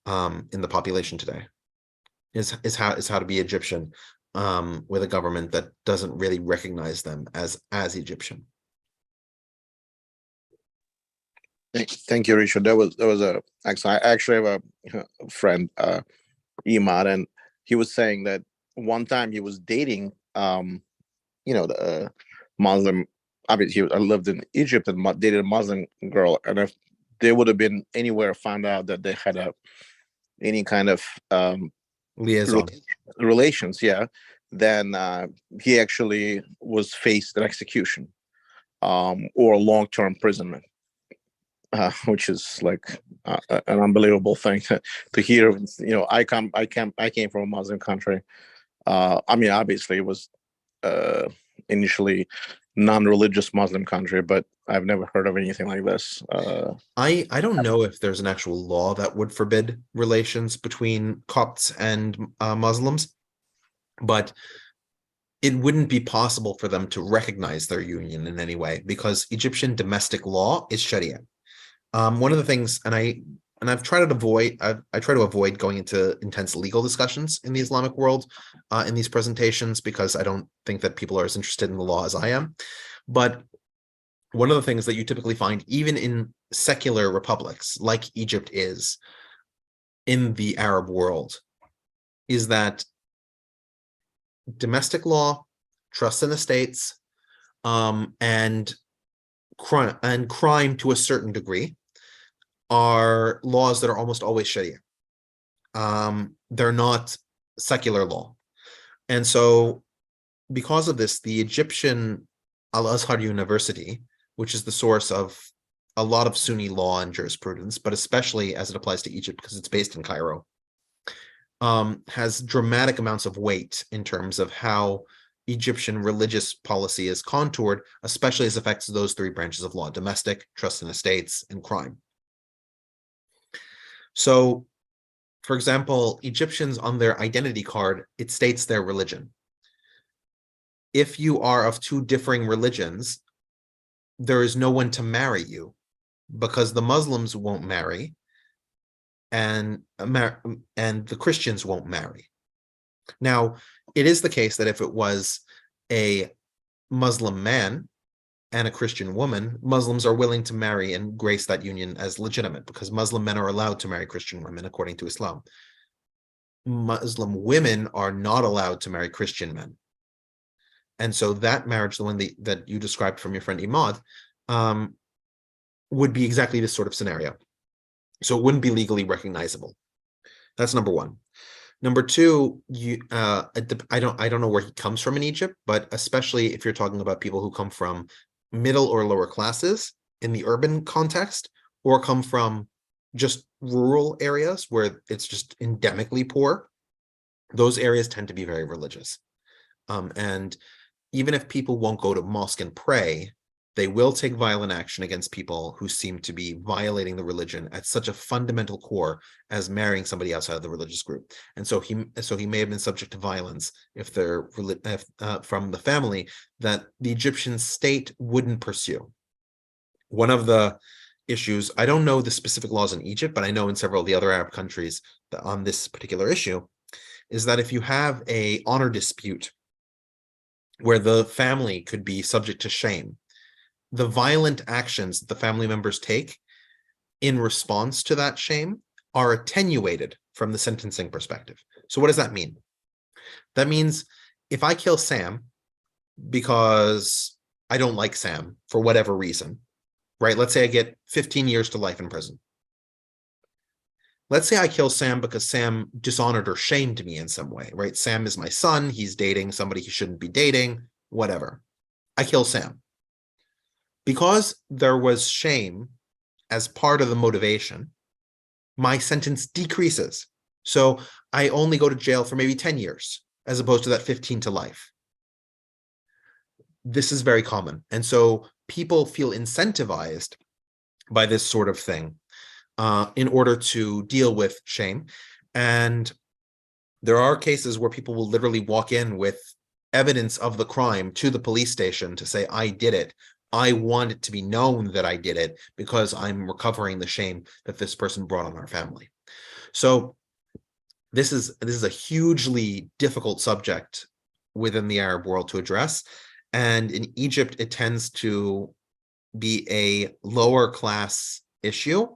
in the population today, is how to be Egyptian with a government that doesn't really recognize them as Egyptian. Thank you, Richard. That was excellent. I actually have a friend, Imad, and he was saying that one time he was dating, the Muslim. Obviously, I lived in Egypt and dated a Muslim girl, and if they would have been anywhere, found out that they had any kind of liaison relations, then he actually was faced an execution or long-term imprisonment. Which is like an unbelievable thing to hear. I came from a Muslim country. Obviously it was initially non-religious Muslim country, but I've never heard of anything like this. I don't know if there's an actual law that would forbid relations between Copts and Muslims, but it wouldn't be possible for them to recognize their union in any way, because Egyptian domestic law is Sharia. One of the things, and I've tried to avoid, I try to avoid going into intense legal discussions in the Islamic world in these presentations, because I don't think that people are as interested in the law as I am. But one of the things that you typically find, even in secular republics like Egypt is in the Arab world, is that domestic law, trust in the states, and crime to a certain degree are laws that are almost always Sharia. They're not secular law. And so because of this, the Egyptian Al-Azhar University, which is the source of a lot of Sunni law and jurisprudence, but especially as it applies to Egypt because it's based in Cairo, has dramatic amounts of weight in terms of how Egyptian religious policy is contoured, especially as affects those three branches of law: domestic, trust and estates, and crime. So, for example, Egyptians on their identity card, it states their religion. If you are of two differing religions, there is no one to marry you because the Muslims won't marry and the Christians won't marry. Now, it is the case that if it was a Muslim man and a Christian woman, Muslims are willing to marry and grace that union as legitimate because Muslim men are allowed to marry Christian women according to Islam. Muslim women are not allowed to marry Christian men. And so that marriage, the one that you described from your friend Imad, would be exactly this sort of scenario. So it wouldn't be legally recognizable. That's number one. Number two, I don't know where he comes from in Egypt, but especially if you're talking about people who come from middle or lower classes in the urban context, or come from just rural areas where it's just endemically poor, those areas tend to be very religious. And even if people won't go to mosque and pray, they will take violent action against people who seem to be violating the religion at such a fundamental core as marrying somebody outside of the religious group. And so he may have been subject to violence if they're from the family that the Egyptian state wouldn't pursue. One of the issues, I don't know the specific laws in Egypt, but I know in several of the other Arab countries that on this particular issue, is that if you have an honor dispute where the family could be subject to shame, the violent actions that the family members take in response to that shame are attenuated from the sentencing perspective. So what does that mean? That means if I kill Sam because I don't like Sam for whatever reason, right? Let's say I get 15 years to life in prison. Let's say I kill Sam because Sam dishonored or shamed me in some way, right? Sam is my son. He's dating somebody he shouldn't be dating, whatever. I kill Sam. Because there was shame as part of the motivation, my sentence decreases. So I only go to jail for maybe 10 years, as opposed to that 15 to life. This is very common. And so people feel incentivized by this sort of thing in order to deal with shame. And there are cases where people will literally walk in with evidence of the crime to the police station to say, I did it. I want it to be known that I did it because I'm recovering the shame that this person brought on our family. So this is a hugely difficult subject within the Arab world to address. And in Egypt, it tends to be a lower class issue.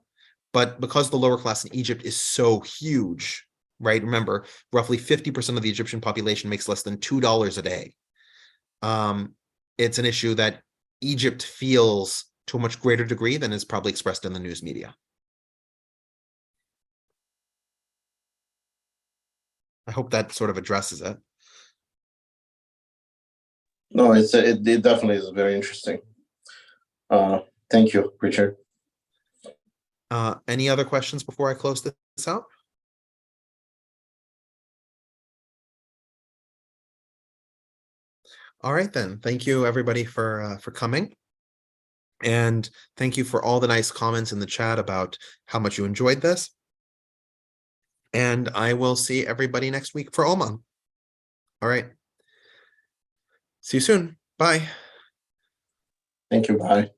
But because the lower class in Egypt is so huge, right? Remember, roughly 50% of the Egyptian population makes less than $2 a day. It's an issue that Egypt feels to a much greater degree than is probably expressed in the news media. I hope that sort of addresses it. No, it definitely is very interesting. Thank you, Richard. Any other questions before I close this out? All right, then. Thank you, everybody, for coming. And thank you for all the nice comments in the chat about how much you enjoyed this. And I will see everybody next week for Oman. All right. See you soon. Bye. Thank you. Bye.